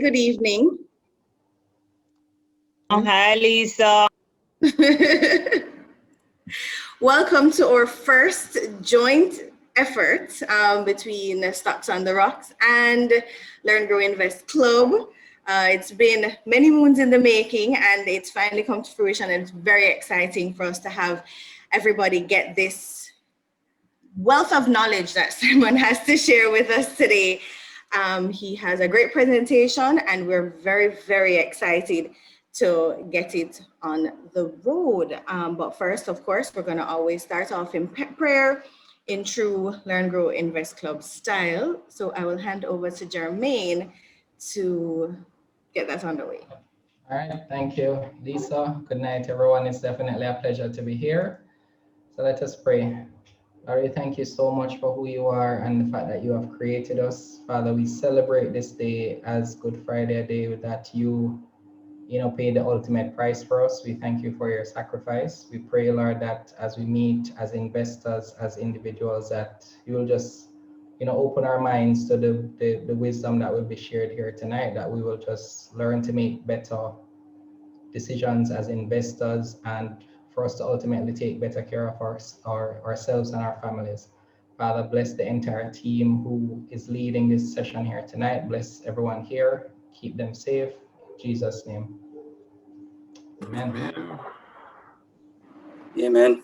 good evening. Hi, Lisa. Welcome to our first joint effort between Stocks on the Rocks and Learn, Grow, Invest Club. It's been many moons in the making, and it's finally come to fruition, and it's very exciting for us to have everybody get this wealth of knowledge that Simon has to share with us today. He has a great presentation, and we're very, very excited to get it on the road. But first, of course, we're going to always start off in prayer in true Learn, Grow, Invest Club style. So I will hand over to Jermaine to get that underway. All right, thank you, Lisa. Good night, everyone. It's definitely a pleasure to be here. So let us pray. Lord, thank you so much for who you are and the fact that you have created us. Father, we celebrate this day as Good Friday, a day that you paid the ultimate price for us. We thank you for your sacrifice. We pray, Lord, that as we meet as investors, as individuals, that you will just, open our minds to the wisdom that will be shared here tonight, that we will just learn to make better decisions as investors and for us to ultimately take better care of ourselves and our families. Father, bless the entire team who is leading this session here tonight. Bless everyone here. Keep them safe. In Jesus' name. Amen. Amen.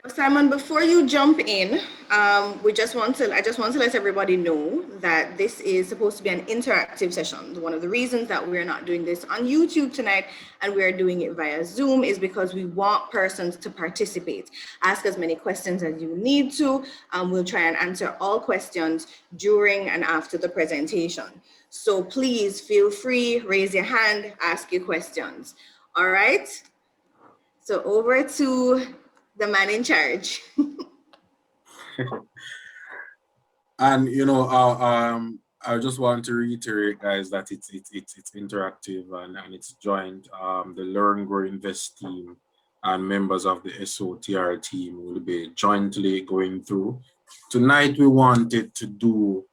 Simon, before you jump in, I just want to let everybody know that this is supposed to be an interactive session. One of the reasons that we're not doing this on YouTube tonight and we're doing it via Zoom is because we want persons to participate. Ask as many questions as you need to. We'll try and answer all questions during and after the presentation. So please feel free, raise your hand, ask your questions. All right? So over to the man in charge. And I just want to reiterate, guys, that it's interactive and it's joint. The Learn, Grow, Invest team and members of the SOTR team will be jointly going through. Tonight we wanted to do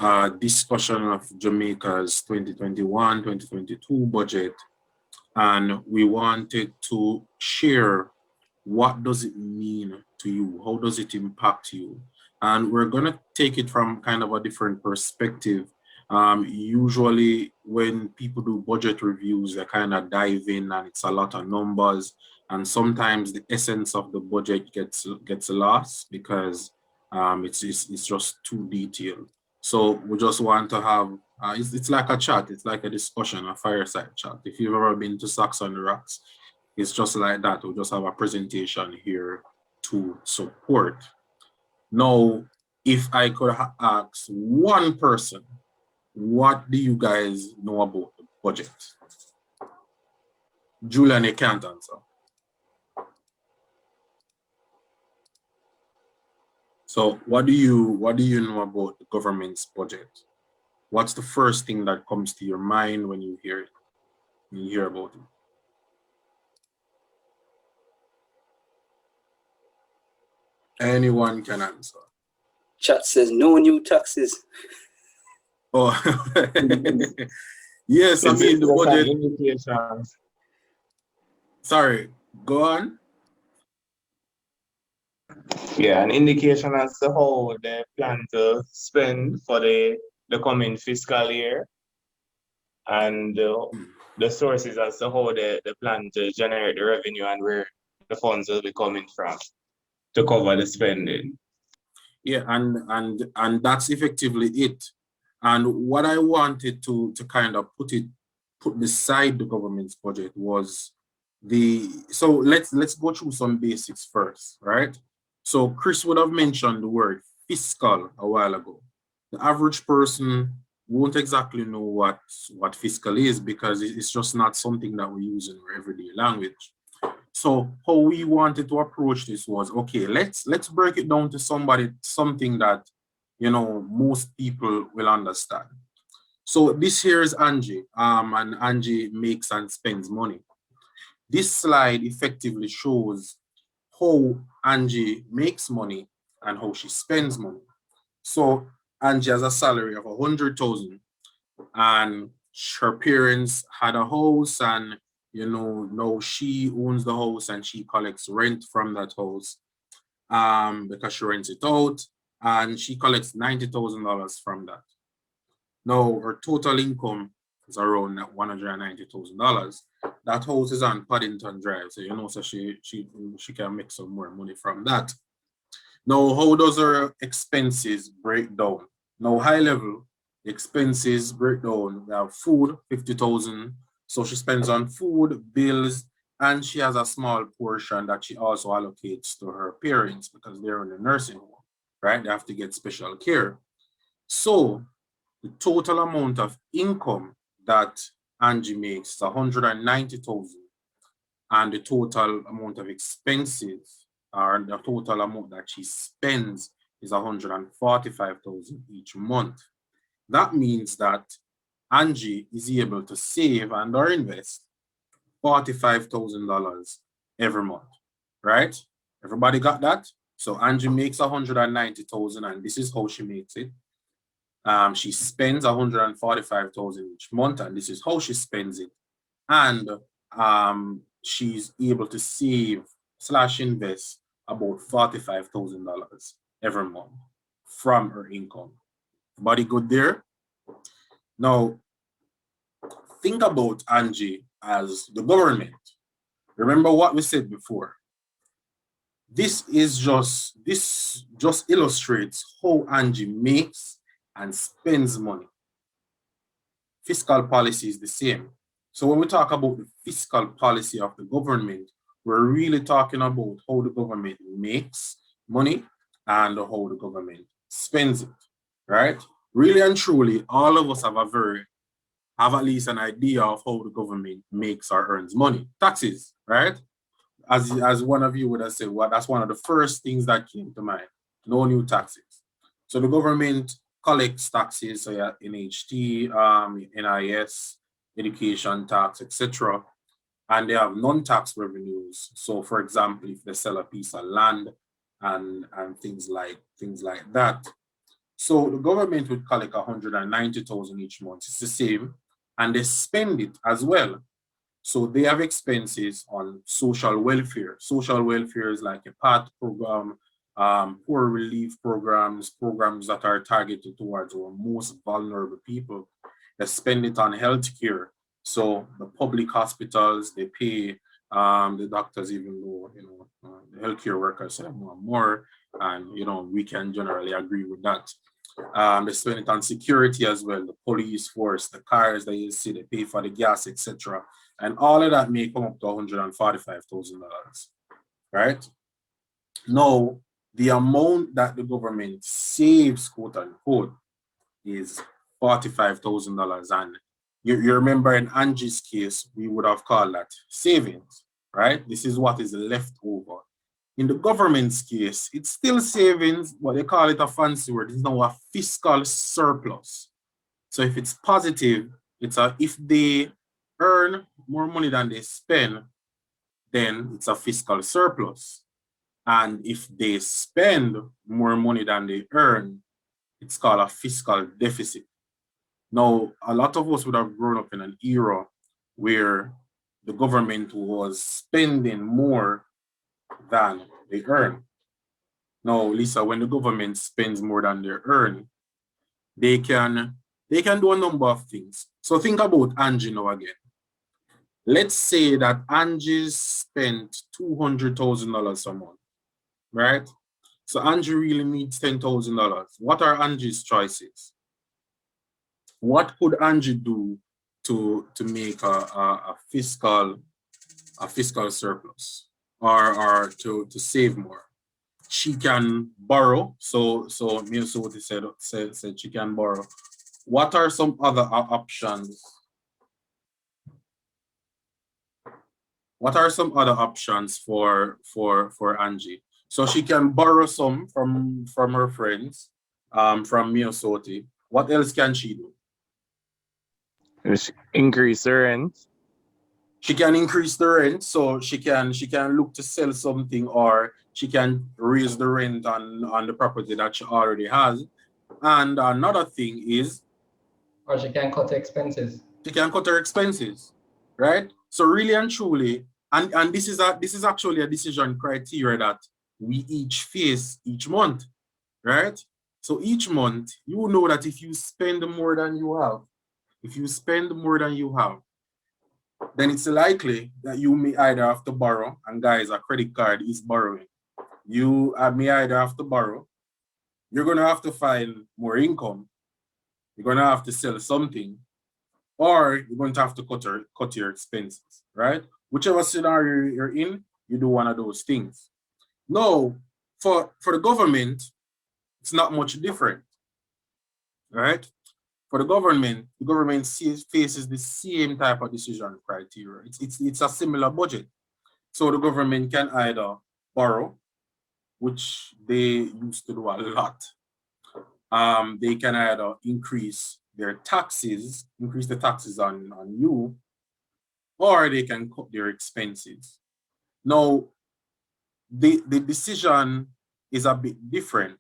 a discussion of Jamaica's 2021-2022 budget, and we wanted to share what does it mean to you? How does it impact you? And we're going to take it from kind of a different perspective. Usually when people do budget reviews, they kind of dive in and it's a lot of numbers. And sometimes the essence of the budget gets lost because it's just too detailed. So we just want to have, it's like a chat, it's like a discussion, a fireside chat. If you've ever been to Stocks on the Rocks, it's just like that. We'll just have a presentation here to support. Now, if I could ask one person, what do you guys know about the budget? Julian, you can't answer. So what do you know about the government's budget? What's the first thing that comes to your mind when you hear it, when you hear about it? Anyone can answer. Chat says no new taxes. Oh, yes, I mean the budget. Indications. Sorry, go on. Yeah, an indication as to how they plan to spend for the coming fiscal year, and the sources as to how they plan to generate the revenue and where the funds will be coming from to cover the spending. Yeah, and that's effectively it. And what I wanted to kind of put beside the government's budget was so let's go through some basics first, right? So Chris would have mentioned the word fiscal a while ago. The average person won't exactly know what fiscal is because it's just not something that we use in our everyday language. So how we wanted to approach this was, okay, let's break it down to something that most people will understand. So this here is Angie, and Angie makes and spends money. This slide effectively shows how Angie makes money and how she spends money. So Angie has a salary of 100,000, and her parents had a house, and you know, now she owns the house and she collects rent from that house because she rents it out, and she collects $90,000 from that. Now her total income is around $190,000. That house is on Paddington Drive, so you know, so she can make some more money from that. Now, how does her expenses break down? Now, high level expenses break down. We have food, 50,000. So she spends on food, bills, and she has a small portion that she also allocates to her parents because they're in a nursing home, right? They have to get special care. So the total amount of income that Angie makes is 190,000, and the total amount of expenses, or the total amount that she spends, is 145,000 each month. That means that Angie is able to save and or invest $45,000 every month, right? Everybody got that? So Angie makes 190,000, and this is how she makes it. She spends 145,000 each month, and this is how she spends it. And she's able to save / invest about $45,000 every month from her income. Everybody good there? Now, think about Angie as the government. Remember what we said before. This just illustrates how Angie makes and spends money. Fiscal policy is the same. So when we talk about the fiscal policy of the government, we're really talking about how the government makes money and how the government spends it, right? Really and truly, all of us have at least an idea of how the government makes or earns money. Taxes, right? As one of you would have said, well, that's one of the first things that came to mind. No new taxes. So the government collects taxes, so yeah, NHT, NIS, education tax, etc. And they have non-tax revenues. So for example, if they sell a piece of land and things like that. So the government would collect 190,000 each month. It's the same, and they spend it as well. So they have expenses on social welfare. Social welfare is like a PAT program, poor relief programs that are targeted towards our most vulnerable people. They spend it on healthcare. So the public hospitals, they pay the doctors, even though, you know, the healthcare workers say more, and, you know, we can generally agree with that. They spend it on security as well, the police force, the cars that you see, they pay for the gas, etc. And all of that may come up to $145,000, right? Now, the amount that the government saves, quote unquote, is $45,000. And you remember in Angie's case, we would have called that savings, right? This is what is left over. In the government's case, it's still savings, but they call it a fancy word. It's now a fiscal surplus. So if it's positive, if they earn more money than they spend, then it's a fiscal surplus. And if they spend more money than they earn, it's called a fiscal deficit. Now, a lot of us would have grown up in an era where the government was spending more than they earn. Now, Lisa, when the government spends more than they earn, they can do a number of things. So think about Angie now again. Let's say that Angie spent $200,000 a month, right? So Angie really needs $10,000. What are Angie's choices? What could Angie do to make a fiscal surplus or to save more? She can borrow. So Minnesota said she can borrow. What are some other options? What are some other options for Angie? So she can borrow some from her friends, from Minnesota. What else can she do? Just increase the rent. She can increase the rent, so she can look to sell something, or she can raise the rent on the property that she already has. And another thing is, Or she can cut expenses. She can cut her expenses, right? So really and truly, and this is actually a decision criteria that we each face each month, right? So each month, you know that if you spend more than you have, then it's likely that you may either have to borrow, and guys, a credit card is borrowing. You may either have to borrow, you're gonna have to find more income, you're gonna have to sell something, or you're going to have to cut your expenses, right? Whichever scenario you're in, you do one of those things. Now, for the government, it's not much different, right? For the government faces the same type of decision criteria. It's a similar budget. So the government can either borrow, which they used to do a lot. They can either increase the taxes on you, or they can cut their expenses. Now, the decision is a bit different,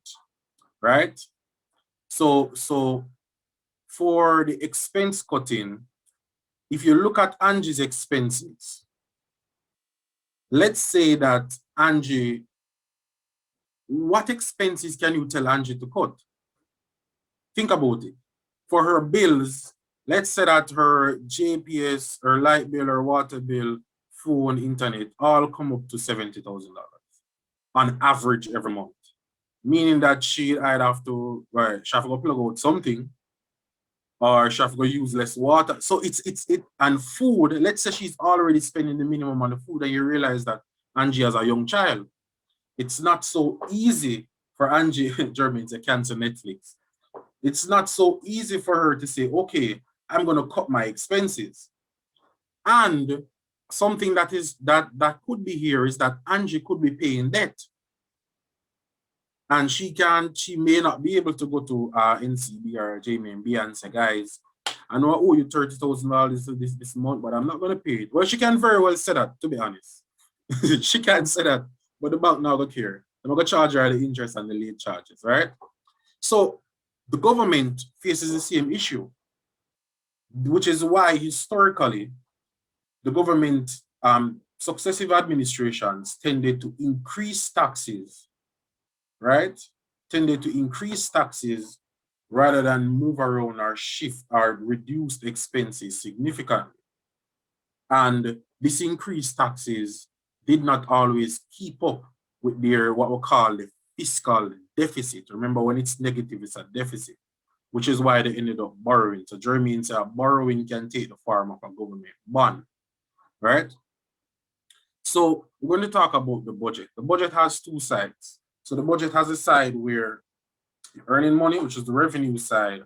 right? So for the expense cutting, if you look at Angie's expenses, let's say that Angie, what expenses can you tell Angie to cut? Think about it. For her bills, let's say that her JPS, her light bill, her water bill, phone, internet, all come up to $70,000 on average every month. Meaning that she either have to, right, she have to go plug out something, or she have to go use less water. So it's and food, let's say she's already spending the minimum on the food, and you realize that Angie has a young child. It's not so easy for Angie, German, to cancel Netflix. It's not so easy for her to say, okay, I'm gonna cut my expenses. And something that could be here is that Angie could be paying debt. And she may not be able to go to NCB or JMB and say, guys, I know I owe you $30,000 this month, but I'm not gonna pay it. Well, she can very well say that, to be honest. She can say that, but the bank now don't care. I'm gonna charge her the interest and the late charges, right? So the government faces the same issue, which is why historically the government, successive administrations tended to increase taxes, right? Tended to increase taxes rather than move around or shift or reduce expenses significantly. And this increased taxes did not always keep up with their what we call the fiscal deficit. Remember, when it's negative, it's a deficit, which is why they ended up borrowing. So Germans say borrowing can take the form of a government bond, right? So we're going to talk about the budget. The budget has two sides. So the budget has a side where you're earning money, which is the revenue side,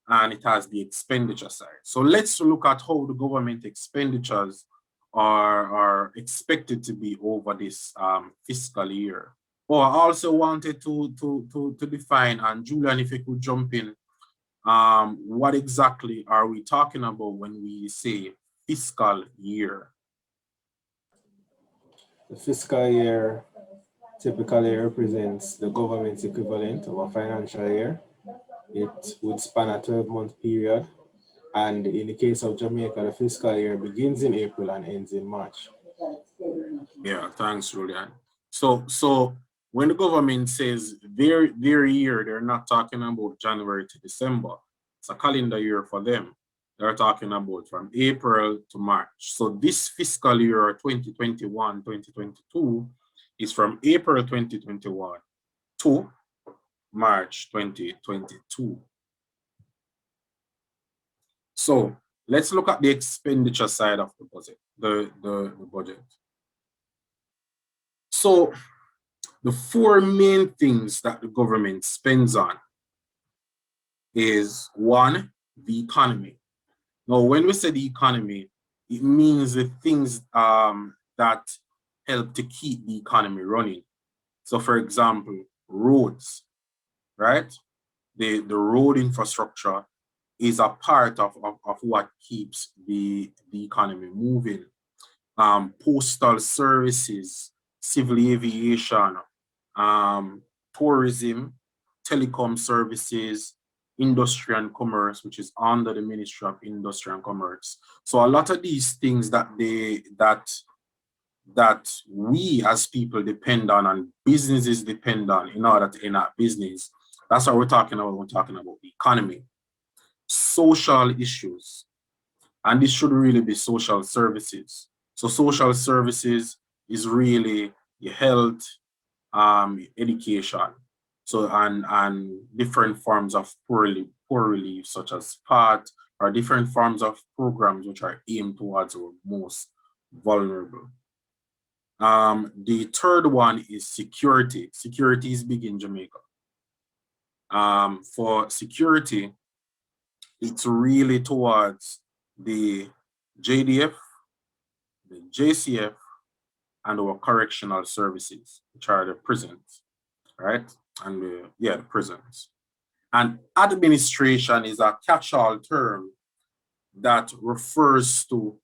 and it has the expenditure side. So let's look at how the government expenditures are expected to be over this fiscal year. Oh, I also wanted to define, and Julian, if you could jump in, what exactly are we talking about when we say fiscal year? The fiscal year typically represents the government's equivalent of a financial year. It would span a 12-month period. And in the case of Jamaica, the fiscal year begins in April and ends in March. Yeah, thanks, Julian. So when the government says their year, they're not talking about January to December. It's a calendar year for them. They're talking about from April to March. So this fiscal year 2021-2022 is from April 2021 to March 2022. So let's look at the expenditure side of the budget, the budget. So the four main things that the government spends on is one, the economy. Now, when we say the economy, it means the things that help to keep the economy running. So for example, roads, right? The road infrastructure is a part of what keeps the economy moving. Postal services, civil aviation, tourism, telecom services, Industry and Commerce, which is under the Ministry of Industry and Commerce. So a lot of these things that we as people depend on and businesses depend on in order to enact business. That's what we're talking about. We're talking about the economy, social issues, and this should really be social services. So social services is really your health, education, so and different forms of poor relief, such as PAT, or different forms of programs which are aimed towards our most vulnerable. The third one is security. Security is big in Jamaica. For security, it's really towards the JDF, the JCF, and our correctional services, which are the prisons, right? And the prisons. And administration is a catch-all term that refers to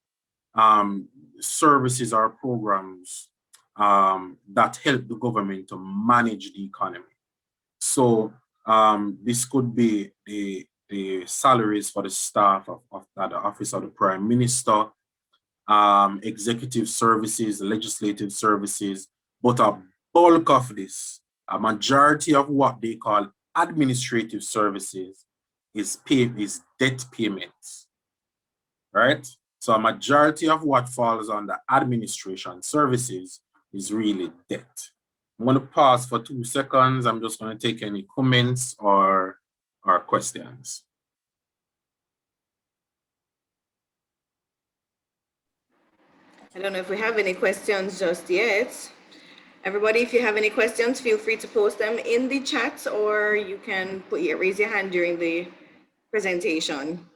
services or programs that help the government to manage the economy. So this could be the salaries for the staff of the Office of the Prime Minister, executive services, legislative services, but a bulk of this, a majority of what they call administrative services is debt payments, right? So a majority of what falls under administration services is really debt. I'm going to pause for 2 seconds. I'm just going to take any comments or questions. I don't know if we have any questions just yet. Everybody, if you have any questions, feel free to post them in the chat, or you can raise your hand during the presentation.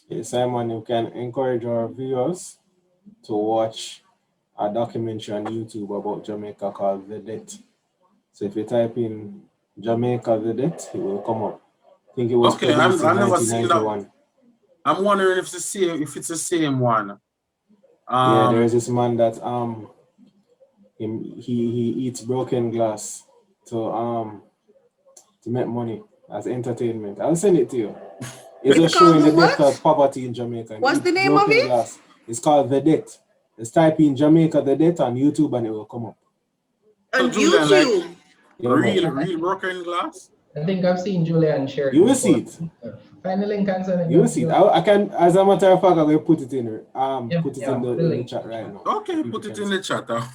Yes, Simon, you can encourage our viewers to watch a documentary on YouTube about Jamaica called The Debt. So if you type in Jamaica The Debt, it will come up. I think it was produced in 1991. I'm wondering if it's the same one. Yeah, there's this man that he eats broken glass to make money as entertainment. I'll send it to you. It's just showing the depth of poverty in Jamaica. What's the name of it? Glass. It's called The Debt. Just type in Jamaica The Debt on YouTube and it will come up. On YouTube? Real broken glass? I think I've seen Julian share it. You will see it. Find the link and send it. You will see it. I can, as a matter of fact, I will put it in the chat right now. Okay, put it in the chat. I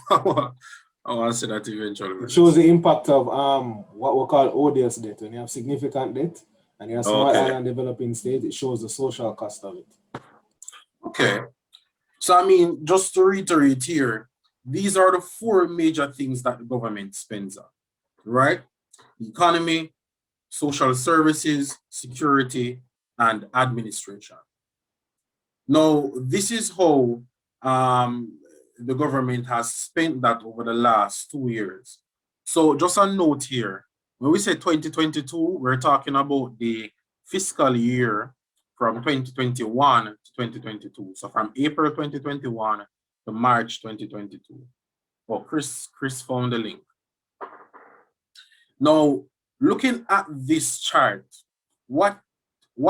want to say that eventually. It shows the impact of what we call odious debt. When you have significant debt and you have small island developing states, it shows the social cost of it. Okay. So I mean, just to reiterate here, these are the 4 major things that the government spends on, right? The economy, social services, security, and administration. Now, this is how the government has spent that over the last 2 years. So just a note here, when we say 2022, we're talking about the fiscal year from 2021 to 2022. So from April 2021 to March 2022. Oh, Chris found the link. Now, looking at this chart, what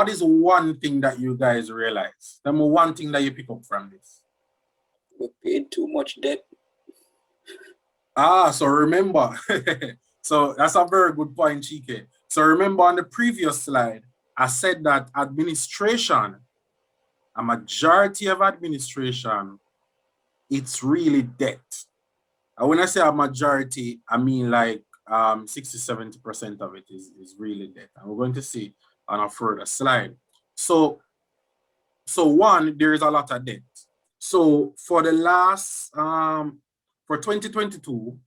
is one thing that you guys realize? Tell me one thing that you pick up from this. We paid too much debt. So remember, so that's a very good point, Chike. So remember on the previous slide, I said that administration, a majority of administration, it's really debt. And when I say a majority, I mean like 60–70% of it is really debt. And we're going to see on a further slide. So one, there is a lot of debt. So for the last, for 2022,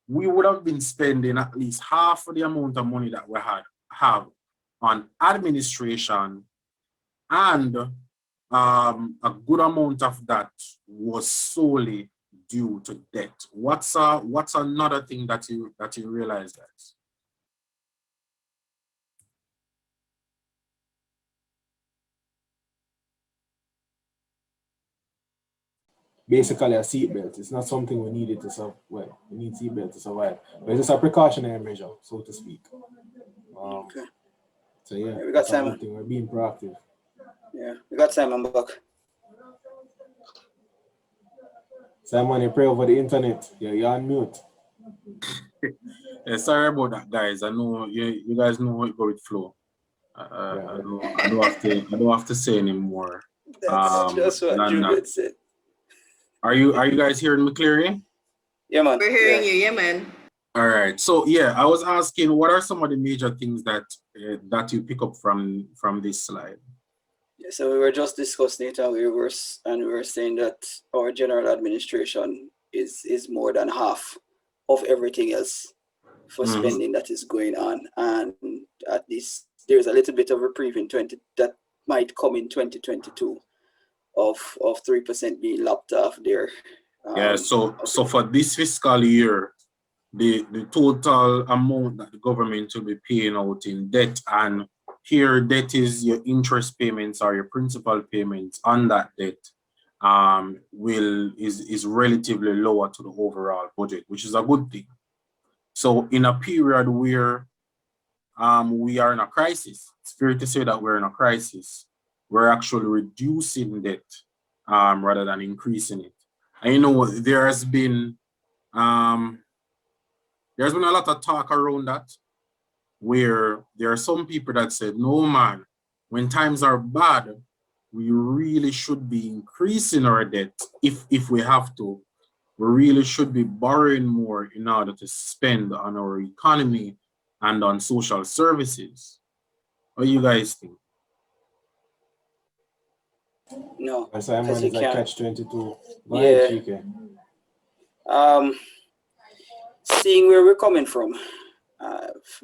we would have been spending at least half of the amount of money that we have on administration, and a good amount of that was solely due to debt. What's another thing that you realize, guys? Basically a seatbelt. It's not something we needed to survive. Well, we need seatbelt to survive, but it's just a precautionary measure, so to speak. Okay. So yeah, We got that's a Simon. good thing. We're being proactive. Yeah, we got Simon back. Simon, you pray over the internet. You're on mute. Yeah, sorry about that, guys. I know you guys know how it go with flow. I don't have to say anymore. That's just what Than that. Juliet said. Are you guys hearing me clearly? Yeah, man. We're hearing you, yeah, man. All right. So yeah, I was asking, what are some of the major things that that you pick up from this slide? Yeah, so we were just discussing it, and we were saying that our general administration is more than half of everything else for spending that is going on, and at least there's a little bit of reprieve in that might come in 2022 of 3% being lopped off there. Yeah. So for this fiscal year, the total amount that the government will be paying out in debt, and here debt is your interest payments or your principal payments on that debt, is relatively lower to the overall budget, which is a good thing. So in a period where we are in a crisis, it's fair to say that we're in a crisis. We're actually reducing debt rather than increasing it. And you know, there's been a lot of talk around that, where there are some people that said, no man, when times are bad, we really should be increasing our debt if we have to. We really should be borrowing more in order to spend on our economy and on social services. What do you guys think? No, Simon because you is like can't. catch-22. Go Yeah. ahead, Chike. Seeing where we're coming from,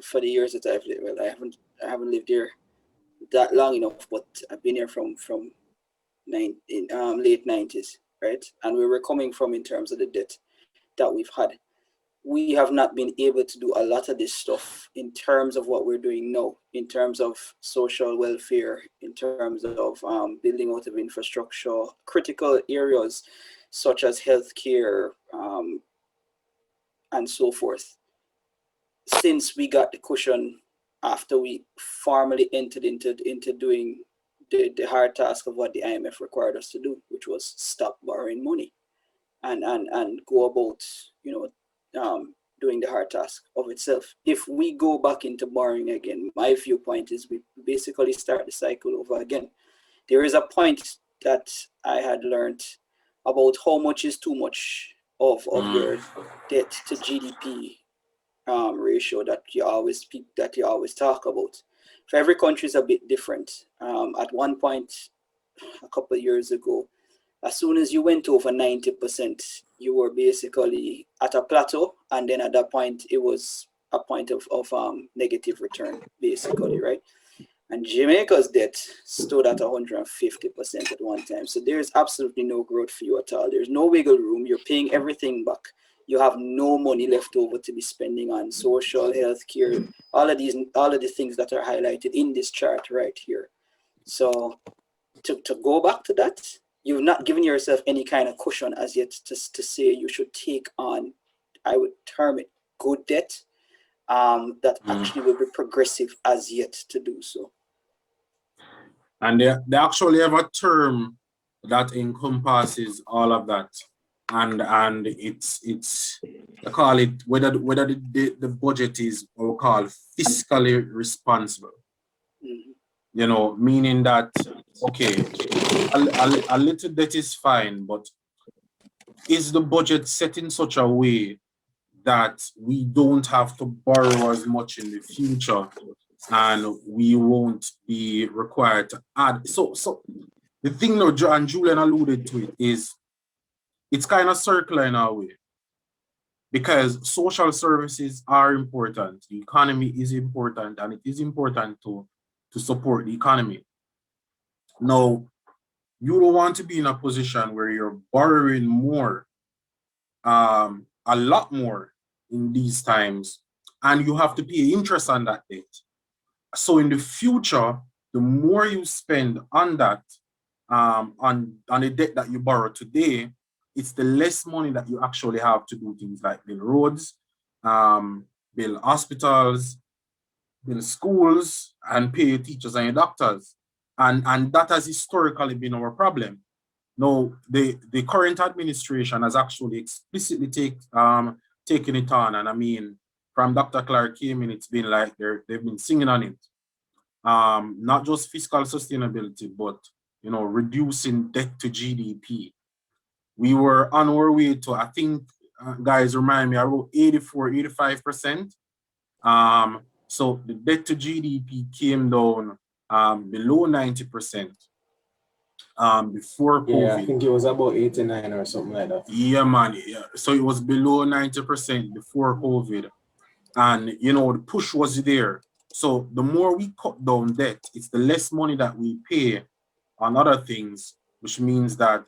for the years that I've lived, well, I haven't lived here that long enough, but I've been here from late 90s, right? And where we're coming from in terms of the debt that we've had, we have not been able to do a lot of this stuff in terms of what we're doing now, in terms of social welfare, in terms of building out of infrastructure, critical areas such as healthcare, and so forth. Since we got the cushion after we formally entered into doing the hard task of what the IMF required us to do, which was stop borrowing money and go about, doing the hard task of itself. If we go back into borrowing again, my viewpoint is we basically start the cycle over again. There is a point that I had learned about how much is too much of your debt to GDP ratio that you always talk about. For every country is a bit different. At one point, a couple of years ago, as soon as you went over 90%, you were basically at a plateau, and then at that point, it was a point of negative return, basically, right? And Jamaica's debt stood at 150% at one time. So there's absolutely no growth for you at all. There's no wiggle room. You're paying everything back. You have no money left over to be spending on social, health care, all of the things that are highlighted in this chart right here. So to go back to that, you've not given yourself any kind of cushion as yet to say you should take on, I would term it, good debt that actually will be progressive as yet to do so. And they actually have a term that encompasses all of that. And it's they call it, whether the budget is what we call fiscally responsible. You know, meaning that, okay, a little debt is fine, but is the budget set in such a way that we don't have to borrow as much in the future, and we won't be required to add? So the thing now, and Julian alluded to it, is it's kind of circular in our way, because social services are important, the economy is important, and it is important to support the economy. Now, you don't want to be in a position where you're borrowing more, a lot more in these times, and you have to pay interest on that debt. So in the future, the more you spend on that, on the debt that you borrow today, it's the less money that you actually have to do things like build roads, build hospitals, build schools, and pay your teachers and your doctors. And that has historically been our problem. Now, the current administration has actually explicitly taken it on. And I mean, from Dr. Clark came in, it's been like they've been singing on it. Not just fiscal sustainability, but reducing debt to GDP. We were on our way to, I think, guys remind me, around 84, 85%. So the debt to GDP came down below 90% before COVID. Yeah, I think it was about 89 or something like that. Yeah, man. Yeah. So it was below 90% before COVID. And, the push was there. So the more we cut down debt, it's the less money that we pay on other things, which means that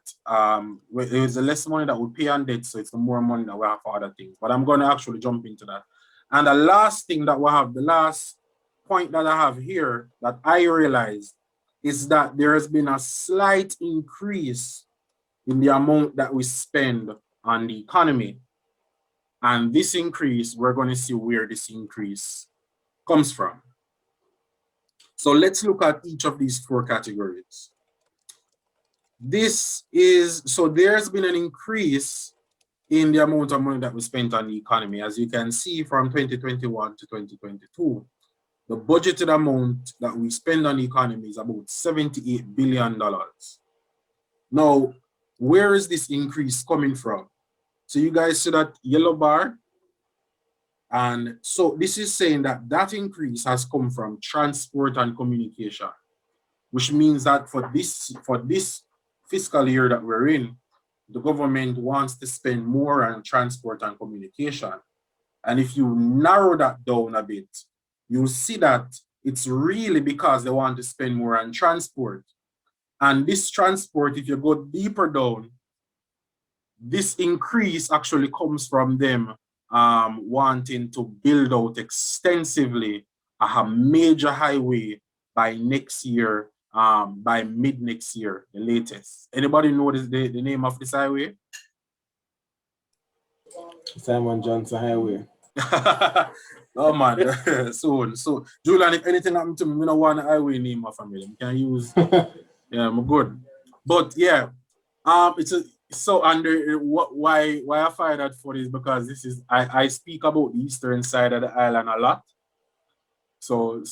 there's the less money that we pay on debt, so it's the more money that we have for other things. But I'm going to actually jump into that. And the last thing that we have, the last point that I have here that I realized is that there has been a slight increase in the amount that we spend on the economy. And this increase, we're going to see where this increase comes from. So let's look at each of these four categories. So there's been an increase in the amount of money that we spent on the economy. As you can see, from 2021 to 2022, the budgeted amount that we spend on the economy is about $78 billion. Now, where is this increase coming from? So you guys see that yellow bar? And so this is saying that that increase has come from transport and communication, which means that for this fiscal year that we're in, the government wants to spend more on transport and communication. And if you narrow that down a bit, you'll see that it's really because they want to spend more on transport. And this transport, if you go deeper down, this increase actually comes from them wanting to build out extensively a major highway by next year, by mid next year, the latest. Anybody know the name of this highway? Simon Johnson Highway. Oh man, soon. So Julian, if anything happened to me, I don't want a highway name my family. I can use yeah, I'm good. But yeah, why I find that funny is because I speak about the eastern side of the island a lot. So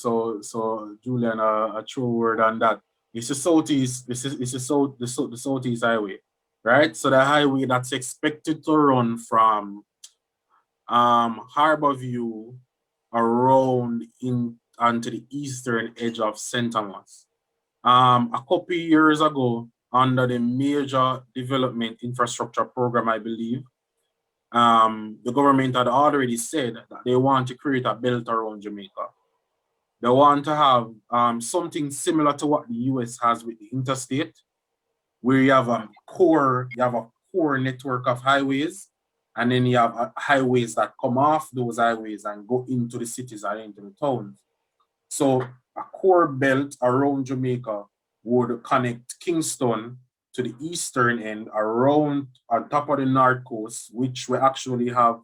Julian, a true word on that. It's the southeast. It's the southeast highway, right? So the highway that's expected to run from Harborview around onto the eastern edge of St. Thomas. A couple years ago, under the Major Development Infrastructure Program, I believe, the government had already said that they want to create a belt around Jamaica. They want to have something similar to what the US has with the interstate, where you have a core network of highways, and then you have highways that come off those highways and go into the cities and into the towns. So a core belt around Jamaica would connect Kingston to the eastern end, around on top of the north coast, which we actually have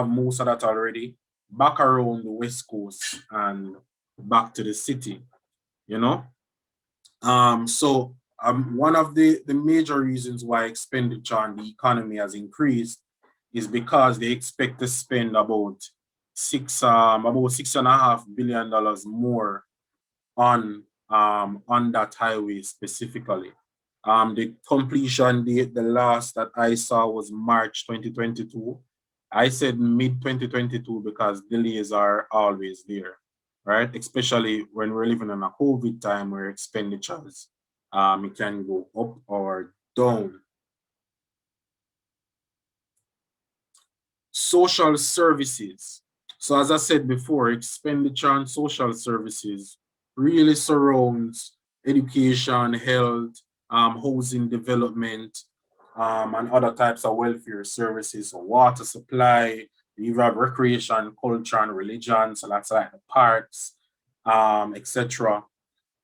most of that already, back around the west coast and back to the city, So one of the major reasons why expenditure on the economy has increased is because they expect to spend about $6.5 billion more on that highway specifically. The completion date, the last that I saw was March 2022. I said mid 2022 because delays are always there, right? Especially when we're living in a COVID time where expenditures it can go up or down. Social services. So as I said before, expenditure on social services really surrounds education, health, housing development, and other types of welfare services, so water supply, you have recreation, culture, and religion, so that's like the parks, etc.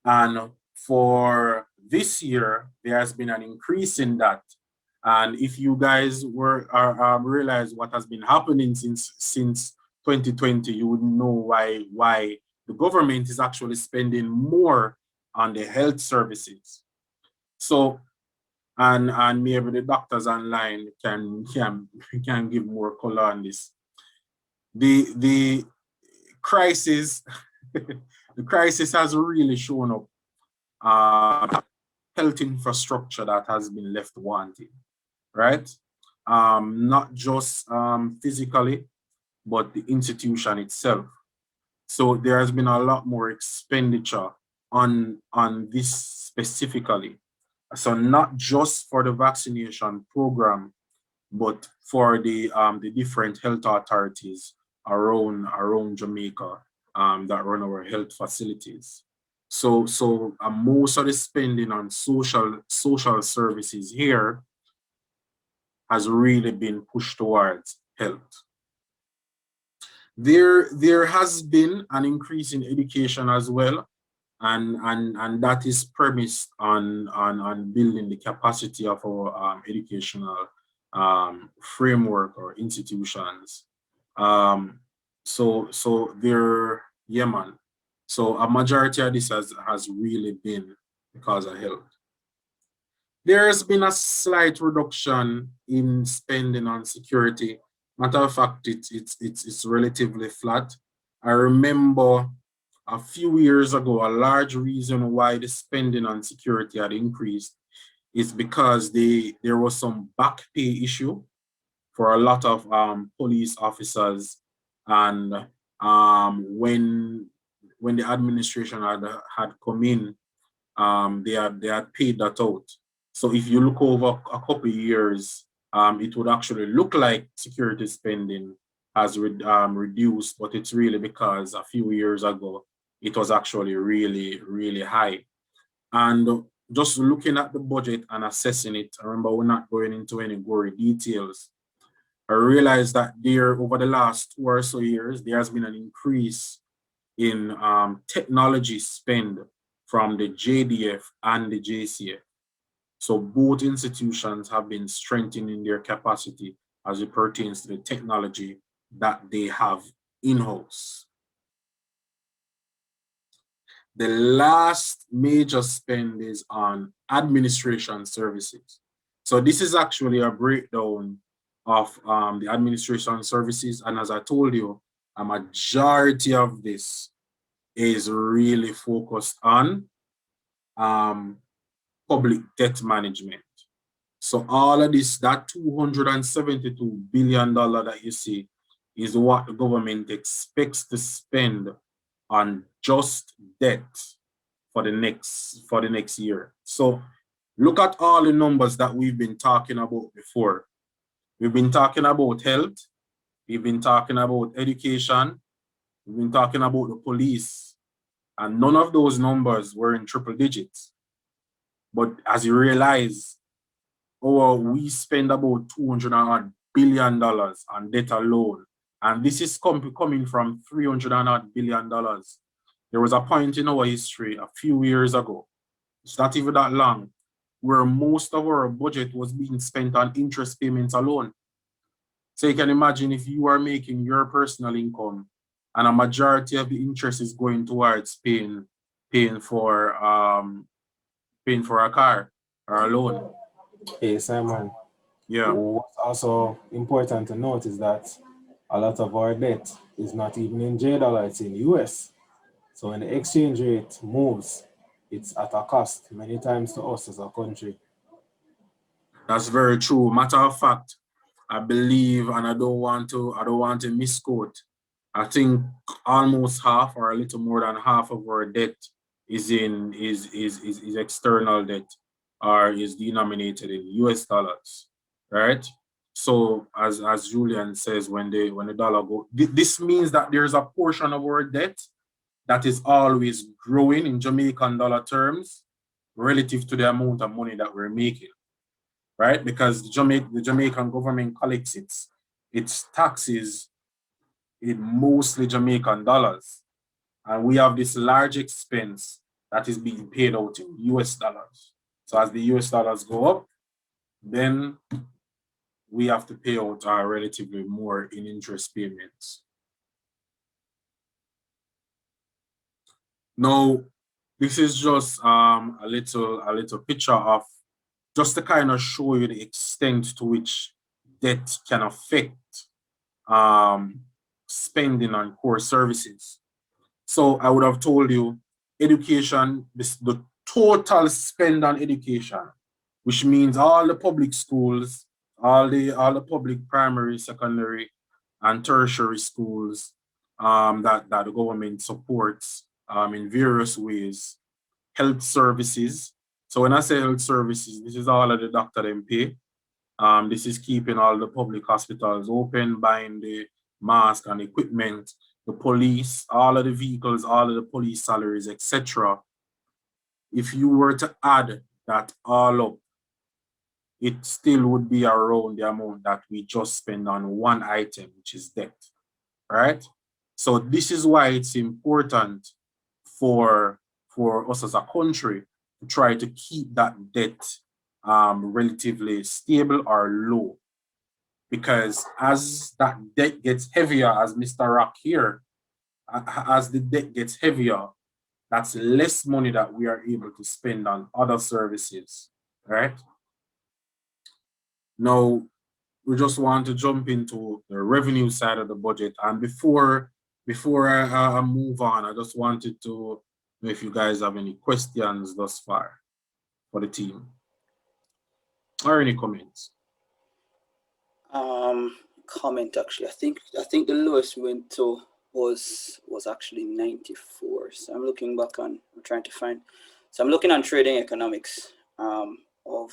And for this year, there has been an increase in that. And if you guys realize what has been happening since 2020, you would know why the government is actually spending more on the health services. So, and maybe the doctors online can give more color on this. The crisis, the crisis has really shown up health infrastructure that has been left wanting, right? Not just physically, but the institution itself. So there has been a lot more expenditure on this specifically. So not just for the vaccination program, but for the different health authorities around Jamaica that run our health facilities. So most of the spending on social services here has really been pushed towards health. There has been an increase in education as well, and that is premised on building the capacity of our educational framework or institutions. So there, yeah, man. So a majority of this has really been because of health. There has been a slight reduction in spending on security. Matter of fact, it's relatively flat. I remember a few years ago, a large reason why the spending on security had increased is because there was some back pay issue for a lot of police officers, and when the administration had come in, they had paid that out. So if you look over a couple of years, it would actually look like security spending has reduced, but it's really because a few years ago, it was actually really, really high. And just looking at the budget and assessing it, I remember we're not going into any gory details. I realized that there, over the last 2 or so years, there has been an increase in technology spend from the JDF and the JCF. So both institutions have been strengthening their capacity as it pertains to the technology that they have in-house. The last major spend is on administration services. So this is actually a breakdown of the administration services. And as I told you, a majority of this is really focused on public debt management. So all of this, that $272 billion that you see is what the government expects to spend on just debt for the next year. So look at all the numbers that we've been talking about before. We've been talking about health, we've been talking about education, we've been talking about the police, and none of those numbers were in triple digits. But as you realize, we spend about $200 billion on debt alone. And this is coming from $300 billion. There was a point in our history a few years ago, it's not even that long, where most of our budget was being spent on interest payments alone. So you can imagine if you are making your personal income and a majority of the interest is going towards paying for a car or a loan. Hey, Simon. Yeah. What's also important to note is that a lot of our debt is not even in J-dollar, it's in US. So when the exchange rate moves, it's at a cost many times to us as a country. That's very true. Matter of fact, I believe, and I don't want to misquote, I think almost half or a little more than half of our debt is external debt or is denominated in US dollars, right? So as Julian says, when the dollar go, this means that there's a portion of our debt that is always growing in Jamaican dollar terms relative to the amount of money that we're making, right? Because the Jamaican government collects its taxes in mostly Jamaican dollars. And we have this large expense that is being paid out in US dollars. So as the US dollars go up, then we have to pay out relatively more in interest payments. Now, this is just a little picture of just to kind of show you the extent to which debt can affect spending on core services. So I would have told you education, the total spend on education, which means all the public schools, all the public primary, secondary, and tertiary schools that the government supports in various ways, health services. So when I say health services, this is all of the doctor them pay. This is keeping all the public hospitals open, buying the mask and equipment, the police, all of the vehicles, all of the police salaries, etc. If you were to add that all up, it still would be around the amount that we just spend on one item, which is debt, right? So this is why it's important for us as a country to try to keep that debt relatively stable or low. Because as that debt gets heavier, as Mr. Rock here, as the debt gets heavier, that's less money that we are able to spend on other services, right? Now, we just want to jump into the revenue side of the budget. And before I move on, I just wanted to know if you guys have any questions thus far for the team or any comments. Comment actually. I think the lowest we went to was actually 94. So I'm looking back on. I'm trying to find. So I'm looking on trading economics of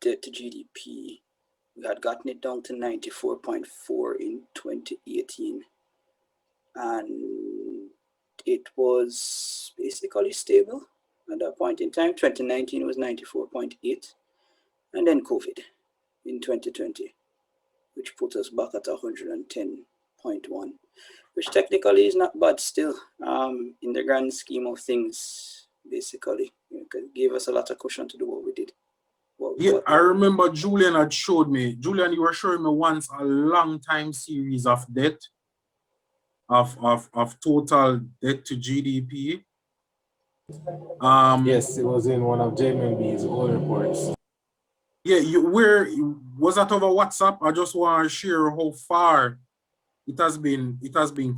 debt to GDP. We had gotten it down to 94.4 in 2018, and it was basically stable at that point in time. 2019 was 94.8, and then COVID in 2020, which put us back at 110.1, which technically is not bad still in the grand scheme of things. Basically, it gave us a lot of cushion to do what we did. I remember Julian had showed me. Julian, you were showing me once a long time series of debt, of total debt to GDP. Yes, it was in one of JMB's old reports. Yeah, was that over WhatsApp? I just want to share how far it has been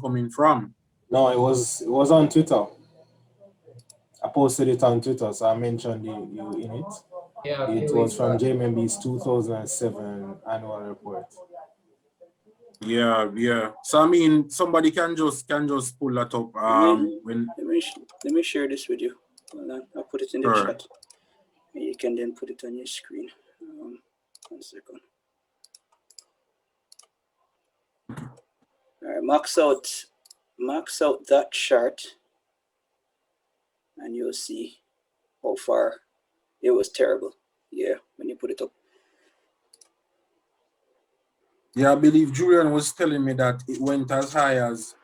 coming from. No, it was on Twitter. I posted it on Twitter, so I mentioned you in it. Yeah, It was from JMB's 2007 annual report. Yeah. So I mean, somebody can just pull that up. Let me share this with you. Hold on, I'll put it in the chat. You can then put it on your screen. 1 second. All right, max out that chart, and you'll see how far it was terrible. Yeah, when you put it up. Yeah, I believe Julian was telling me that it went as high as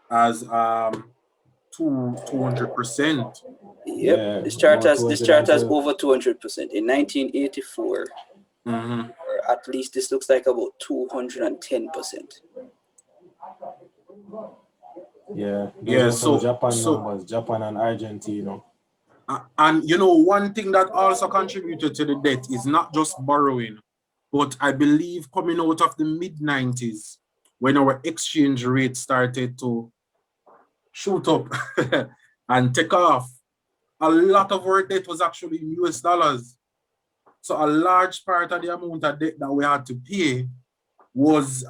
200%. Yep, yeah, this chart has over 200%. In 1984, or at least this looks like about 210%. Yeah. So Japan numbers, Japan and Argentina. And you know, one thing that also contributed to the debt is not just borrowing, but I believe coming out of the mid-90s, when our exchange rate started to shoot up and take off, a lot of our debt was actually in US dollars. So a large part of the amount of debt that we had to pay was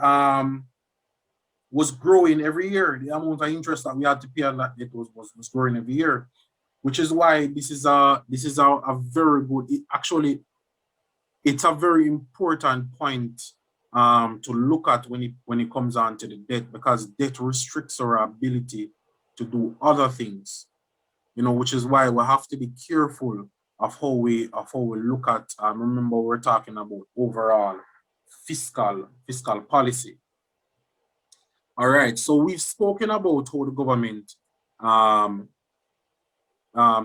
growing every year. The amount of interest that we had to pay on that debt was growing every year, which is why this is a very good. It's a very important point to look at when it comes on to the debt, because debt restricts our ability to do other things, you know, which is why we have to be careful of how we look at. Remember, we're talking about overall fiscal policy. All right, so we've spoken about how the government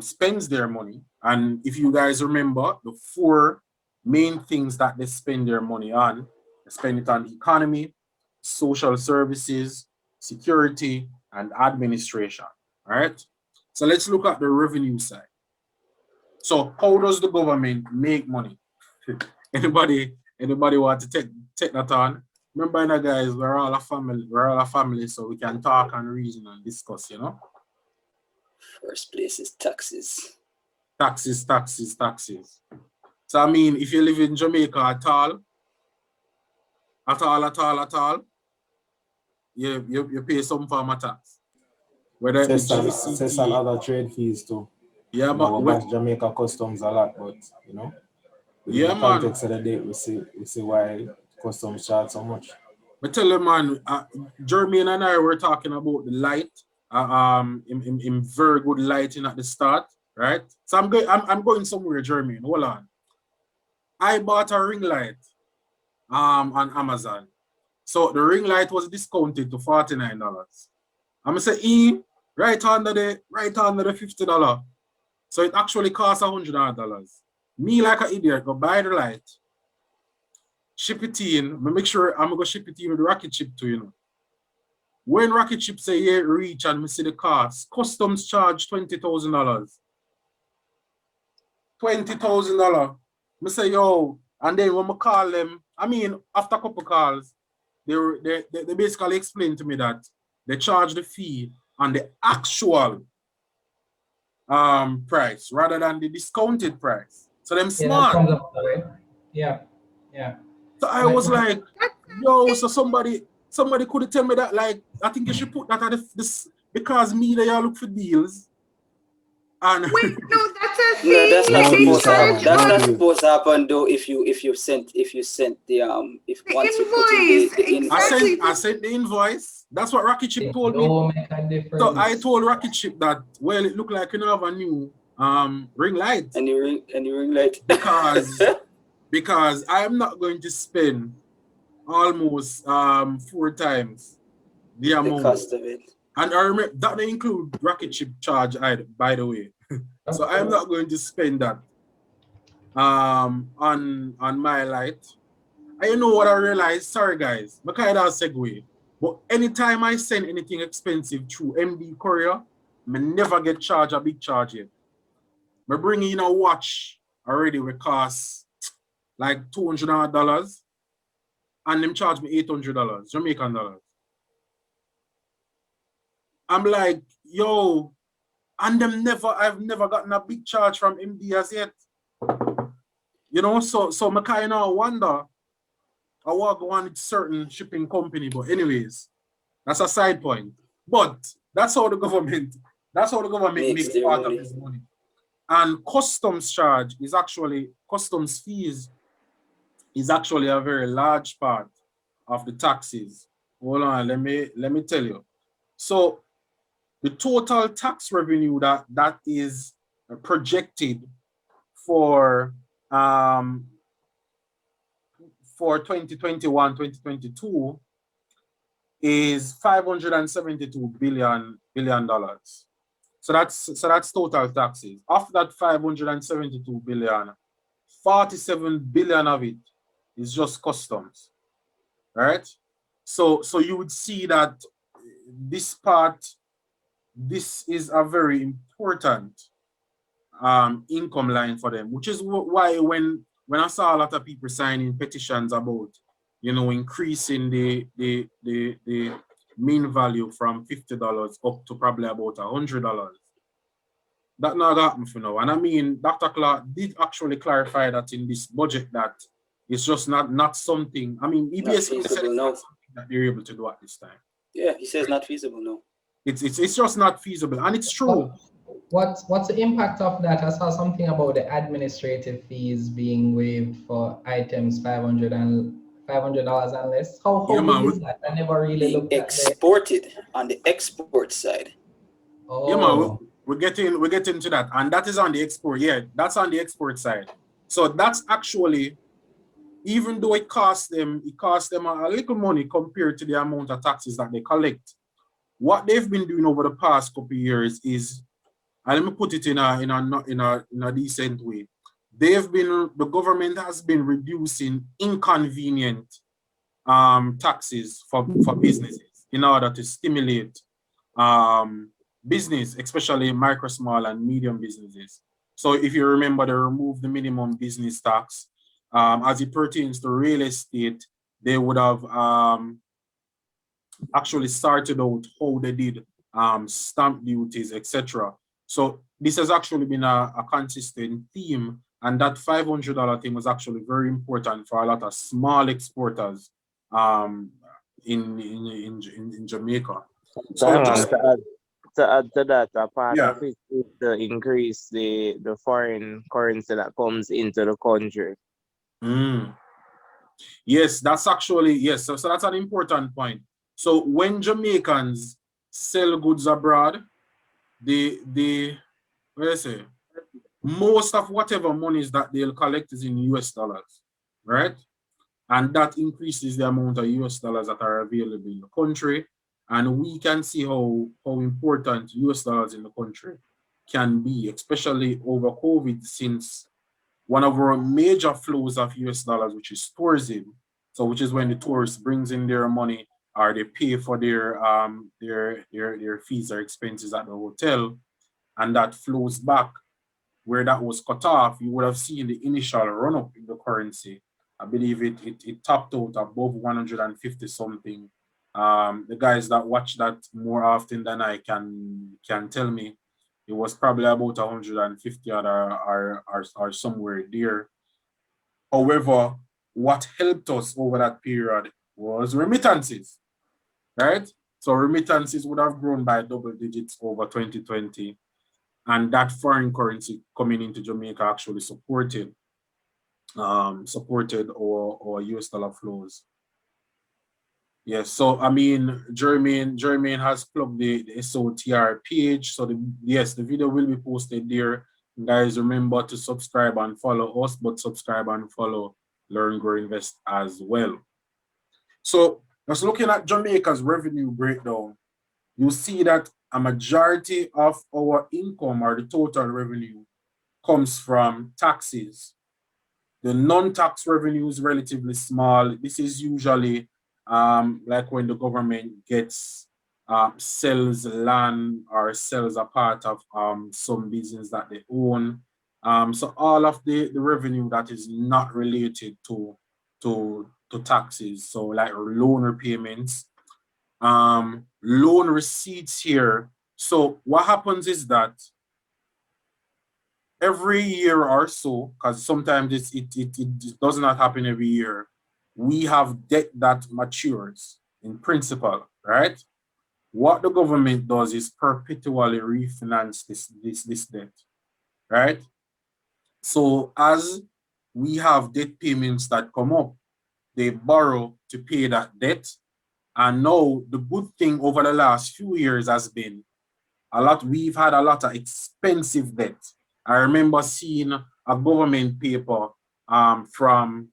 spends their money, and if you guys remember, the 4 main things that they spend their money on: they spend it on the economy, social services, security, and administration. All right. So let's look at the revenue side. So how does the government make money? Anybody want to take that on? Remember, guys, we're all a family. We're all a family, so we can talk and reason and discuss. You know. First place is taxes. Taxes. So I mean, if you live in Jamaica at all, you pay some form of tax. Whether it be GCT, Cess and other trade fees too. yeah, But but Jamaica customs a lot, but you know, yeah, the man. context of the date, we see why customs charge so much. But tell you, man, Jermaine and I were talking about the light. In very good lighting at the start, right? So I'm going somewhere, Jermaine. Hold on. I bought a ring light on Amazon. So the ring light was discounted to $49. I'm gonna say right under the $50. So it actually costs $100. Me like an idiot go buy the light, ship it in. Make sure I'm gonna ship it in with the rocket ship too, you know. When rocket ship say yeah reach and me see the cost, customs charge $20,000. $20,000. Me say yo, and then when I call them, I mean after a couple calls, they basically explained to me that they charge the fee on the actual price rather than the discounted price. So them smart. Yeah, that comes up that way. Yeah. So I was like, yo, so somebody could tell me that, like, I think you should put that at this because me they all look for deals. And Wait, no, that's a thing. No, that's not They supposed to happen. charge That's us not supposed to happen though. If you sent the if the once you put in invoice. the Exactly. I sent the invoice. That's what Rocket Chip told me. Don't make a difference. So I told Rocket Chip that, well, it looked like you have a new ring light. And you ring light. because I am not going to spend almost 4 times the amount. The cost of it. And I remember that they include rocket ship charge, by the way. So I'm not going to spend that on my light. And you know what I realized? Sorry guys, I kind of segue. But anytime I send anything expensive through MD Courier, I never get charged a big charge yet. I bring in a watch already with cost like $200 and them charge me $800 Jamaican dollars. I'm like, yo, and I've never gotten a big charge from MD as yet. You know, so I kind of wonder, I want to go on certain shipping company, but anyways, that's a side point. But that's how the government makes part of this money. And customs fees is actually a very large part of the taxes. Hold on, let me tell you. So the total tax revenue that is projected for 2021, 2022 is $572 billion. So that's total taxes. Of that 572 billion, 47 billion of it is just customs. Right? So you would see that this is a very important income line for them, which is why when I saw a lot of people signing petitions about, you know, increasing the mean value from $50 up to probably about $100, that not happened for now. And I mean, Dr. Clark did actually clarify that in this budget that it's just not something. I mean, he basically said it's not something that they're able to do at this time. Yeah, he says not feasible, no. It's just not feasible, and it's true. What's the impact of that? I saw something about the administrative fees being waived for items $500 and less. How big is that? I never really looked at exported on the export side. Oh. Yeah, man, we're getting to that, and that is on the export. Yeah, that's on the export side. So that's actually, even though it costs them a little money compared to the amount of taxes that they collect. What they've been doing over the past couple of years is, and let me put it in a decent way. The government has been reducing inconvenient taxes for businesses in order to stimulate business, especially micro, small, and medium businesses. So if you remember, they removed the minimum business tax. As it pertains to real estate, they would have actually started out how they did stamp duties, etc. So this has actually been a consistent theme, and that $500 thing was actually very important for a lot of small exporters in Jamaica. So just To add to that, a part yeah. of it is to increase the foreign currency that comes into the country. Yes, that's actually, yes. So that's an important point. So when Jamaicans sell goods abroad, what do I say? Most of whatever monies that they'll collect is in US dollars, right? And that increases the amount of US dollars that are available in the country. And we can see how important US dollars in the country can be, especially over COVID, since one of our major flows of US dollars, which is tourism. So which is when the tourist brings in their money or they pay for their fees or expenses at the hotel, and that flows back where that was cut off. You would have seen the initial run up in the currency. I believe it topped out above 150 something. The guys that watch that more often than I can tell me it was probably about 150 or somewhere there. However, what helped us over that period was remittances, right? So remittances would have grown by double digits over 2020. And that foreign currency coming into Jamaica actually supported our US dollar flows. Yes, so I mean, Jermaine has plugged the SOTR page. So yes, the video will be posted there. Guys, remember to subscribe and follow us, but subscribe and follow Learn, Grow, Invest as well. So just looking at Jamaica's revenue breakdown, you see that a majority of our income or the total revenue comes from taxes. The non-tax revenue is relatively small. This is usually like when the government sells land or sells a part of some business that they own. So all of the revenue that is not related to taxes, so like loan repayments, loan receipts here. So what happens is that every year or so, because sometimes it does not happen every year, we have debt that matures in principle, right? What the government does is perpetually refinance this debt, right? So as we have debt payments that come up, they borrow to pay that debt. And now the good thing over the last few years has been we've had a lot of expensive debt. I remember seeing a government paper from,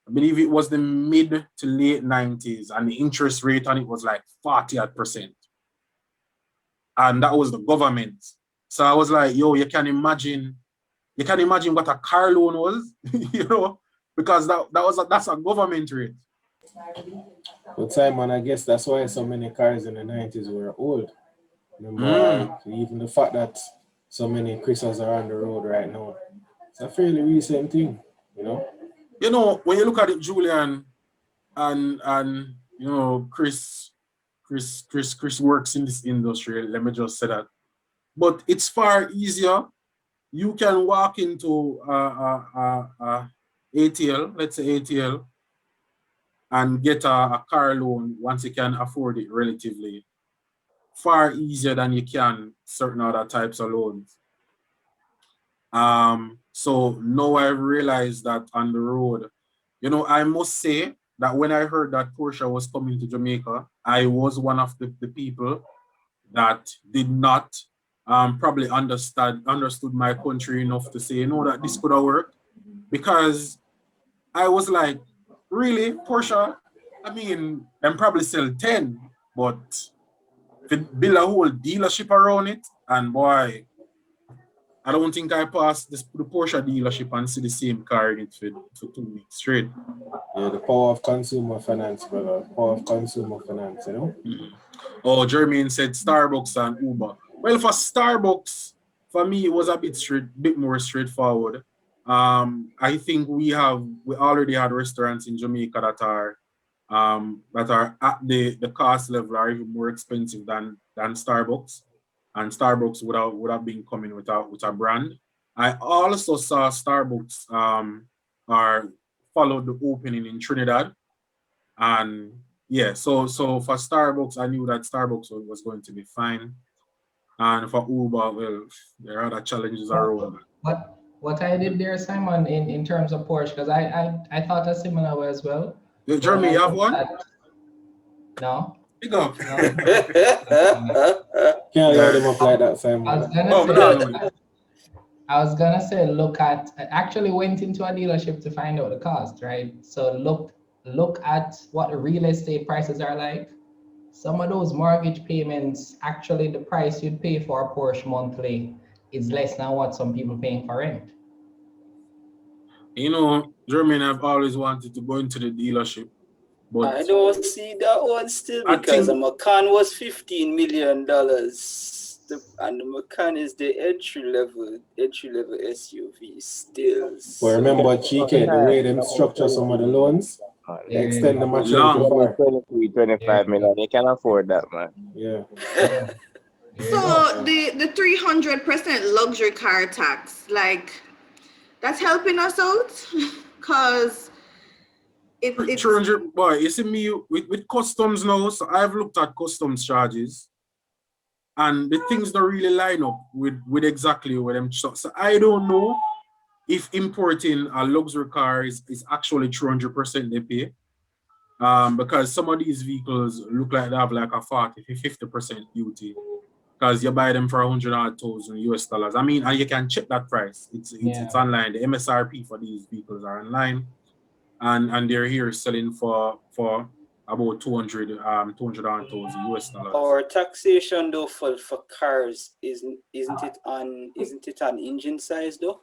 I believe it was the mid to late 90s, and the interest rate on it was like 40%. And that was the government. So I was like, yo, you can imagine what a car loan was, you know, because that's a government rate. But Simon, I guess that's why so many cars in the 90s were old. Remember, even the fact that so many Chris's are on the road right now, it's a fairly recent thing, you know? You know, when you look at it, Julian, and you know, Chris works in this industry, let me just say that. But it's far easier. You can walk into ATL, let's say ATL, and get a car loan once you can afford it relatively. Far easier than you can certain other types of loans. So now I realized that on the road, you know, I must say that when I heard that Porsche was coming to Jamaica, I was one of the people that did not probably understood my country enough to say, you know, that this could have worked. Because I was like, really, Porsche? I mean, I'm probably sell 10, but if it build a whole dealership around it, and boy, I don't think I passed the Porsche dealership and see the same car in it for 2 weeks straight. Yeah, the power of consumer finance, brother. Power of consumer finance, you know? Oh, Jermaine said Starbucks and Uber. Well, for Starbucks, for me, it was a bit more straightforward. I think we already had restaurants in Jamaica that are at the cost level are even more expensive than Starbucks, and Starbucks would have been coming with a brand. I also saw Starbucks are followed the opening in Trinidad, and yeah, so for Starbucks, I knew that Starbucks was going to be fine, and for Uber, well, there are other challenges around. What I did there, Simon, in terms of Porsche, because I thought a similar way as well. Jeremy, you have one? No. Pick up. No. Can't load him up like that, Simon. I was gonna say, I actually went into a dealership to find out the cost, right? So look at what the real estate prices are like. Some of those mortgage payments, actually the price you'd pay for a Porsche monthly is less than what some people paying for rent. You know, Jeremy, I've always wanted to go into the dealership, but I don't see that one still because a Macan was $15 million. And the Macan is the entry level SUV still. But remember, Chike, the way them structure some of the loans, they extend the maturity for 25 million. You can afford that, man. Yeah. So the 300% luxury car tax, like, that's helping us out, because it's 300, boy, you see me with customs now, so I've looked at customs charges, and the things don't really line up with exactly where them. So I don't know if importing a luxury car is actually 300% they pay. Because some of these vehicles look like they have like a 40-50% duty, because you buy them for $100,000 US. I mean, and you can check that price. It's online. The MSRP for these vehicles are online, and they're here selling for about 200,000 US. Our taxation though for cars isn't it on engine size though?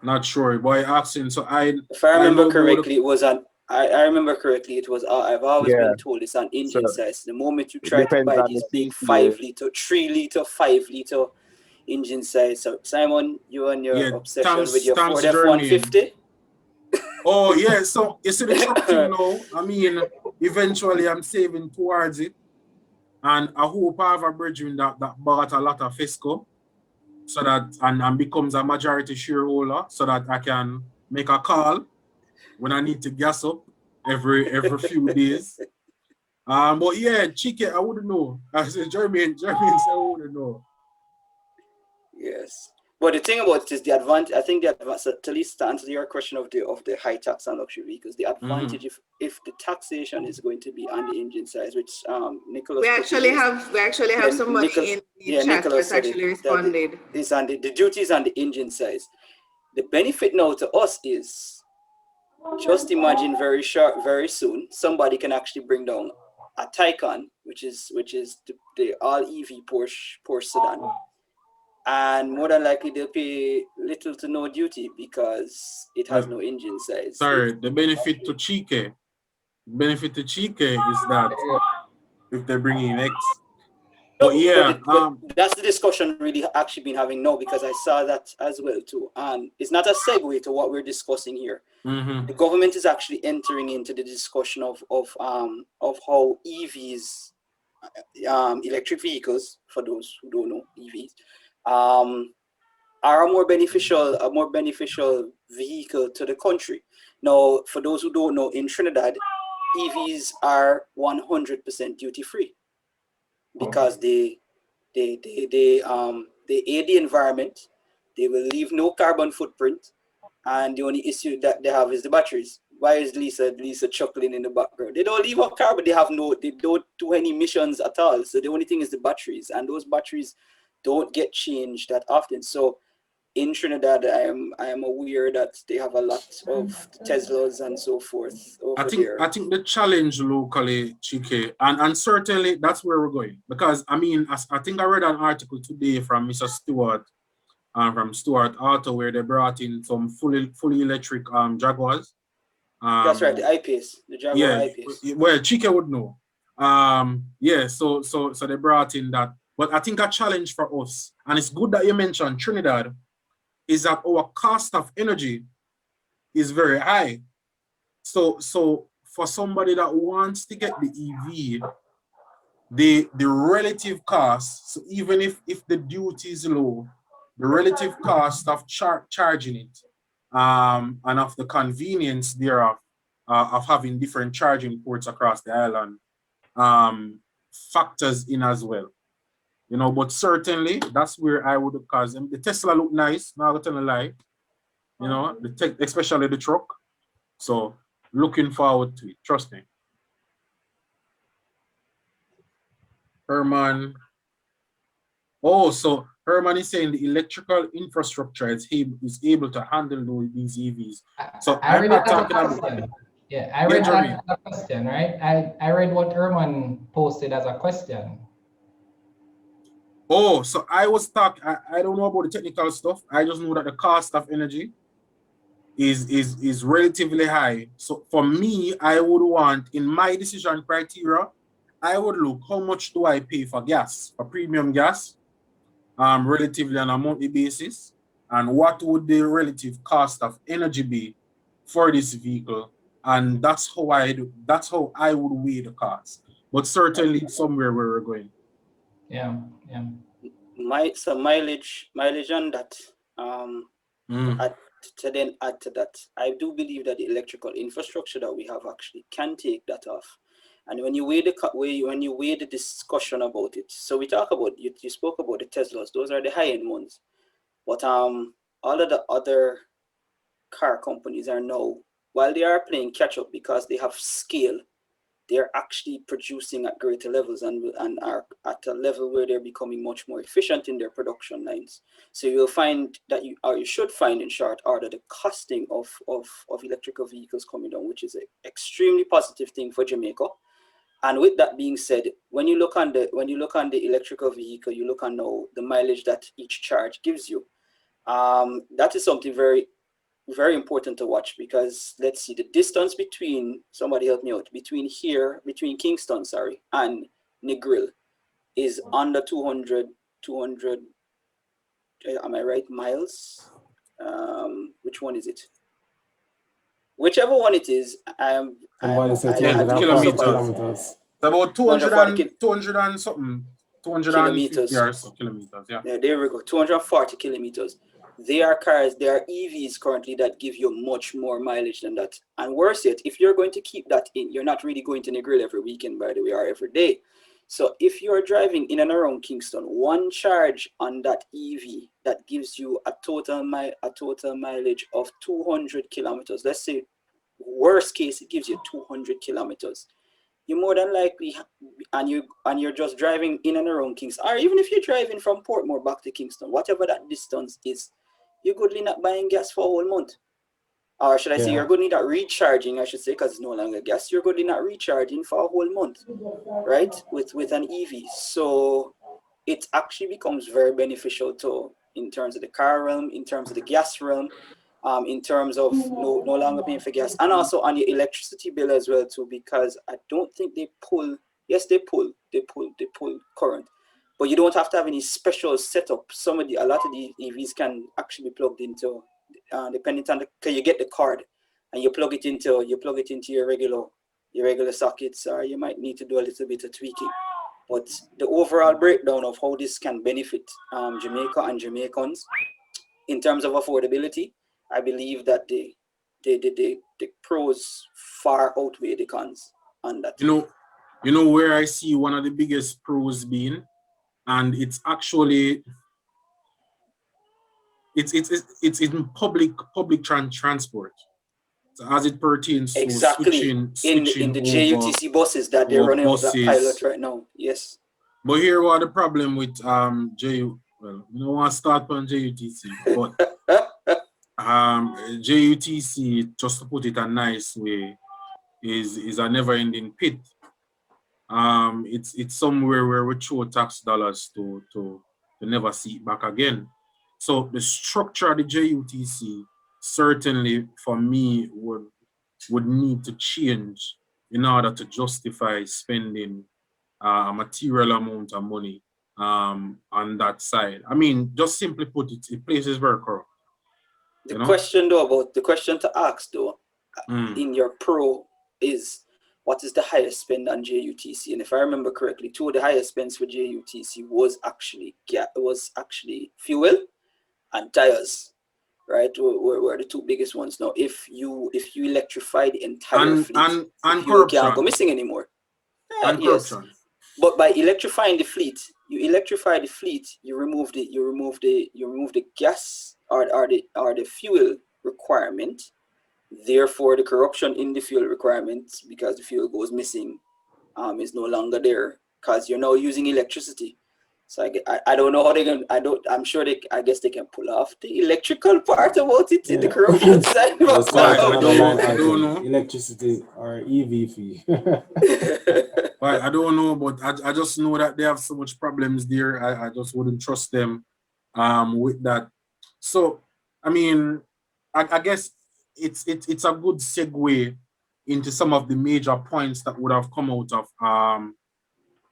Not sure, boy. Asking. So if I remember correctly, it was on. I remember correctly, it was. I've always been told it's on engine size. The moment you try to buy these big 5 liter, 3 liter, 5 liter engine size. So Simon, you and your obsession with your Ford F-150. Oh yeah, so you see the truck thing now. I mean, eventually I'm saving towards it, and I hope I have a brethren that bought a lot of Fisco, so that and becomes a majority shareholder, so that I can make a call when I need to gas up every few days. But yeah, Chike, I wouldn't know. I said Jeremy said I wouldn't know. Yes. But the thing about it is the advantage. I think the advantage, at least to answer your question of the high tax on luxury vehicles, the advantage if the taxation is going to be on the engine size, which Nicholas. We actually have somebody in the chat that's actually responded. It's on the duty is on the engine size. The benefit now to us is, just imagine very soon somebody can actually bring down a Taycan, which is the all EV Porsche sedan. And more than likely they'll pay little to no duty because it has no engine size. Sorry, the benefit to Chike is that if they bring in X. But yeah, but that's the discussion really actually been having now, because I saw that as well too. And it's not a segue to what we're discussing here. Mm-hmm. The government is actually entering into the discussion of how EVs, electric vehicles, for those who don't know EVs, are a more beneficial vehicle to the country. Now, for those who don't know, in Trinidad, EVs are 100% duty free, because they aid the environment. They will leave no carbon footprint, and the only issue that they have is the batteries. Why is Lisa chuckling in the background? They don't leave out carbon. They don't do any emissions at all. So the only thing is the batteries, and those batteries don't get changed that often. So in Trinidad, I am aware that they have a lot of Teslas and so forth over there. I think the challenge locally, Chike, and certainly that's where we're going. Because I mean, I think I read an article today from Mr. Stewart, from Stewart Auto, where they brought in some fully electric Jaguars. That's right, the I-Pace, the Jaguar I-Pace. Well, Chike would know. Yeah, so they brought in that. But I think a challenge for us, and it's good that you mentioned Trinidad, is that our cost of energy is very high. So for somebody that wants to get the EV, the relative cost, so even if the duty is low, the relative cost of charging it, and of the convenience thereof, of having different charging ports across the island, factors in as well. You know, but certainly that's where I would, because the Tesla look nice, not gonna tell a lie. You know, the tech, especially the truck. So looking forward to it. Trust me. Herman. Oh, so Herman is saying the electrical infrastructure is able to handle these EVs. So I I'm read it not as a talking about. question. Yeah, I read Jeremy. that as a question, right? I read what Herman posted as a question. Oh, so I was talking. I don't know about the technical stuff. I just know that the cost of energy is relatively high. So for me, I would want, in my decision criteria, I would look how much do I pay for gas, for premium gas, relatively on a monthly basis, and what would the relative cost of energy be for this vehicle, and that's how I would weigh the cost. But certainly somewhere where we're going. Yeah. Mileage on that. Mm. To then add to that, I do believe that the electrical infrastructure that we have actually can take that off. And when you weigh the discussion about it, so we talk about you spoke about the Teslas; those are the high-end ones. But all of the other car companies are now, while they are playing catch up because they have scale, they're actually producing at greater levels and are at a level where they're becoming much more efficient in their production lines. So you'll find that you should find in short order the costing of electrical vehicles coming down, which is an extremely positive thing for Jamaica. And with that being said, when you look on the electrical vehicle, you look on now the mileage that each charge gives you. That is something very, very important to watch, because let's see, the distance between, somebody help me out, between Kingston, and Negril is under 200, am I right, miles? Which one is it? Whichever one it is, I do look up kilometers. About 200 and something, 250 or so kilometers. Yeah, there we go, 240 kilometers. There are EVs currently that give you much more mileage than that. And worse yet, if you're going to keep that in, you're not really going to Negril every weekend, by the way, or every day. So if you're driving in and around Kingston, one charge on that EV that gives you a total mileage of 200 kilometers. Let's say worst case, it gives you 200 kilometers. You more than likely, and you're just driving in and around Kingston, or even if you're driving from Portmore back to Kingston, whatever that distance is, you're goodly not buying gas for a whole month. Or should I say, you're goodly not recharging, I should say, because it's no longer gas. You're goodly not recharging for a whole month, right? With an EV. So it actually becomes very beneficial in terms of the car realm, in terms of the gas realm, in terms of no longer paying for gas, and also on your electricity bill as well too, because I don't think they pull. Yes, they pull current, but you don't have to have any special setup. A lot of the EVs can actually be plugged into, depending on because you get the card and you plug it into your regular sockets, or you might need to do a little bit of tweaking. But the overall breakdown of how this can benefit Jamaica and Jamaicans in terms of affordability, I believe that the pros far outweigh the cons on that. You know where I see one of the biggest pros being, and it's actually it's in public transport. So as it pertains to switching in the JUTC buses that they're running out that pilot right now. Yes. But here what the problem with well, you don't want to start on JUTC, but JUTC, just to put it a nice way, is a never-ending pit. It's somewhere where we throw tax dollars to never see it back again. So the structure of the JUTC certainly for me would need to change in order to justify spending a material amount of money on that side. I mean, just simply put it, the place is very corrupt. The question to ask though, in your pro is, what is the highest spend on JUTC? And if I remember correctly, two of the highest spends for JUTC was actually fuel and tires, right? Were the two biggest ones. Now, if you electrify the entire fleet, and fuel corruption. can't go missing anymore. And yes, but by electrifying the fleet, you remove the gas or the fuel requirement. Therefore, the corruption in the fuel requirement, because the fuel goes missing, is no longer there because you're now using electricity. So I don't know how they're gonna. I guess they can pull off the electrical part about it in the corruption side. I don't know. Electricity or EV fee. But I don't know, but I just know that they have so much problems there. I just wouldn't trust them with that. So I mean, I guess it's a good segue into some of the major points that would have come out of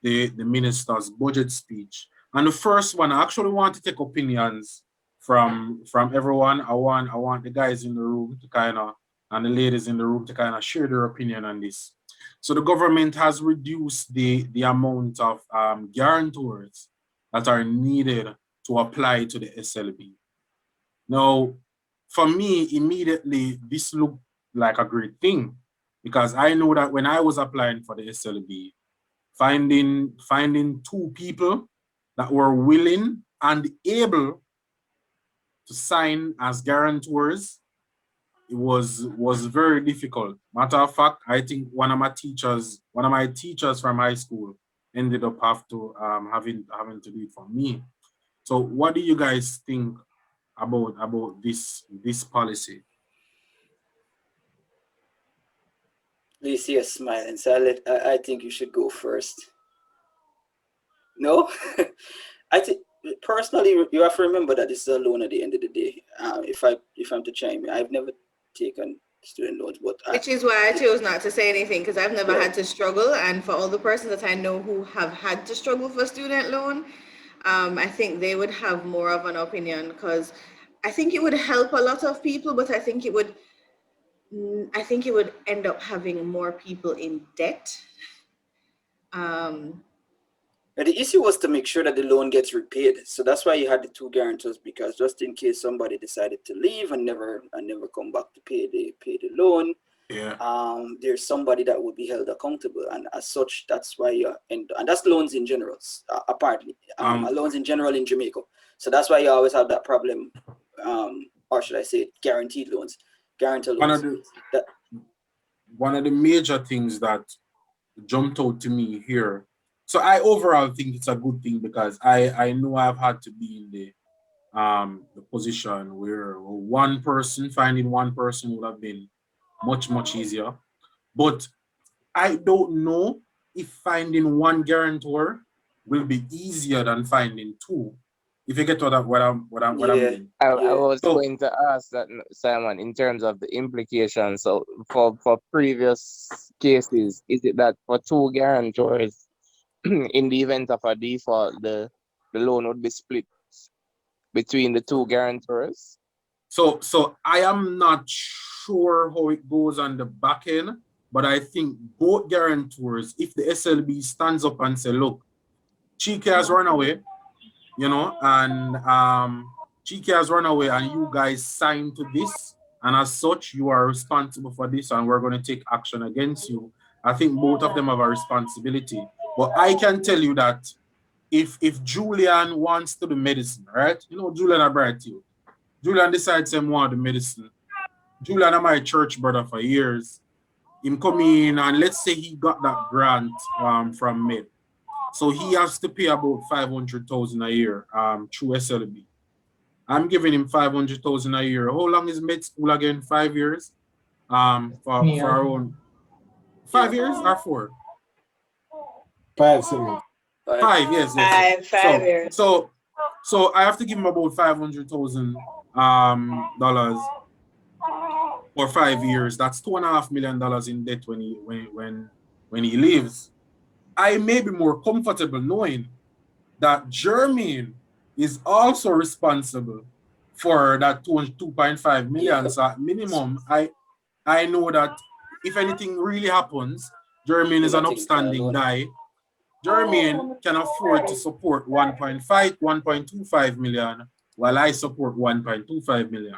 the minister's budget speech. And the first one, I actually want to take opinions from everyone. I want the guys in the room to kind of, and the ladies in the room to kind of share their opinion on this. So the government has reduced the amount of guarantors that are needed to apply to the SLB. Now, for me, immediately, this looked like a great thing, because I know that when I was applying for the SLB, finding two people that were willing and able to sign as guarantors, it was very difficult. Matter of fact, I think one of my teachers from high school ended up having to do it for me. So what do you guys think about this policy? Lisa is smiling, so I think you should go first. No? I think personally, you have to remember that this is a loan at the end of the day. If I'm to chime in, I've never taken student loans, but which is why I chose not to say anything, because I've never had to struggle, and for all the persons that I know who have had to struggle for student loan, I think they would have more of an opinion, because I think it would help a lot of people, but I think it would end up having more people in debt. The issue was to make sure that the loan gets repaid. So that's why you had the two guarantors, because just in case somebody decided to leave and never come back to pay the loan, there's somebody that would be held accountable. And as such, that's why and that's loans in general, apparently, loans in general in Jamaica. So that's why you always have that problem, or should I say guaranteed loans, guarantor loans. One of the major things that jumped out to me here. So I overall think it's a good thing, because I know I've had to be in the position where finding one person would have been much easier. But I don't know if finding one guarantor will be easier than finding two. If you get what I'm meaning. I was going to ask that, Simon, in terms of the implications. So for previous cases, is it that for two guarantors, in the event of a default, the loan would be split between the two guarantors? So I am not sure how it goes on the back end, but I think both guarantors, if the SLB stands up and say, look, Chike has run away, and Chike has run away, and you guys signed to this, and as such, you are responsible for this, and we're going to take action against you. I think both of them have a responsibility. But I can tell you that if Julian wants to do medicine, right? Julian are bright too. Julian decides he want the medicine. Julian and my church brother for years. Him come in, and let's say he got that grant from Med. So he has to pay about 500,000 a year through SLB. I'm giving him 500,000 a year. How long is med school again? 5 years? For our own 5 years or 4? 5 seconds. 5, yes. 5 years. So I have to give him about $500,000 dollars or 5 years, that's $2.5 million in debt when he leaves. I may be more comfortable knowing that Jermaine is also responsible for that 2.5 million. Yeah. So at minimum, I know that if anything really happens, Jermaine is an upstanding guy. Jermaine can afford to support 1.25 million, while I support 1.25 million.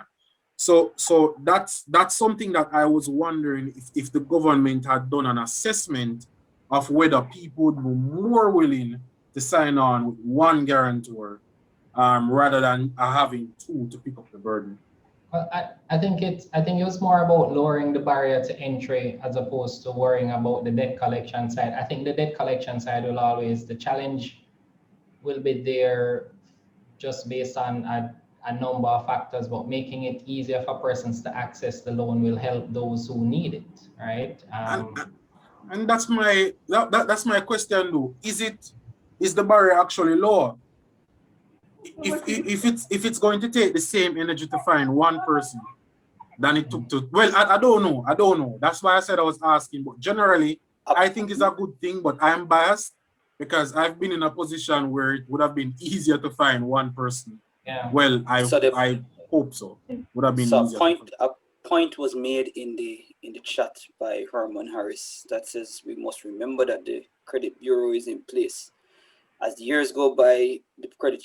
So that's something that I was wondering if the government had done an assessment of whether people would be more willing to sign on with one guarantor rather than having two to pick up the burden. Well, I think it was more about lowering the barrier to entry as opposed to worrying about the debt collection side. I think the debt collection side will always, the challenge will be there just based on a number of factors, but making it easier for persons to access the loan will help those who need it, right? And that's my question though. Is the barrier actually lower? If it's going to take the same energy to find one person than it took to, well, I don't know. That's why I said I was asking, but generally I think it's a good thing, but I'm biased because I've been in a position where it would have been easier to find one person. Yeah. Well, I hope so. Would have been easier. A point was made in the chat by Herman Harris that says we must remember that the credit bureau is in place. As the years go by, the credit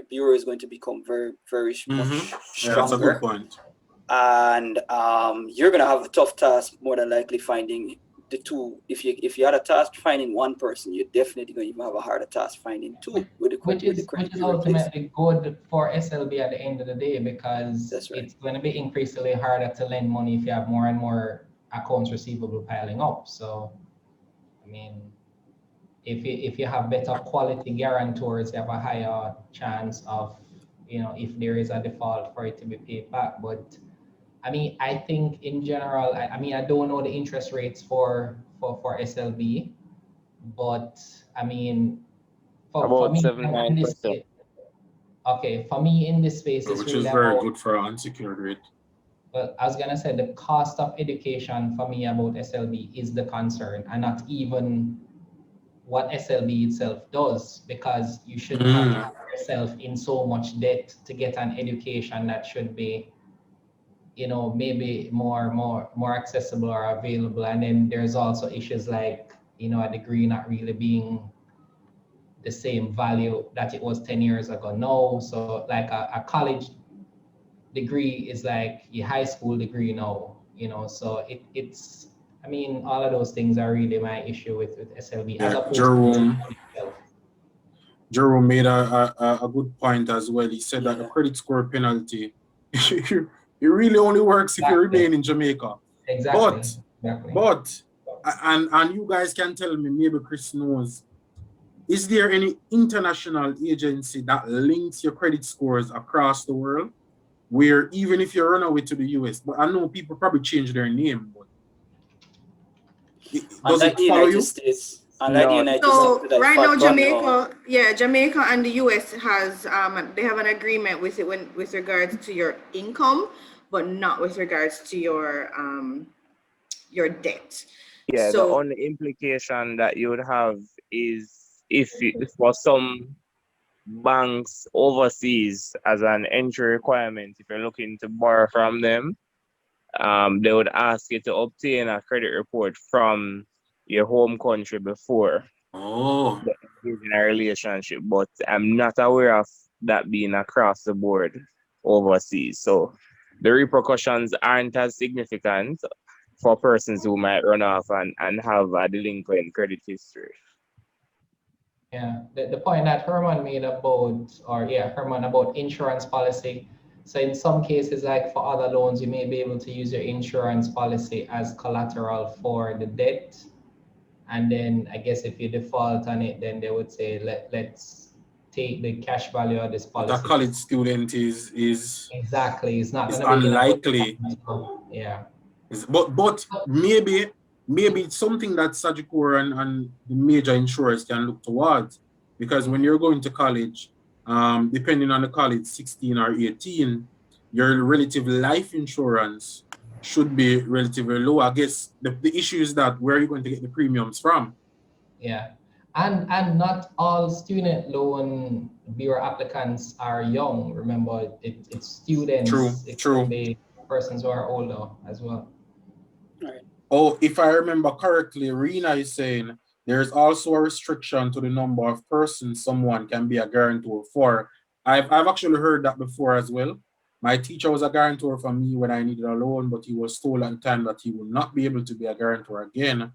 bureau is going to become very, very much stronger. Yeah, that's a good point. And you're gonna have a tough task, more than likely finding the two. If you had a task finding one person, you're definitely going to have a harder task finding two with the which is ultimately good for SLB at the end of the day, because it's going to be increasingly harder to lend money if you have more and more accounts receivable piling up. So, I mean, if you have better quality guarantors, you have a higher chance of, if there is a default, for it to be paid back. But I mean, I think in general, I don't know the interest rates for SLB, but I mean, for me, 7-9%. Okay, for me in this space, it's which really is very about, good for unsecured rate. Well, I was gonna say the cost of education for me about SLB is the concern, and not even what SLB itself does, because you shouldn't have to put yourself in so much debt to get an education that should be, maybe more accessible or available. And then there's also issues like, a degree not really being the same value that it was 10 years ago. No, so like a college degree is like your high school degree now, so it's, I mean, all of those things are really my issue with SLB, as opposed to itself. Jerome made a good point as well. He said that the credit score penalty, it really only works if you remain in Jamaica. Exactly. But and you guys can tell me, maybe Chris knows, is there any international agency that links your credit scores across the world, where even if you run away to the US, but I know people probably change their name, but does it follow you? So right now, Jamaica and the US has they have an agreement with it with regards to your income, but not with regards to your debt. Yeah, so, the only implication that you would have is if for some banks overseas as an entry requirement, if you're looking to borrow from them, they would ask you to obtain a credit report from your home country before in a relationship. But I'm not aware of that being across the board overseas. So the repercussions aren't as significant for persons who might run off and have a delinquent credit history. Yeah, the point that Herman made about insurance policy. So in some cases, like for other loans, you may be able to use your insurance policy as collateral for the debt. And then I guess if you default on it, then they would say, let's take the cash value of this policy. But a college student is exactly, it's not it's going to be unlikely. Yeah. But maybe it's something that Sagicor and the major insurers can look towards, because when you're going to college, depending on the college, 16 or 18, your relative life insurance should be relatively low. I guess the issue is that where are you going to get the premiums from? Yeah. And not all student loan bureau applicants are young. Remember, it's students. It can be persons who are older as well. Right. Oh, if I remember correctly, Rena is saying there's also a restriction to the number of persons someone can be a guarantor for. I've actually heard that before as well. My teacher was a guarantor for me when I needed a loan, but he was told at the time that he would not be able to be a guarantor again.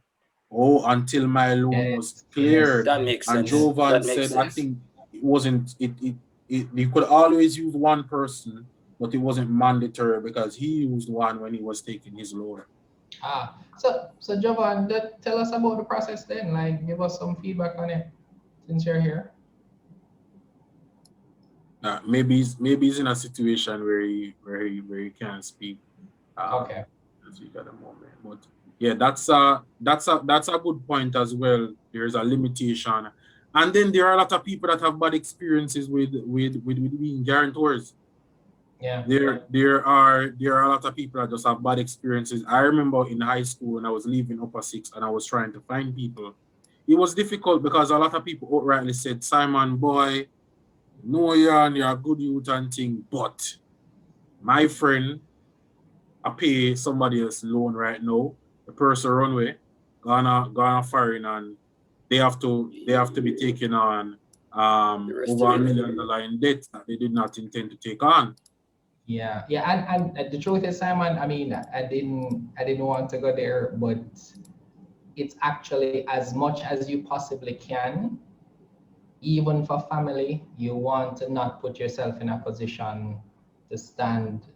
Oh, until my loan was cleared. That makes And sense. Jovan said, I think it wasn't, you could always use one person, but it wasn't mandatory because he used one when he was taking his loan. So Jovan, tell us about the process then. Like, give us some feedback on it since you're here. Maybe he's in a situation where he can't speak. Okay. Speak at the moment, but yeah, that's a good point as well. There's a limitation, and then there are a lot of people that have bad experiences with being guarantors. Yeah. There are a lot of people that just have bad experiences. I remember in high school when I was leaving upper six and I was trying to find people. It was difficult because a lot of people outrightly said, Simon, boy, no, you're a good youth and thing, but my friend, I pay somebody else loan right now. The person run away, gonna foreign, and they have to be taking on over $1 million in debt that they did not intend to take on. Yeah, and the truth is, Simon, I mean, I didn't want to go there, but it's actually as much as you possibly can. Even for family, you want to not put yourself in a position to stand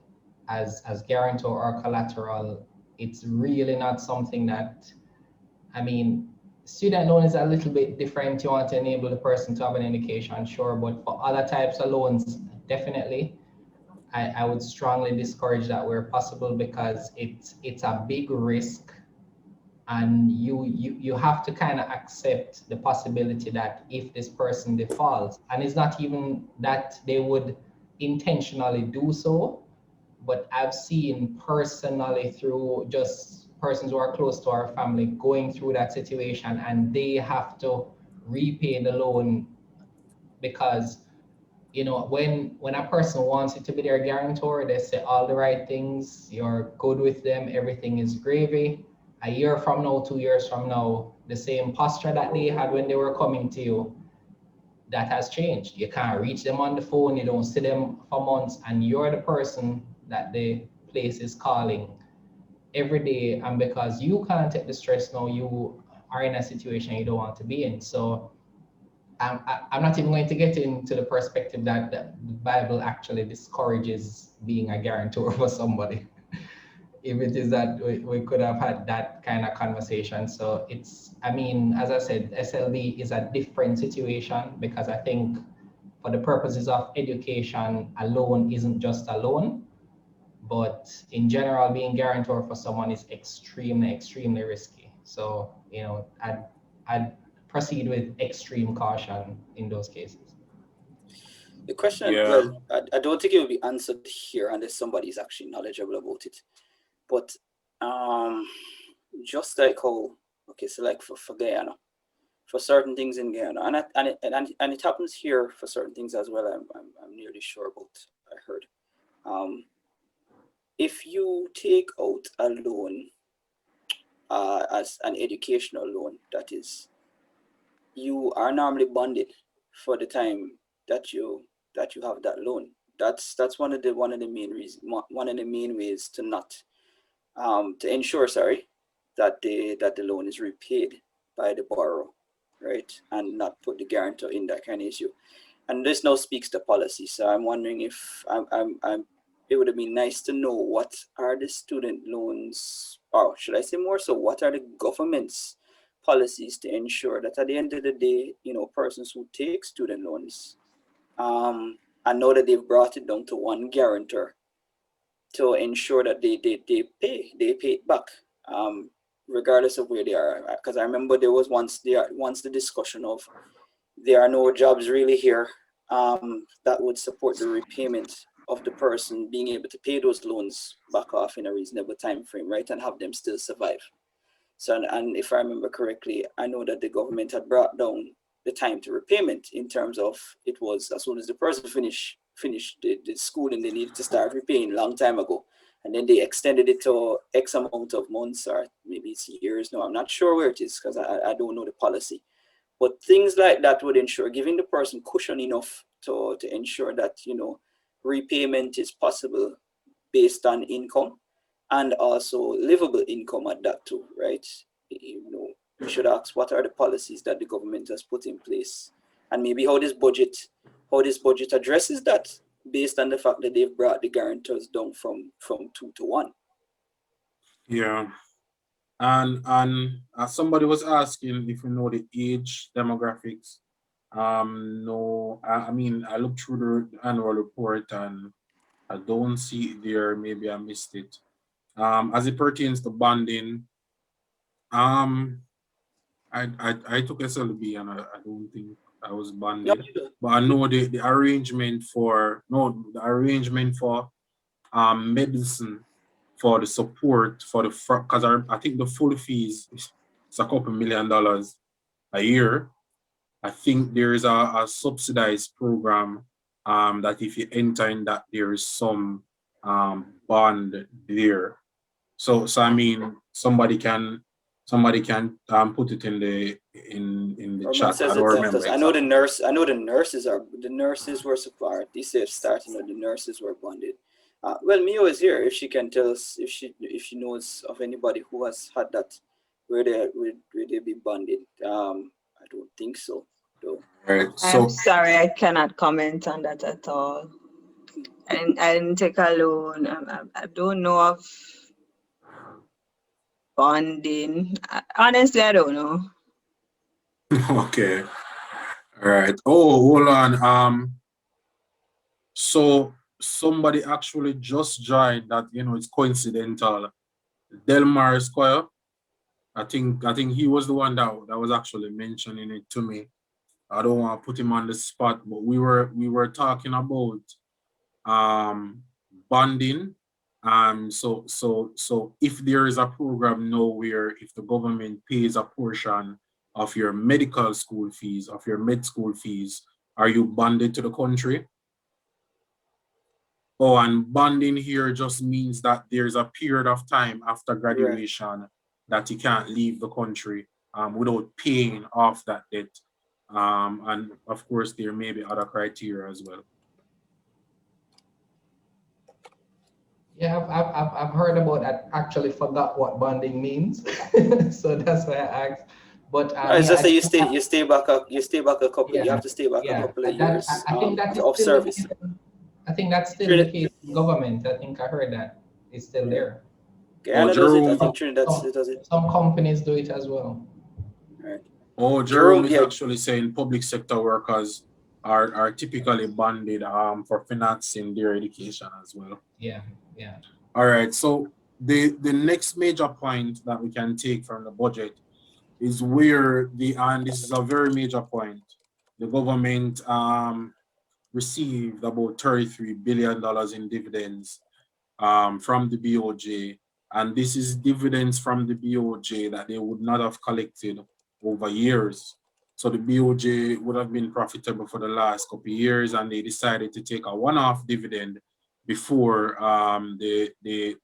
as guarantor or collateral. It's really not something that, I mean, student loan is a little bit different. You want to enable the person to have an education, sure, but for other types of loans, definitely. I would strongly discourage that where possible because it's a big risk, and you have to kind of accept the possibility that if this person defaults, and it's not even that they would intentionally do so, but I've seen personally through just persons who are close to our family going through that situation, and they have to repay the loan because, you know, when a person wants it to be their guarantor, they say all the right things, you're good with them, everything is gravy. A year from now, 2 years from now, the same posture that they had when they were coming to you, that has changed. You can't reach them on the phone, you don't see them for months, and you're the person that the place is calling every day. And because you can't take the stress now, you are in a situation you don't want to be in. So I'm not even going to get into the perspective that the Bible actually discourages being a guarantor for somebody. If it is that we could have had that kind of conversation. So it's, I mean, as I said, SLB is a different situation because I think for the purposes of education, a loan isn't just a loan, but in general, being guarantor for someone is extremely, extremely risky. So, you know, I'd proceed with extreme caution in those cases. The question, Yeah. well, I don't think it will be answered here unless somebody is actually knowledgeable about it. But just like how, okay, so like for Guyana, for certain things in Guyana, and it happens here for certain things as well. I'm nearly sure about. I heard, if you take out a loan as an educational loan, that is, you are normally bonded for the time that you have that loan. That's one of the main reasons, one of the main ways to not to ensure, sorry, that the loan is repaid by the borrower, right, and not put the guarantor in that kind of issue. And this now speaks to policy. So I'm wondering if it would have been nice to know what are the student loans, or should I say more so, what are the government's policies to ensure that at the end of the day, you know, persons who take student loans, I know that they've brought it down to one guarantor to ensure that they pay it back, regardless of where they are. Because I remember there was once the discussion of there are no jobs really here that would support the repayment of the person being able to pay those loans back off in a reasonable time frame, right, and have them still survive. So, and if I remember correctly, I know that the government had brought down the time to repayment in terms of it was as soon as the person finished the school and they needed to start repaying a long time ago. And then they extended it to X amount of months, or maybe it's years. No, I'm not sure where it is because I don't know the policy. But things like that would ensure giving the person cushion enough to ensure that, you know, repayment is possible based on income and also livable income at that too, right? You know, we should ask what are the policies that the government has put in place, and maybe how this budget addresses that based on the fact that they've brought the guarantors down from 2 to 1. Yeah. And somebody was asking if we know the age demographics. No, I mean, I looked through the annual report and I don't see it there. Maybe I missed it. As it pertains to bonding, I took SLB and I don't think I was bonded. No, But I know the arrangement for medicine for the support for the because I think the full fees is a couple $1 million a year. I think there is a subsidized program that if you enter in that there is some bond there. So I mean somebody can put it in the chat. I don't remember exactly. I know the nurses were supplied. They said starting the nurses were bonded. Well, Mio is here. If she can tell us if she knows of anybody who has had that, where they be bonded. I don't think so, though. Right. I'm sorry, I cannot comment on that at all. I didn't take a loan. I don't know of bonding. Honestly, I don't know. Okay. All right. Oh, hold on. So somebody actually just joined that, you know, it's coincidental. Delmar Square. I think he was the one that was actually mentioning it to me. I don't want to put him on the spot, but we were talking about bonding. So if there is a program now where if the government pays a portion of your medical school fees, of your med school fees, are you bonded to the country? Oh, and bonding here just means that there's a period of time after graduation that you can't leave the country without paying off that debt. And of course, there may be other criteria as well. Yeah, I've heard about that. Actually, forgot what bonding means, so that's why I asked. But it's just that you stay back a couple. You have to stay back a couple of years I think that is of still service. I think that's still the case in government. I think I heard that it's still there. Canada does it. I think Trinidad does it. Some companies do it as well. Right. Oh, Jerome is actually saying public sector workers are typically bonded for financing their education as well. Yeah. All right. So the next major point that we can take from the budget is where and this is a very major point, the government received about $33 billion in dividends from the BOJ. And this is dividends from the BOJ that they would not have collected over years. So the BOJ would have been profitable for the last couple of years, and they decided to take a one-off dividend before the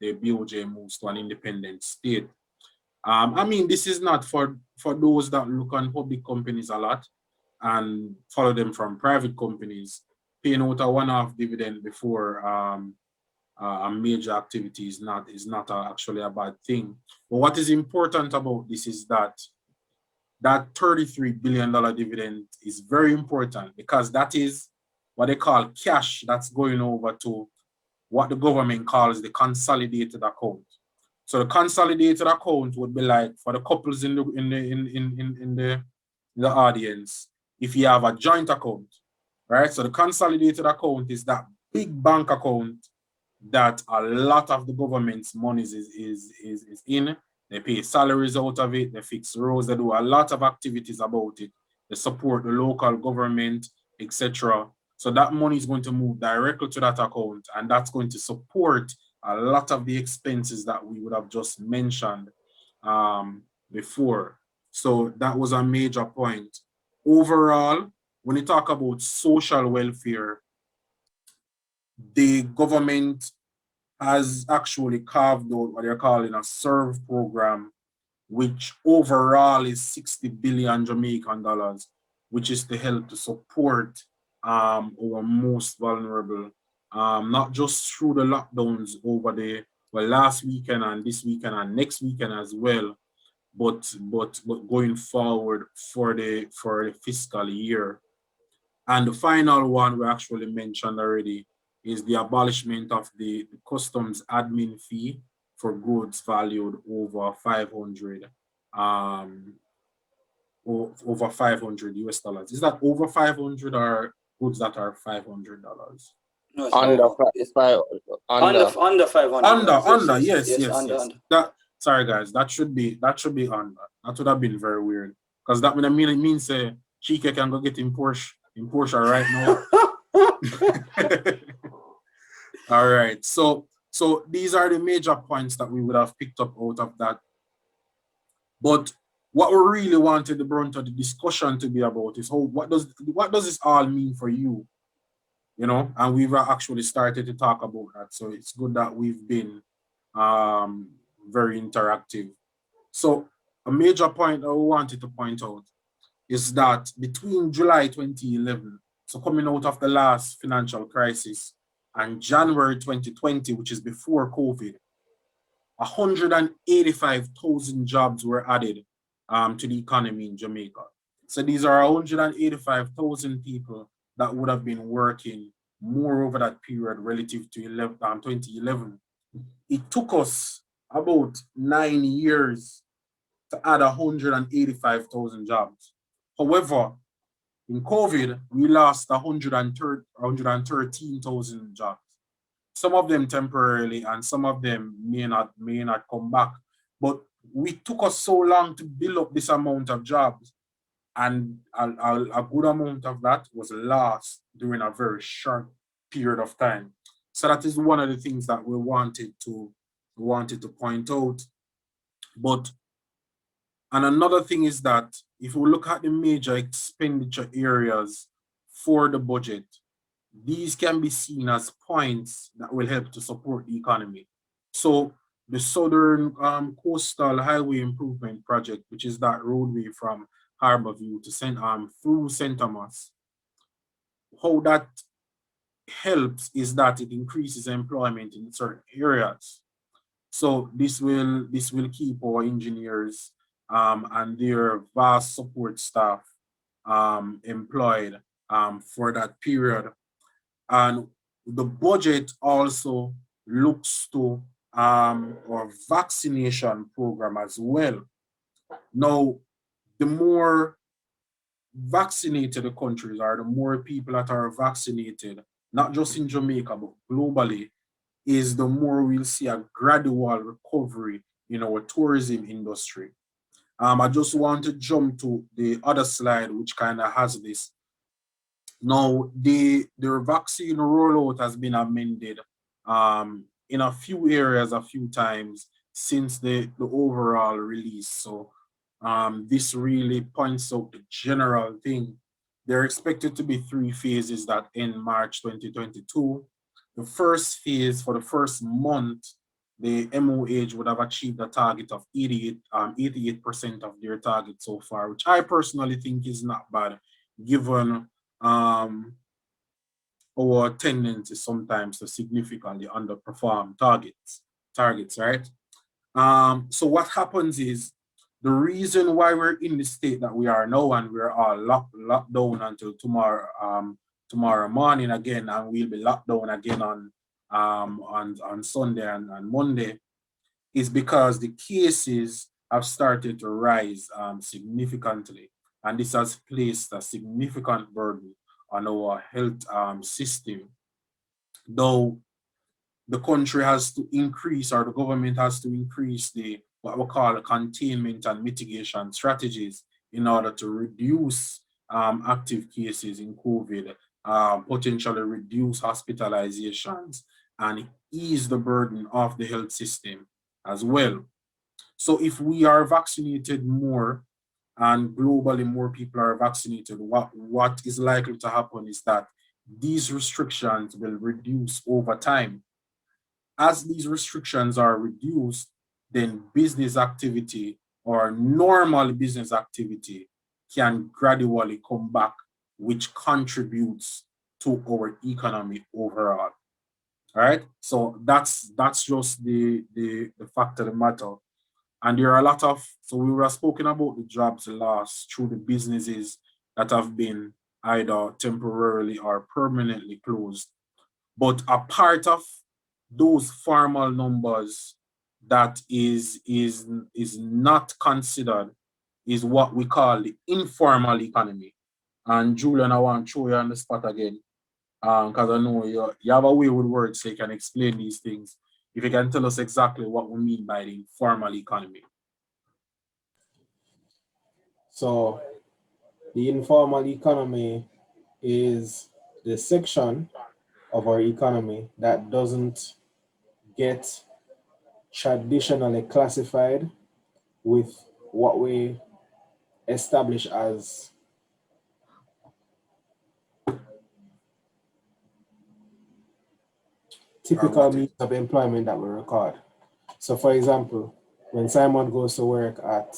BOJ moves to an independent state. I mean, this is not for those that look on public companies a lot and follow them from private companies. Paying out a one-off dividend before a major activity is not actually a bad thing. But what is important about this is that $33 billion dividend is very important, because that is what they call cash that's going over to what the government calls the consolidated account. So the consolidated account would be like, for the couples in the audience, if you have a joint account, right? So the consolidated account is that big bank account that a lot of the government's money is in. They pay salaries out of it, they fix roads, they do a lot of activities about it. They support the local government, etc. So that money is going to move directly to that account, and that's going to support a lot of the expenses that we would have just mentioned before. So that was a major point. Overall, when you talk about social welfare, the government has actually carved out what they're calling a SERVE program, which overall is 60 billion Jamaican dollars, which is to help to support our most vulnerable, not just through the lockdowns over the last weekend and this weekend and next weekend as well, but going forward for the fiscal year. And the final one we actually mentioned already is the abolishment of the customs admin fee for goods valued over 500 over 500 US dollars. Is that over 500 or goods that are $500? No, it's Under over. It's under 500. Under, yes. Under. That, sorry guys, that should be under. That would have been very weird, because that means Chike can go get in Porsche right now. All right, so these are the major points that we would have picked up out of that. But what we really wanted the brunt of the discussion to be about is what does this all mean for you? You know, and we've actually started to talk about that. So it's good that we've been very interactive. So a major point that we wanted to point out is that between July 2011, so coming out of the last financial crisis, and January 2020, which is before COVID, 185,000 jobs were added to the economy in Jamaica. So these are 185,000 people that would have been working more over that period relative to 2011. It took us about 9 years to add 185,000 jobs. However, in COVID, we lost 113,000 jobs. Some of them temporarily, and some of them may not come back. But we took us so long to build up this amount of jobs, and a good amount of that was lost during a very short period of time. So that is one of the things that we wanted to point out. And another thing is that if we look at the major expenditure areas for the budget, these can be seen as points that will help to support the economy. So the Southern Coastal Highway Improvement Project, which is that roadway from Harborview to through St. Thomas, how that helps is that it increases employment in certain areas. So this will keep our engineers and their vast support staff employed for that period. And the budget also looks to our vaccination program as well. Now, the more vaccinated the countries are, the more people that are vaccinated, not just in Jamaica, but globally, is the more we'll see a gradual recovery in our tourism industry. I just want to jump to the other slide, which kind of has this. Now, their vaccine rollout has been amended in a few areas a few times since the overall release. So this really points out the general thing. There are expected to be 3 phases that end March 2022. The first phase, for the first month, the MOH would have achieved a target of 88% of their target so far, which I personally think is not bad, given our tendency sometimes to significantly underperform targets, right? So what happens is, the reason why we're in the state that we are now, and we're all locked down until tomorrow morning again, and we'll be locked down again on Sunday and Monday, is because the cases have started to rise significantly, and this has placed a significant burden on our health system. Though the country has to increase, or the government has to increase what we call containment and mitigation strategies in order to reduce active cases in COVID potentially reduce hospitalizations and ease the burden of the health system as well. So if we are vaccinated more and globally more people are vaccinated, what is likely to happen is that these restrictions will reduce over time. As these restrictions are reduced, then business activity or normal business activity can gradually come back, which contributes to our economy overall. All right. So that's just the fact of the matter. And there are a lot of, so we were speaking about the jobs lost through the businesses that have been either temporarily or permanently closed. But a part of those formal numbers that is not considered is what we call the informal economy. And Julian, I want to throw you on the spot again, because I know you have a way with words so you can explain these things. If you can tell us exactly what we mean by the informal economy. So the informal economy is the section of our economy that doesn't get traditionally classified with what we establish as typical means of employment that we record. So, for example, when Simon goes to work at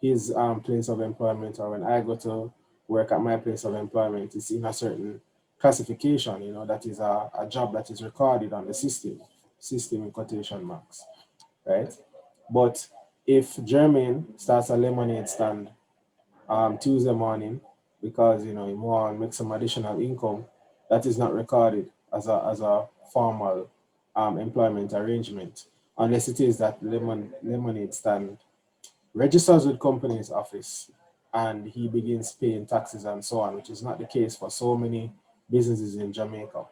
his place of employment, or when I go to work at my place of employment, it's in a certain classification, that is a job that is recorded on the system in quotation marks, right? But if Jermaine starts a lemonade stand Tuesday morning because he want to make some additional income, that is not recorded as a formal employment arrangement, unless it is that lemonade stand registers with company's office and he begins paying taxes and so on, which is not the case for so many businesses in Jamaica.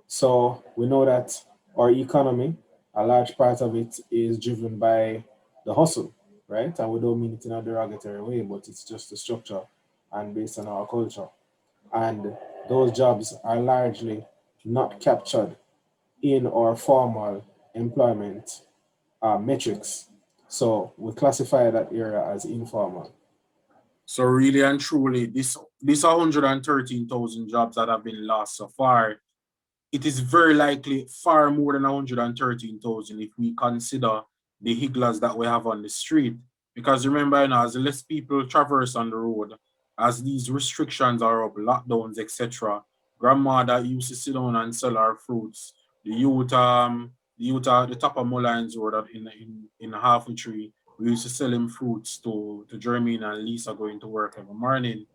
So we know that our economy, a large part of it is driven by the hustle, right? And we don't mean it in a derogatory way, but it's just the structure and based on our culture. And those jobs are largely not captured in our formal employment metrics. So we classify that area as informal. So really and truly, this 113,000 jobs that have been lost so far, it is very likely far more than 113,000 if we consider the higglers that we have on the street. Because remember, as less people traverse on the road, as these restrictions are up, lockdowns, etc., grandma that used to sit down and sell our fruits, the youth at the top of Mullines Road in Halfway Tree, we used to sell him fruits to Jermaine and Lisa going to work every morning.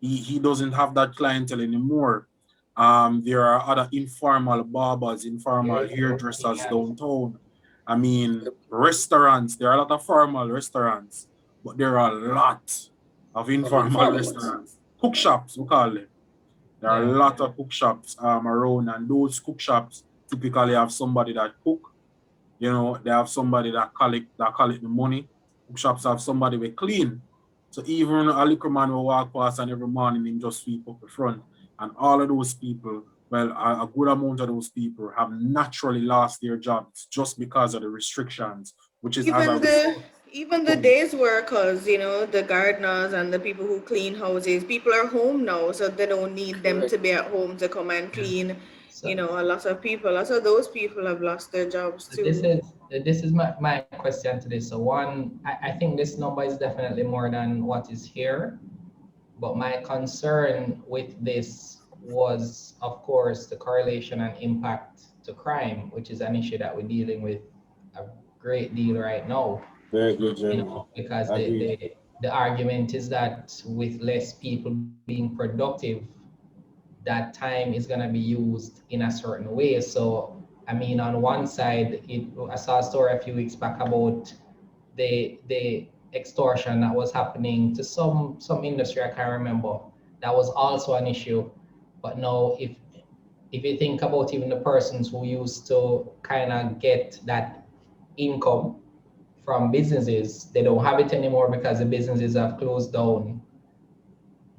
He doesn't have that clientele anymore. There are other informal barbers, informal hairdressers downtown. I mean, restaurants, there are a lot of formal restaurants, but there are a lot of informal restaurants. Cook shops, we call them. There are a lot of cook shops around, and those cook shops typically have somebody that cook. They have somebody that collect the money. Cook shops have somebody we clean. So even a liquor man will walk past and every morning him just sweep up the front. And all of those people, well, a good amount of those people have naturally lost their jobs just because of the restrictions, which is as a result. Even the days workers, the gardeners and the people who clean houses, people are home now, so they don't need them to be at home to come and clean. So A lot of people, lots of those people have lost their jobs too. this is my question to this. So one, I think this number is definitely more than what is here, but my concern with this was, of course, the correlation and impact to crime, which is an issue that we're dealing with a great deal right now. Very good, Jeremy. Because Agreed. the argument is that with less people being productive, that time is going to be used in a certain way. So, I mean, on one side, I saw a story a few weeks back about the extortion that was happening to some industry, I can't remember. That was also an issue. But now, if you think about even the persons who used to kind of get that income from businesses, they don't have it anymore because the businesses have closed down.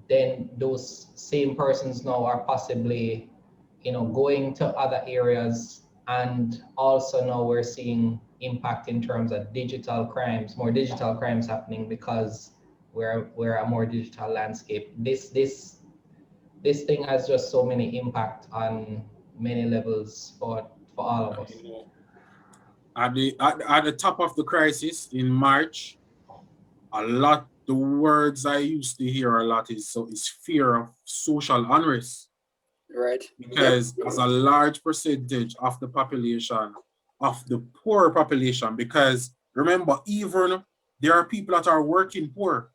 then those same persons now are possibly, going to other areas. And also now we're seeing impact in terms of digital crimes, more digital crimes happening because we're a more digital landscape. This thing has just so many impact on many levels for all of us. At the top of the crisis in March, the words I used to hear a lot is fear of social unrest. Right. Because as a large percentage of the population, of the poor population, because remember, even there are people that are working poor,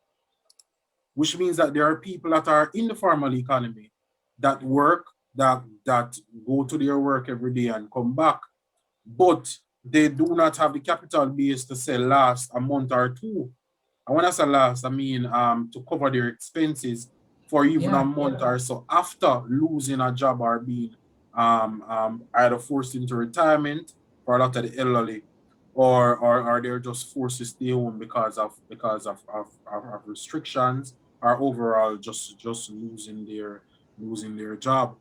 which means that there are people that are in the formal economy that work, that go to their work every day and come back, but they do not have the capital base to say last a month or two. And when I say last, I mean to cover their expenses for even a month or so after losing a job or being either forced into retirement for a lot of the elderly, or they're just forced to stay home because of restrictions, or overall just losing their job.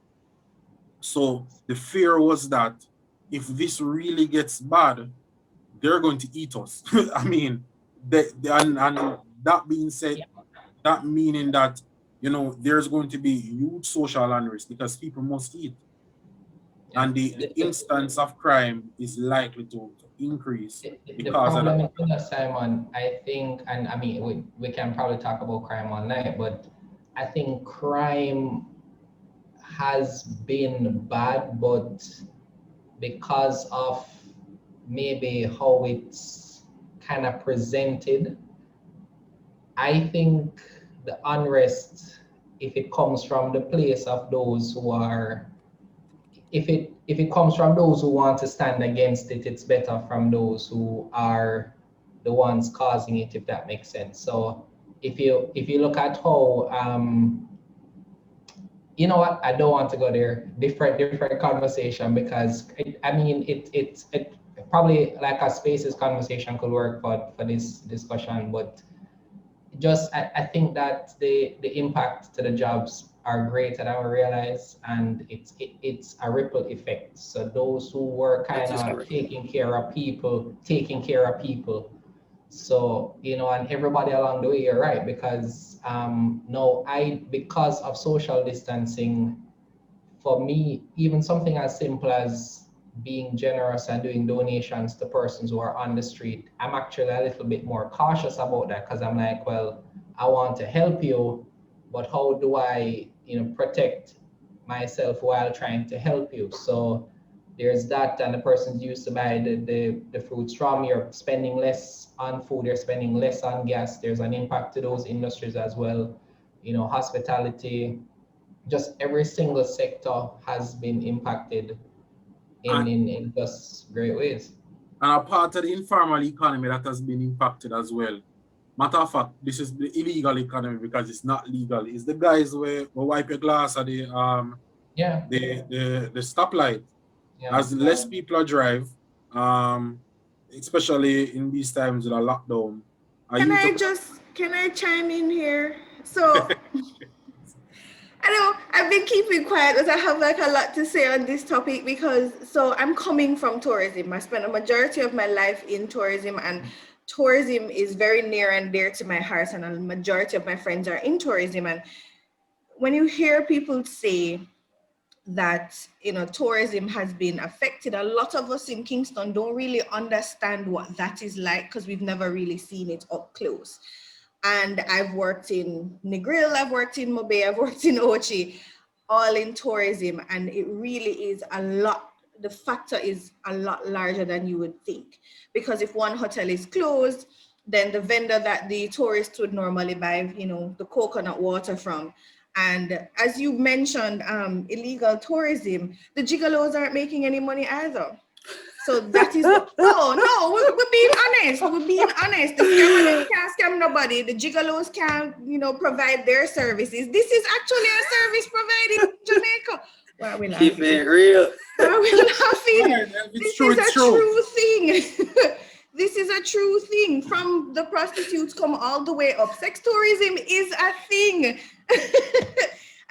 So the fear was that if this really gets bad, they're going to eat us. I mean, and that being said, that meaning that there's going to be huge social unrest because people must eat, and the instance of crime is likely to increase The because of problem that. is, Simon, I think, and I mean, we can probably talk about crime all night, but I think crime has been bad, but because of maybe how it's kind of presented, I think the unrest, if it comes from the place of those who are, if it comes from those who want to stand against it, it's better from those who are the ones causing it, if that makes sense. So if you look at how you know what, I don't want to go there. Different conversation, because it probably like a spaces conversation could work for this discussion, but just I think that the impact to the jobs are greater than we realize, and it's a ripple effect. So those who were kind of taking care of people. So, and everybody along the way, you're right, because no, because of social distancing, for me, even something as simple as being generous and doing donations to persons who are on the street, I'm actually a little bit more cautious about that, because I'm like, well, I want to help you, but how do I, protect myself while trying to help you? So there's that, and the person's used to buy the fruits from, you're spending less on food, you're spending less on gas. There's an impact to those industries as well. Hospitality, just every single sector has been impacted in just great ways. And a part of the informal economy that has been impacted as well. Matter of fact, this is the illegal economy because it's not legal. It's the guys where wipe your glass at the stoplight. Yeah. As less people drive, especially in these times with a lockdown. Can I chime in here? So I know I've been keeping quiet because I have like a lot to say on this topic, because so I'm coming from tourism. I spent a majority of my life in tourism, and tourism is very near and dear to my heart, and a majority of my friends are in tourism. And when you hear people say that tourism has been affected, a lot of us in Kingston don't really understand what that is like, because we've never really seen it up close. And I've worked in Negril, I've worked in Mobe, I've worked in Ochi, all in tourism, and it really is a lot. The factor is a lot larger than you would think, because if one hotel is closed, then the vendor that the tourists would normally buy, the coconut water from. And as you mentioned, illegal tourism, the gigolos aren't making any money either. So that is we're being honest. We're being honest. The scammers can't scam nobody. The gigolos can't, provide their services. This is actually a service provided in Jamaica. Why are we laughing? Keep it real. Why are we laughing? This is a true thing. This is a a true thing. From the prostitutes come all the way up. Sex tourism is a thing.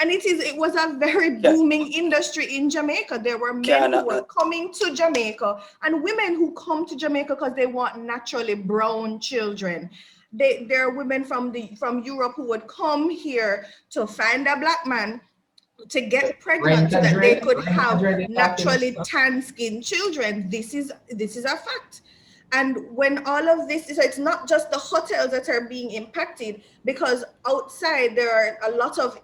And it was a very booming industry in Jamaica. There were men who were coming to Jamaica and women who come to Jamaica because they want naturally brown children. There are women from Europe who would come here to find a black man to get pregnant so that they could have naturally tan-skinned children. This is a fact. And when all of this, so it's not just the hotels that are being impacted, because outside there are a lot of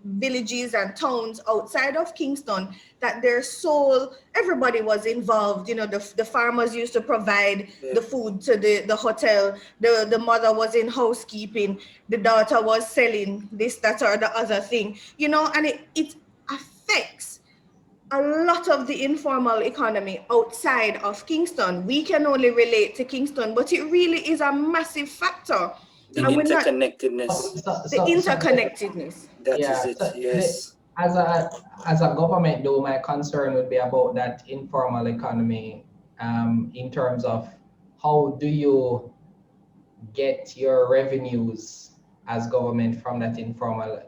villages and towns outside of Kingston that their sole, everybody was involved. You know, the farmers used to provide the food to the hotel. The mother was in housekeeping. The daughter was selling this, that, or the other thing. You know, and it affects a lot of the informal economy outside of Kingston. We can only relate to Kingston, but it really is a massive factor. The interconnectedness. The interconnectedness. That is it, yes. As a government, though, my concern would be about that informal economy in terms of how do you get your revenues as government from that informal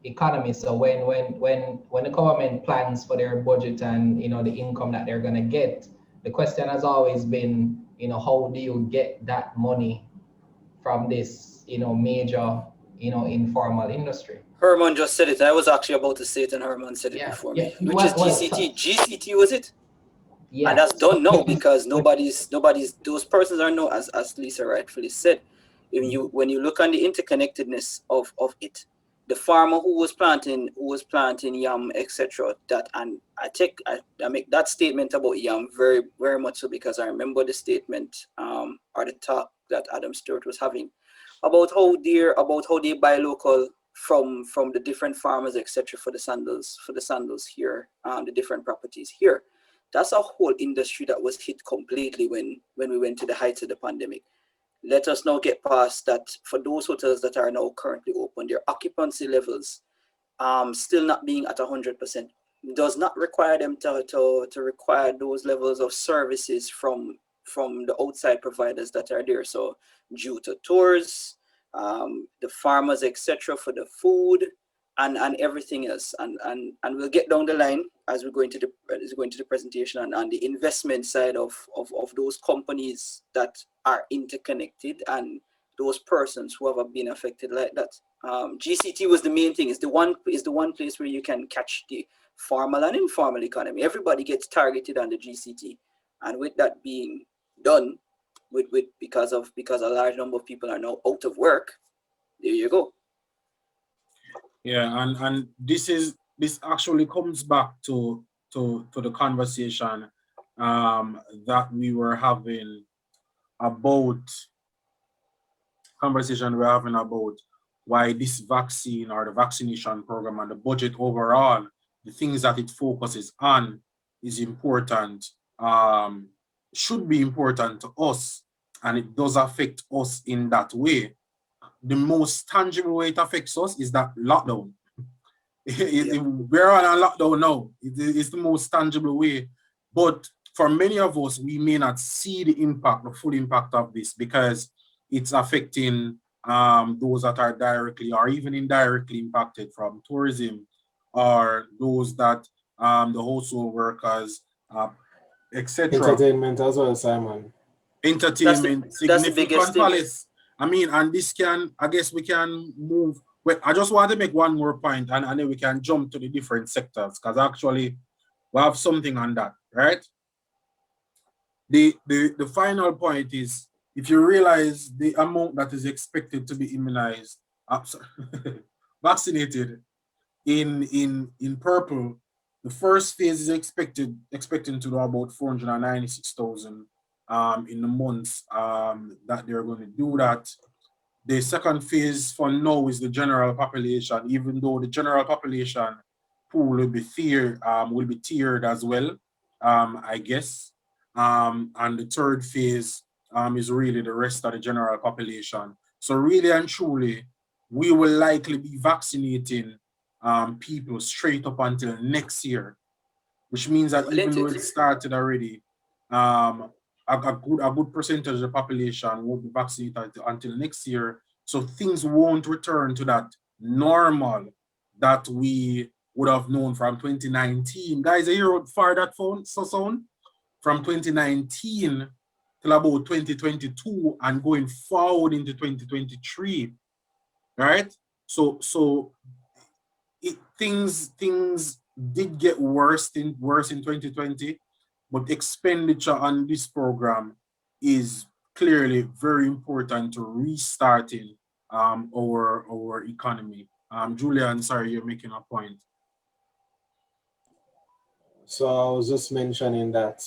economy. So when the government plans for their budget and, you know, the income that they're going to get, the question has always been, you know, how do you get that money from this, you know, major, you know, informal industry? Herman just said it. I was actually about to say it, and Herman said it before me. Which is GCT. GCT, was it? Yeah. And that's done now because nobody's those persons are no, as Lisa rightfully said. When you look on the interconnectedness of it, the farmer who was planting yam, etc. That, and I make that statement about yam very, very much so because I remember the statement or the talk that Adam Stewart was having about how they buy local from the different farmers, etc. for the sandals here, the different properties here. That's a whole industry that was hit completely when we went to the heights of the pandemic. Let us now get past that. For those hotels that are now currently open, their occupancy levels still not being at 100%, does not require them to require those levels of services from the outside providers that are there. So due to tours, the farmers, etc., for the food and everything else, and we'll get down the line as we go into the presentation and the investment side of those companies that are interconnected and those persons who have been affected like that. GCT was the main thing. Is the one place where you can catch the formal and informal economy. Everybody gets targeted on the GCT, and with that being done, because a large number of people are now out of work, there you go. Yeah, and this actually comes back to the conversation that we were having about why this vaccine or the vaccination program and the budget overall, the things that it focuses on is important, should be important to us, and it does affect us in that way. The most tangible way it affects us is that lockdown. We're on a lockdown now. It's the most tangible way. But for many of us, we may not see the full impact of this because it's affecting those that are directly or even indirectly impacted from tourism, or those that the household workers, etc. Entertainment as well, Simon. Entertainment, significant palace. I mean, and I guess we can move. Well, I just want to make one more point, and then we can jump to the different sectors, because actually we have something on that, right? The final point is, if you realize the amount that is expected to be immunized, vaccinated in purple, the first phase is expecting to do about 496,000 in the months that they're going to do that. The second phase for now is the general population, even though the general population pool will be tiered as well, I guess. And the third phase is really the rest of the general population. So really and truly, we will likely be vaccinating people straight up until next year, which means that even though it started already, a good percentage of the population won't be vaccinated until next year. So things won't return to that normal that we would have known from 2019. Guys, are you hear how far that phone so soon? From 2019 till about 2022 and going forward into 2023, right? So things did get worse in 2020, but expenditure on this program is clearly very important to restarting our economy. Julian, sorry, you're making a point. So I was just mentioning that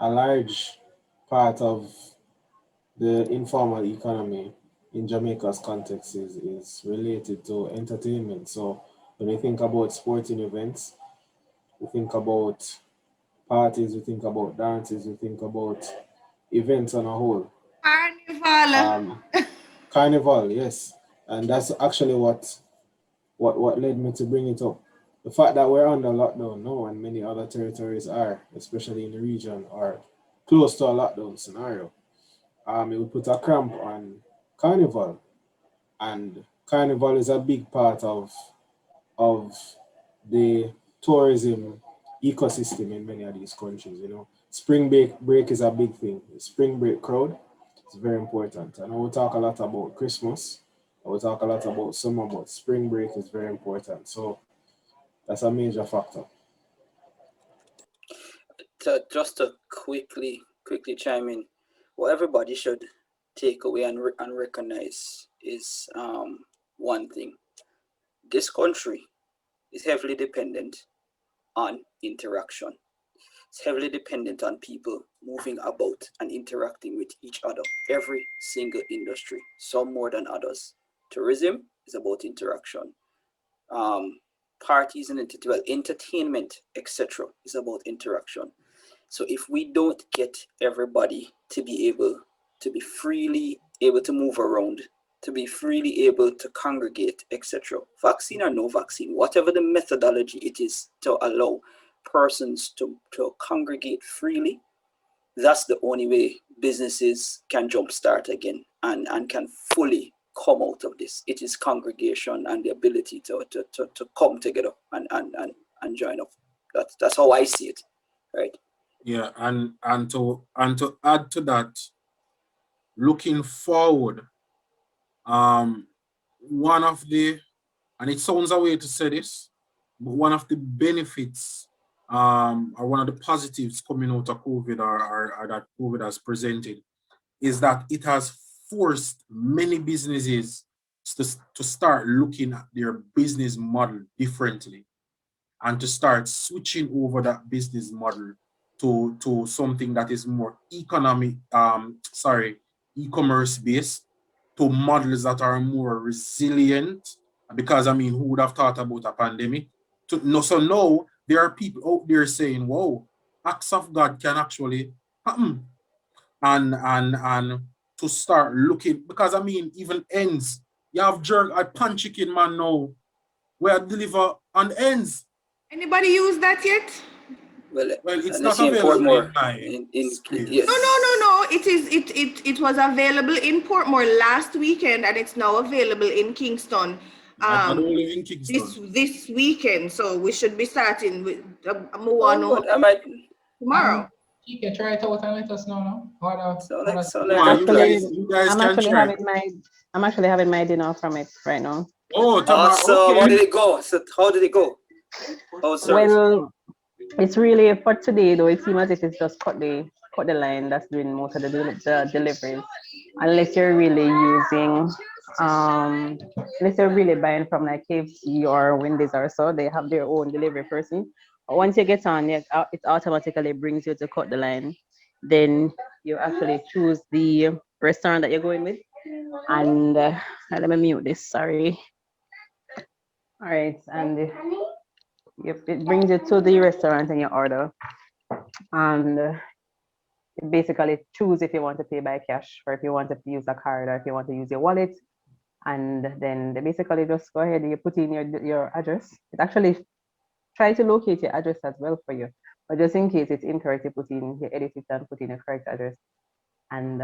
a large part of the informal economy in Jamaica's context is related to entertainment. So when we think about sporting events, we think about parties, we think about dances, we think about events on a whole. Carnival. Carnival, yes. And that's actually what led me to bring it up. The fact that we're under lockdown now and many other territories are, especially in the region, are close to a lockdown scenario. It would put a cramp on carnival, and carnival is a big part of the tourism ecosystem in many of these countries. Spring break is a big thing. The spring break crowd is very important. I know we talk a lot about Christmas, we talk a lot about summer, but spring break is very important. So that's a major factor. Just to quickly chime in, what everybody should take away and recognize is one thing. This country is heavily dependent on interaction. It's heavily dependent on people moving about and interacting with each other. Every single industry, some more than others. Tourism is about interaction. Parties and entertainment, etc., is about interaction. So if we don't get everybody to be able to be freely able to move around, to be freely able to congregate, etc., vaccine or no vaccine, whatever the methodology it is to allow persons to congregate freely, that's the only way businesses can jumpstart again and can fully come out of this. It is congregation and the ability to come together and join up. That's how I see it, right? Yeah, and to add to that, looking forward, one of the, and it sounds a way to say this, but one of the benefits, or one of the positives coming out of COVID, or that COVID has presented, is that it has forced many businesses to start looking at their business model differently and to start switching over that business model to something that is more e-commerce based, to models that are more resilient. Because I mean, who would have thought about a pandemic? So now there are people out there saying, "Whoa, acts of God can actually happen," and to start looking, because I mean, even ends. You have jerk, I pan chicken man now, where I deliver on ends. Anybody use that yet? Well, it's not available in my yes. No. It was available in Portmore last weekend, and it's now available in Kingston. I don't live in Kingston. This weekend, so we should be starting with tomorrow. You can try it out and let us know now. I'm actually having my dinner from it right now. Oh, tomorrow. So okay. how did it go? So how did it go? Oh, sorry. Well, it's really for today though. It seems as if it's just cut the line that's doing most of the deliveries, unless you're really using, unless you're really buying from like KFC or Wendy's or so. They have their own delivery person. Once you get on, it automatically brings you to cut the line. Then you actually choose the restaurant that you're going with. And let me mute this. Sorry. All right, and it brings you to the restaurant and you order. And you basically choose if you want to pay by cash or if you want to use a card or if you want to use your wallet. And then they basically just go ahead and you put in your address. It actually try to locate your address as well for you. But just in case it's incorrect, you edit it and put in a correct address. And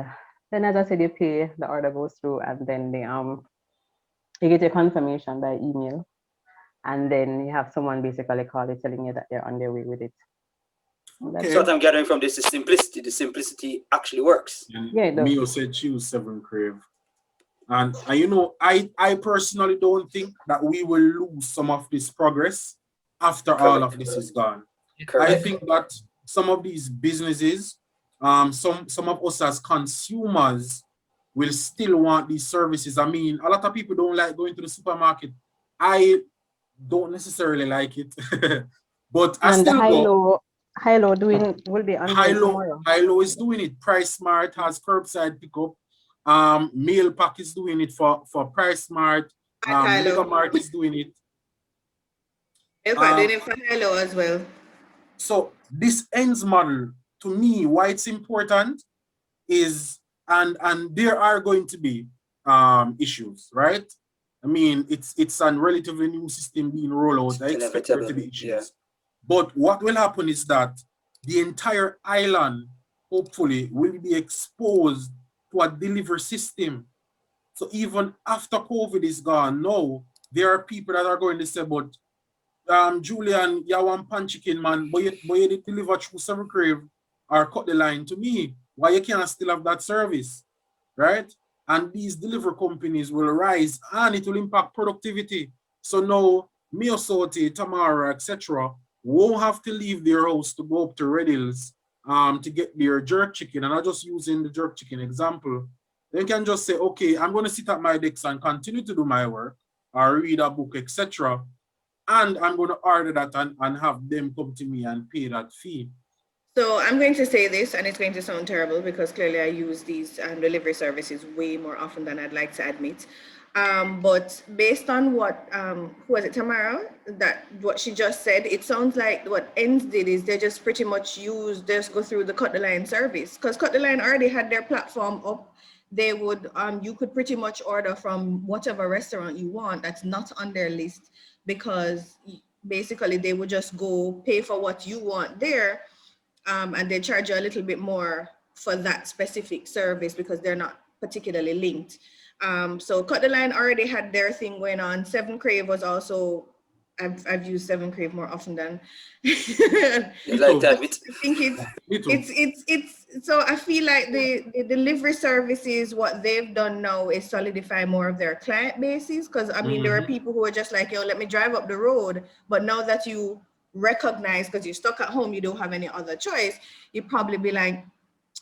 then, as I said, you pay, the order goes through, and then you get a confirmation by email. And then you have someone basically call you telling you that they're on their way with it. So what I'm gathering from this is simplicity. The simplicity actually works. Yeah, it does. Mio said choose 7 Crave. And you know, I personally don't think that we will lose some of this progress after all of this is gone. Correct. I think that some of these businesses, some of us as consumers will still want these services. I mean, a lot of people don't like going to the supermarket. I don't necessarily like it, but I And still go. High-low will be on tomorrow. High-low is doing it. Price Smart has curbside pickup. Meal Pack is doing it for Price Smart. Mega Mart is doing it. Meal Pack doing it for High-low as well. So this ends model, to me, why it's important is, and there are going to be issues, right? I mean, it's a relatively new system being rolled out. I expect there to be issues. Yeah. But what will happen is that the entire island, hopefully, will be exposed to a delivery system. So even after COVID is gone, no, there are people that are going to say, but Julian, you want pan chicken, man, but you did deliver through 7 Crave or cut the line to me. Why you can't still have that service, right? And these delivery companies will rise and it will impact productivity. So now, Mio Sote, Tamara, etc., won't have to leave their house to go up to Red Hills to get their jerk chicken. And I'm just using the jerk chicken example. They can just say, okay, I'm going to sit at my desk and continue to do my work or read a book, etc. And I'm going to order that and have them come to me and pay that fee. So I'm going to say this, and it's going to sound terrible because clearly I use these delivery services way more often than I'd like to admit. But based on what, who was it, Tamara, what she just said, it sounds like what Ends did is they just pretty much just go through the Cut the Line service, because Cut the Line already had their platform up. They would, you could pretty much order from whatever restaurant you want that's not on their list, because basically they would just go pay for what you want there. And they charge you a little bit more for that specific service because they're not particularly linked. So Cut the Line already had their thing going on. 7 Crave was also, I've used 7 Crave more often than. Like that. I think it's so I feel like the delivery services, what they've done now is solidify more of their client bases. Because I mean, there are people who are just like, yo, let me drive up the road. But now that you recognize, because you're stuck at home, you don't have any other choice, you probably be like,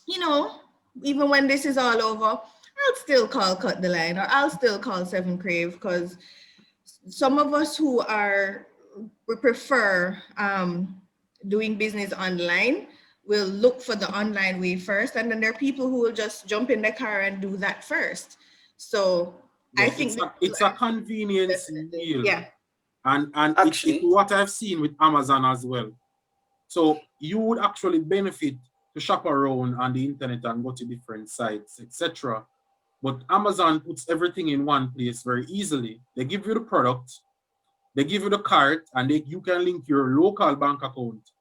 you know, even when this is all over, I'll still call Cut the Line or I'll still call 7 Crave, because some of us who we prefer doing business online will look for the online way first, and then there are people who will just jump in the car and do that first. So yeah, I think it's a convenience deal. Yeah. And actually, it's what I've seen with Amazon as well. So you would actually benefit to shop around on the internet and go to different sites, etc. But Amazon puts everything in one place very easily. They give you the product, they give you the cart, and you can link your local bank account,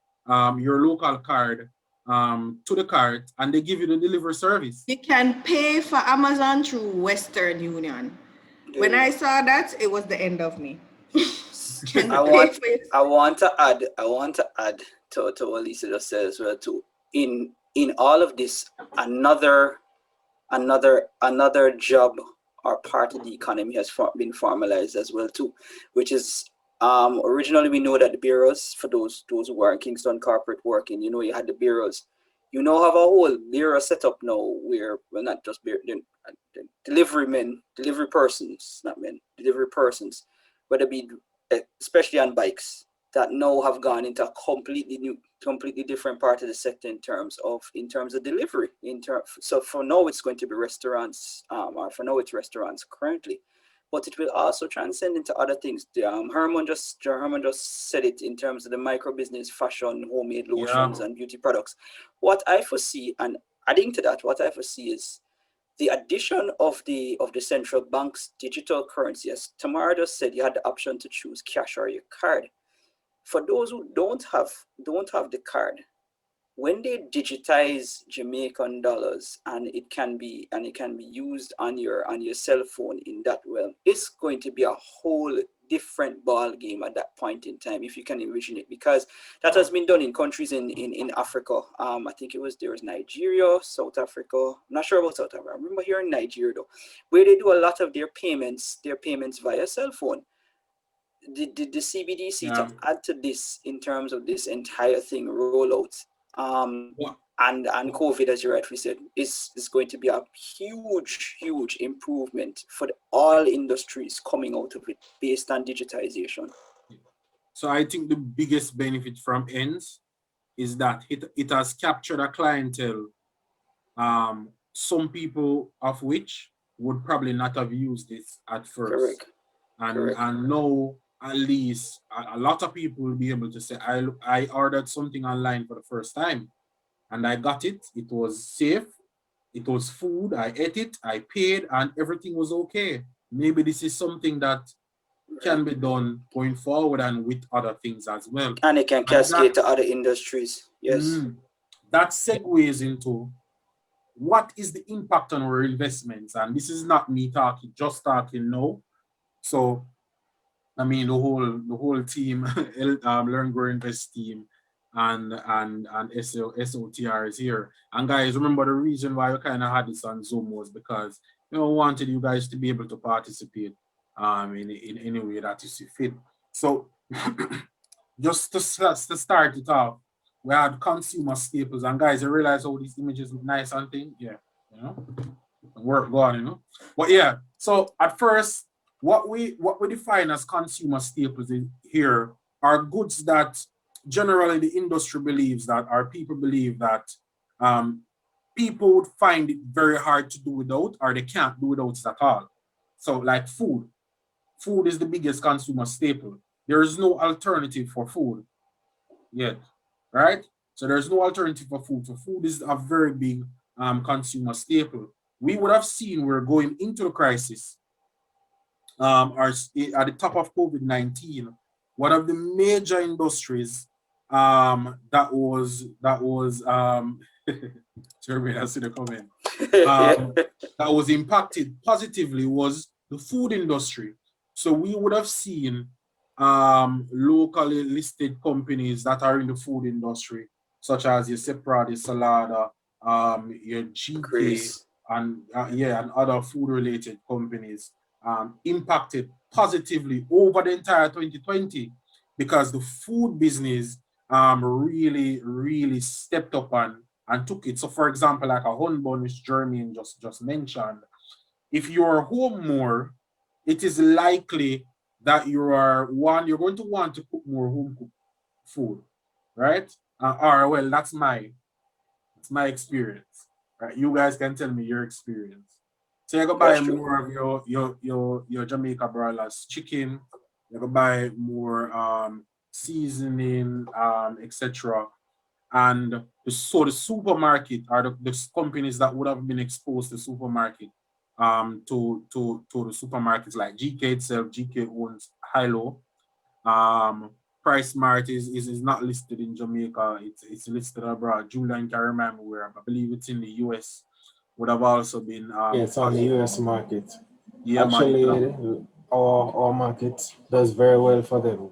your local card to the cart, and they give you the delivery service. You can pay for Amazon through Western Union. When I saw that, it was the end of me. I want to add to what Lisa just said as well too. In all of this, another job or part of the economy has been formalized as well too, which is originally we know that the bureaus, for those who were in Kingston corporate working, you know, you had the bureaus. You now have a whole bureau set up now where we're not just delivery persons, whether it be especially on bikes, that now have gone into a completely different part of the sector in terms of delivery. So for now it's going to be restaurants, or for now it's restaurants currently, but it will also transcend into other things. Herman just said it in terms of the micro business, fashion, homemade lotions, and beauty products. What I foresee, and adding to that, what I foresee is the addition of the central bank's digital currency. As Tamara just said, you had the option to choose cash or your card. for those who don't have the card, when they digitize Jamaican dollars and it can be used on your cell phone in that realm, it's going to be a whole different ball game at that point in time, if you can envision it, because that has been done in countries in Africa. I think there was Nigeria, South Africa. I'm not sure about South Africa. I remember here in Nigeria though, where they do a lot of their payments via cell phone. The CBDC to add to this in terms of this entire thing rollout, and COVID, as you rightly said, is going to be a huge improvement for all industries coming out of it based on digitization. So I think the biggest benefit from ENS is that it has captured a clientele, some people of which would probably not have used it at first. Correct. And now at least a lot of people will be able to say, I ordered something online for the first time and I got it. It was safe. It was food. I ate it. I paid and everything was okay. Maybe this is something that can be done going forward and with other things as well. And it can cascade to other industries. Yes. That segues into what is the impact on our investments? And this is not me just talking now. So I mean, the whole team, Learn, Grow, Invest team, and SOTR is here. And guys, remember the reason why we kind of had this on Zoom was because we wanted you guys to be able to participate in any way that you see fit. So just to start it off, we had consumer staples, and guys, you realize all these images look nice and things, yeah, you know, work go on, you know. But yeah, so at first, what we define as consumer staples here are goods that generally the industry believes that, or people believe that people would find it very hard to do without, or they can't do without it at all. So like food. Food is the biggest consumer staple. There is no alternative for food yet, right? So there's no alternative for food. So food is a very big consumer staple. We would have seen we're going into the crisis, or at the top of COVID-19, one of the major industries that was Jeremy, I see the comment, that was impacted positively was the food industry. So we would have seen locally listed companies that are in the food industry, such as your Sepra, your Salada, your GK, and other food-related companies impacted positively over the entire 2020 because the food business really stepped up and took it. So for example, like a home bun, which Jeremy just mentioned, if you're home more, it is likely that you're going to want to cook more home cooked food, right? Or well, that's my experience, right? You guys can tell me your experience. So you go buy more of your Jamaica broilers chicken. You go buy more seasoning, etc. And so the supermarket are the companies that would have been exposed to supermarket, to the supermarkets like GK itself. GK owns Hilo. Price Mart is not listed in Jamaica. It's listed abroad. Julian can remember where, I believe it's in the US. Would have also been it's on the US market. Yeah, actually, our market does very well for them,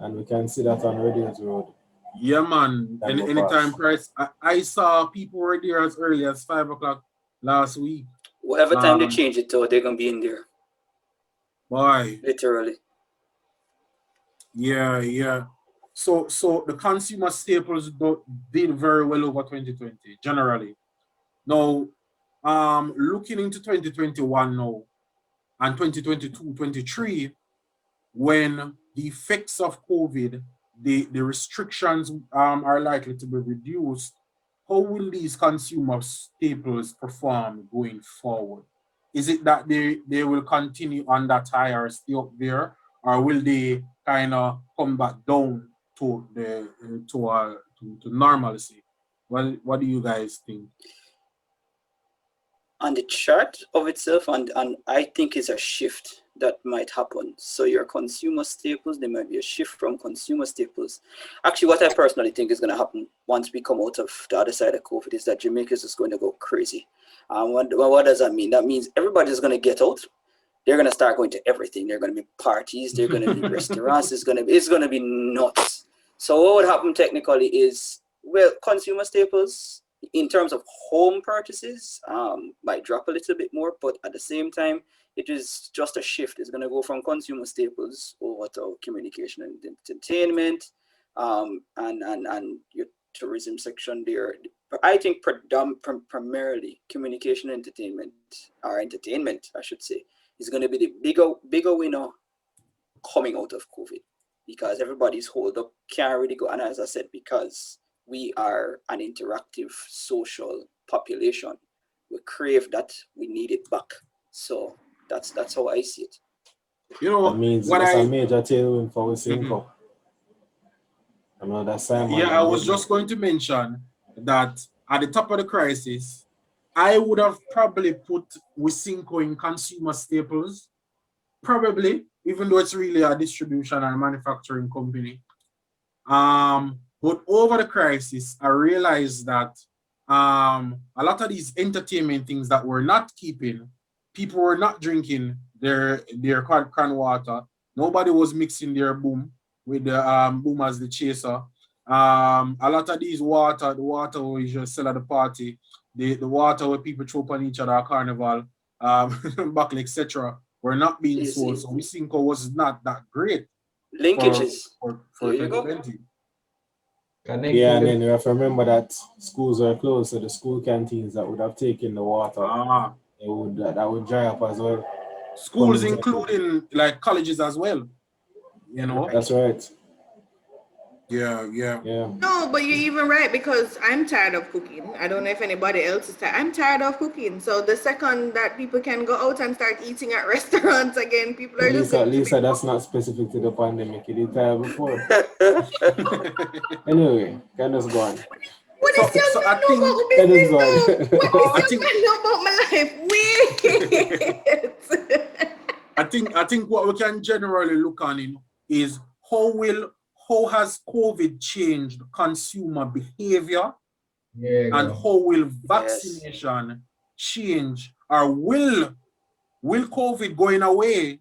and we can see that on Radiant Road. Yeah, man. Anytime price. I saw people were there as early as 5 o'clock last week. Whatever time they change it to, they're gonna be in there. Boy. Literally. Yeah. So the consumer staples did very well over 2020 generally. Now, looking into 2021 now and 2022, 23, when the effects of COVID, the restrictions are likely to be reduced, how will these consumer staples perform going forward? Is it that they will continue on that high or stay up there, or will they kind of come back down to normalcy? Well, what do you guys think? On the chart of itself, and I think it's a shift. that might happen. So your consumer staples, there might be a shift from consumer staples. Actually, what I personally think is going to happen once we come out of the other side of COVID is that Jamaica is just going to go crazy. What does that mean? That means everybody's going to get out. They're going to start going to everything. They're going to be parties. They're going to be restaurants. It's going to be nuts. So what would happen technically is, well, consumer staples in terms of home purchases might drop a little bit more, but at the same time, it is just a shift. It's going to go from consumer staples over to communication and entertainment, and your tourism section there. I think primarily communication, entertainment, I should say, is going to be the bigger winner coming out of COVID, because everybody's hold up can't really go. And as I said, because we are an interactive social population, we crave that, we need it back. So that's how I see it. You know, That means what it's I a major tailwind for Cinco. I know that's Simon. Yeah, I was just going to mention that at the top of the crisis, I would have probably put Wisynco in consumer staples, probably, even though it's really a distribution and manufacturing company. But over the crisis, I realized that a lot of these entertainment things that we're not keeping, people were not drinking their can water. Nobody was mixing their boom with the boom as the chaser. A lot of these the water we just sell at the party, the water where people throw on each other at carnival, buckle, etc., were not being sold. So Wisynco was not that great linkages for there you 2020. Yeah, and then you have to remember that schools are closed, so the school canteens that would have taken the water, that would dry up as well. Schools, including like colleges as well. You know. That's right. Yeah. No, but you're even right, because I'm tired of cooking. I don't know if anybody else is tired. I'm tired of cooking. So the second that people can go out and start eating at restaurants again, people are just Lisa, that's not specific to the pandemic. You did tired before. Anyway, can just go on. What is your man know about my business though? What is your man know about my life? Wait. I think what we can generally look on in is how has COVID changed consumer behavior, and how will vaccination change, or will COVID going away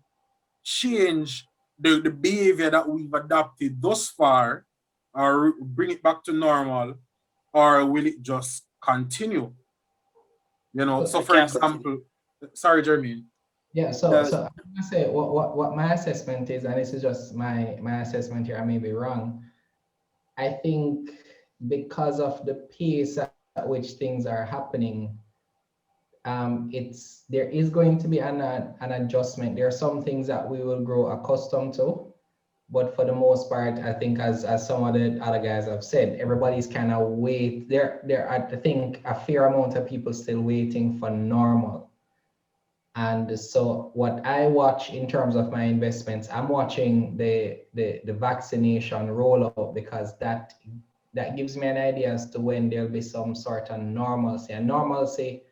change the behavior that we've adopted thus far, or bring it back to normal, or will it just continue? You know, so for example, sorry, Jeremy. Yeah, so I'm gonna say what my assessment is, and this is just my assessment here, I may be wrong. I think because of the pace at which things are happening, there is going to be an adjustment. There are some things that we will grow accustomed to, but for the most part, I think as some of the other guys have said, everybody's kind of I think a fair amount of people still waiting for normal. And so what I watch in terms of my investments, I'm watching the vaccination rollout, because that gives me an idea as to when there'll be some sort of normalcy. And normalcy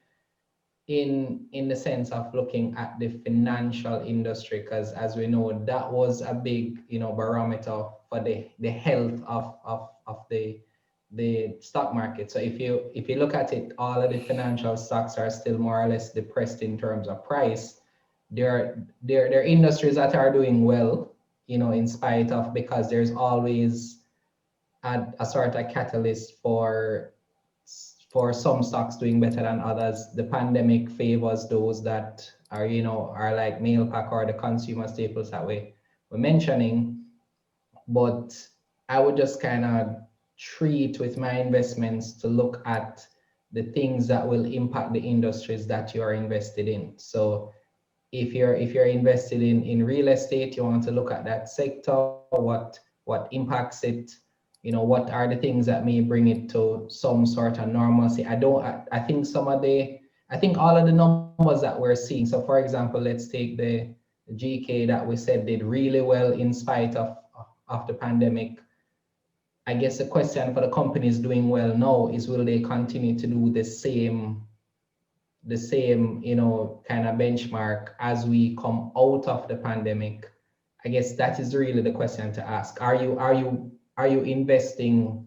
in the sense of looking at the financial industry, because as we know, that was a big barometer for the health of the stock market. So if you look at it, all of the financial stocks are still more or less depressed in terms of price. There are industries that are doing well, in spite of, because there's always a sort of catalyst for some stocks doing better than others. The pandemic favors those that are like mail pack or the consumer staples that we're mentioning. But I would just kind of treat with my investments to look at the things that will impact the industries that you are invested in. So if you're invested in real estate, you want to look at that sector, what impacts it, what are the things that may bring it to some sort of normalcy. I think all of the numbers that we're seeing, so for example, let's take the GK that we said did really well in spite of the pandemic. I guess the question for the companies doing well now is, will they continue to do the same the same, kind of benchmark as we come out of the pandemic? I guess that is really the question to ask. Are you investing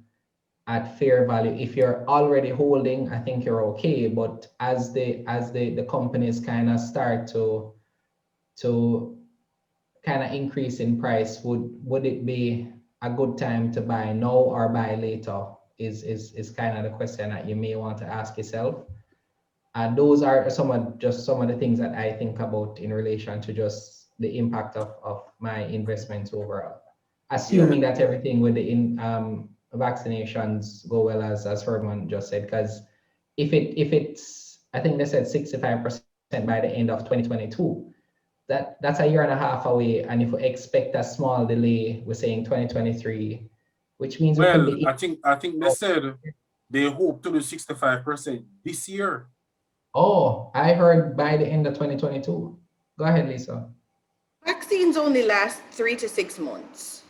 at fair value? If you're already holding, I think you're okay. But as the companies kind of start to kind of increase in price, would it be a good time to buy now or buy later? Is kind of the question that you may want to ask yourself. And those are some of the things that I think about in relation to just the impact of my investments overall. Assuming that everything with the vaccinations go well, as Herman just said, because if it's, I think they said 65% by the end of 2022, that's a year and a half away. And if we expect a small delay, we're saying 2023, which means we could Well, be. I think they said they hope to do 65% this year. Oh, I heard by the end of 2022. Go ahead, Lisa. Vaccines only last 3 to 6 months.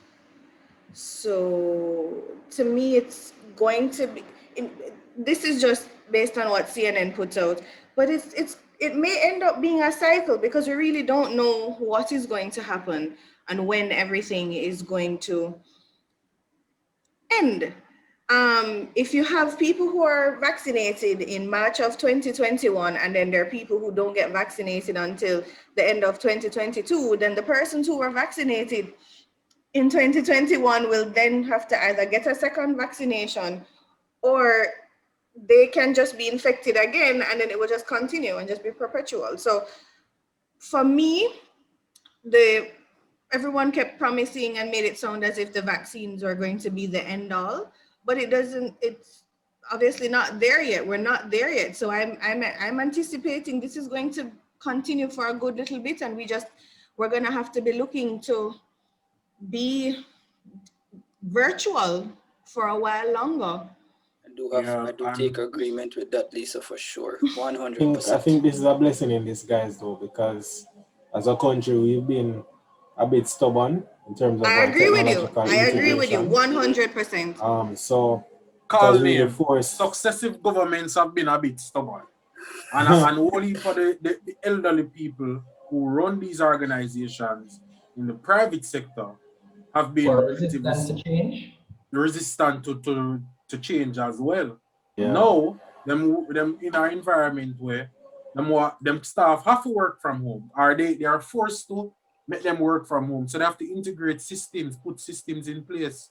So to me, it's going to be, this is just based on what CNN puts out, but it may end up being a cycle because we really don't know what is going to happen and when everything is going to end. If you have people who are vaccinated in March of 2021, and then there are people who don't get vaccinated until the end of 2022, then the persons who were vaccinated in 2021 will then have to either get a second vaccination or they can just be infected again, and then it will just continue and just be perpetual. So for me, everyone kept promising and made it sound as if the vaccines are going to be the end all, but it's obviously not there yet. We're not there yet. So I'm anticipating this is going to continue for a good little bit, and we're going to have to be looking to be virtual for a while longer. I do take agreement with that, Lisa, for sure. 100%. I think this is a blessing in disguise, though, because as a country, we've been a bit stubborn in terms of I agree with you. technological I agree with you integration. 100%. So Call because me. we forced Successive governments have been a bit stubborn. And only for the elderly people who run these organizations in the private sector have been resistant to change. Resistant to change as well. Yeah. Now, them in our environment where them staff have to work from home, or they are forced to make them work from home. So they have to integrate systems, put systems in place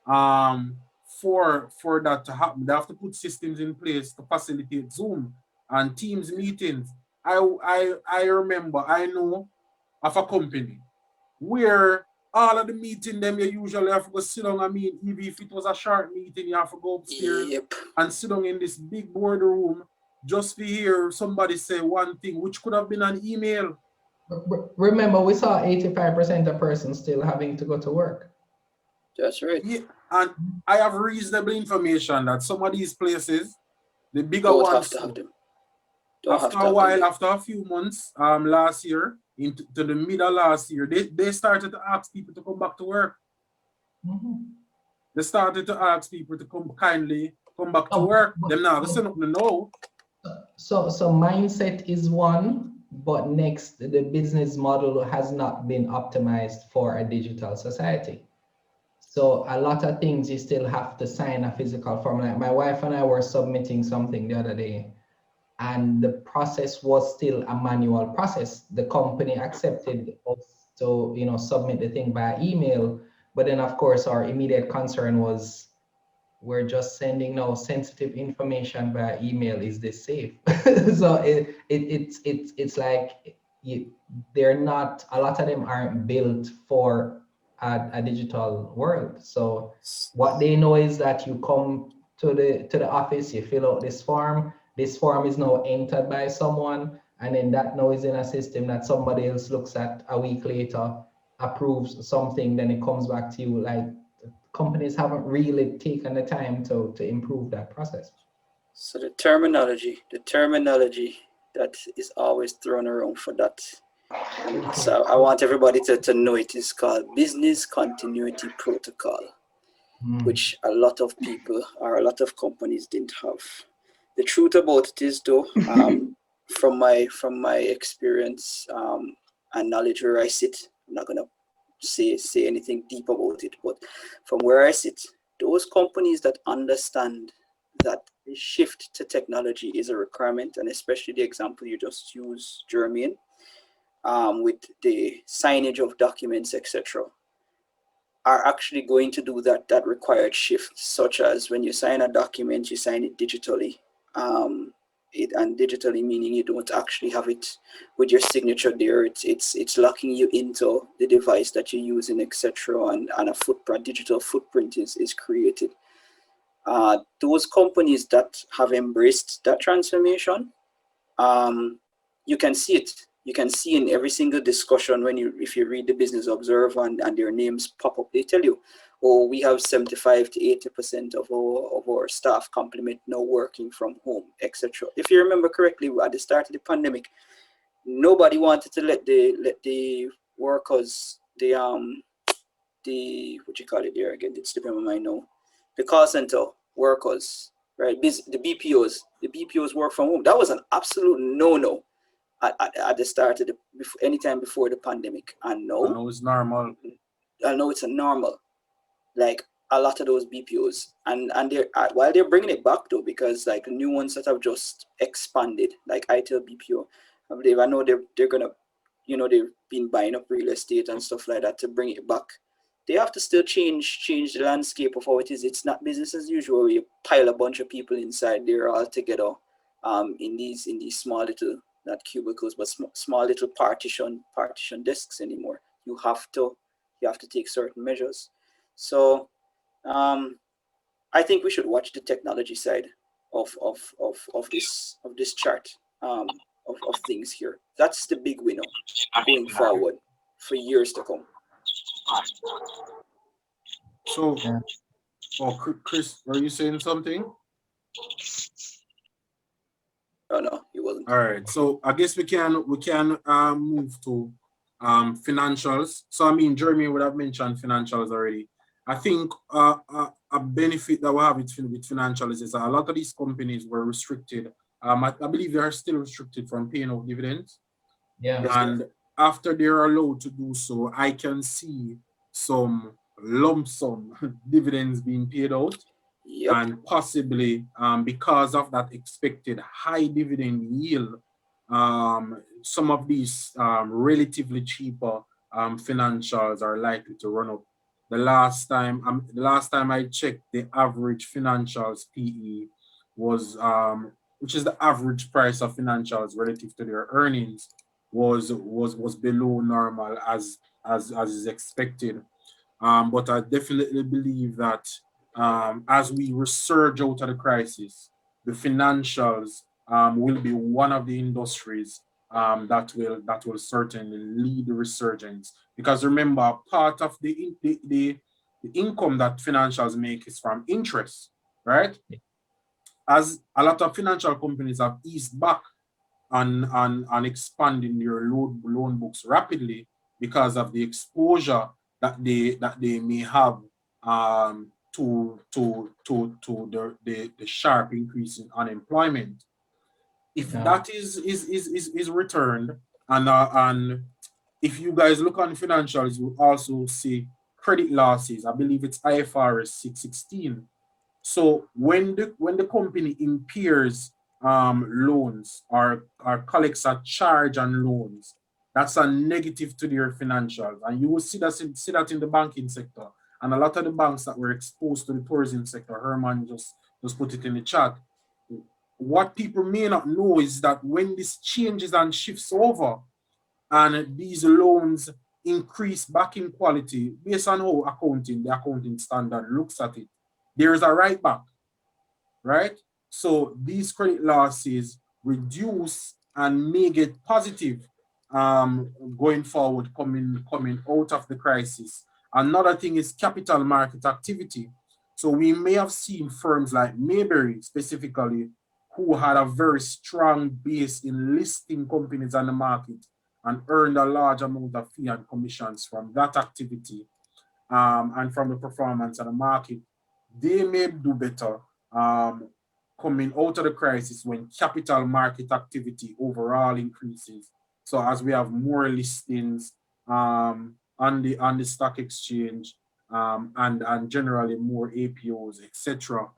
for that to happen. They have to put systems in place to facilitate Zoom and Teams meetings. I remember, I know of a company where all of the meeting them you usually have to go sit down. I mean, even if it was a short meeting, you have to go upstairs and sit down in this big boardroom just to hear somebody say one thing, which could have been an email. Remember, we saw 85% of persons still having to go to work. That's right. Yeah, and I have reasonable information that some of these places, the bigger Don't ones, have to have them. After a while, after a few months, last year, into the middle last year, they started to ask people to come back to work. They started to ask people to come back to work. Them now, they don't know. So mindset is one, but next, the business model has not been optimized for a digital society. So a lot of things you still have to sign a physical form. Like my wife and I were submitting something the other day, and the process was still a manual process. The company accepted us to, submit the thing by email, but then of course our immediate concern was, we're just sending now sensitive information by email. Is this safe? So it's like they're not. A lot of them aren't built for a digital world. So what they know is that you come to the office, you fill out this form. This form is now entered by someone, and then that now is in a system that somebody else looks at a week later, approves something, then it comes back to you. Like, companies haven't really taken the time to improve that process. So the terminology that is always thrown around for that. So I want everybody to know it is called Business Continuity Protocol, which a lot of people or a lot of companies didn't have. The truth about it is, though, from my experience and knowledge where I sit, I'm not gonna say anything deep about it, but from where I sit, those companies that understand that the shift to technology is a requirement, and especially the example you just used, Jermaine, with the signage of documents, etc., are actually going to do that required shift, such as when you sign a document, you sign it digitally. And digitally meaning you don't actually have it with your signature there. It's locking you into the device that you're using, etc. And a footprint, digital footprint is created. Those companies that have embraced that transformation, you can see it. You can see in every single discussion if you read the Business Observer and their names pop up, they tell you, oh, we have 75 to 80% of our staff complement now working from home, etc. If you remember correctly, at the start of the pandemic, nobody wanted to let the workers, the what you call it there again, it's slipping my mind now, the call center workers, right? The BPOs work from home. That was an absolute no-no at the start of anytime before the pandemic. And I now, know it's normal. I know it's a normal, like a lot of those BPOs, and they're while they're bringing it back though, because like new ones that have just expanded, like ITEL BPO, I know they're gonna, they've been buying up real estate and stuff like that to bring it back. They have to still change the landscape of how it is. It's not business as usual where you pile a bunch of people inside there all together, in these small little, not cubicles, but small little partition desks anymore. You have to take certain measures. So I think we should watch the technology side of this chart, of things here. That's the big winner going forward for years to come. So, Yeah. Chris, were you saying something? Oh no, he wasn't. All right. So I guess we can move to financials. So I mean, Jeremy would have mentioned financials already. I think a benefit that we have with financials is that a lot of these companies were restricted. I believe they are still restricted from paying out dividends. Yeah. Yes, And after they're allowed to do so, I can see some lump sum dividends being paid out. Yep. And possibly because of that expected high dividend yield, some of these relatively cheaper financials are likely to run up. The last time I checked, the average financials PE was, which is the average price of financials relative to their earnings, was below normal as is expected. But I definitely believe that as we resurge out of the crisis, the financials will be one of the industries that will certainly lead the resurgence. Because remember, part of the income that financials make is from interest, right? As a lot of financial companies have eased back on expanding their loan books rapidly because of the exposure that they may have to the sharp increase in unemployment. If Yeah. that is returned, and if you guys look on financials, you also see credit losses. I believe it's IFRS 616. So when the company impairs loans or collects a charge on loans, that's a negative to their financials, and you will see that in the banking sector. And a lot of the banks that were exposed to the tourism sector, Herman just put it in the chat. What people may not know is that when this changes and shifts over, and these loans increase back in quality based on how the accounting standard looks at it, there is a write back, right? So these credit losses reduce and may get positive going forward, coming out of the crisis. Another thing is capital market activity. So we may have seen firms like Mayberry specifically, who had a very strong base in listing companies on the market and earned a large amount of fee and commissions from that activity, and from the performance of the market. They may do better coming out of the crisis when capital market activity overall increases. So as we have more listings on the stock exchange and generally more APOs, etc.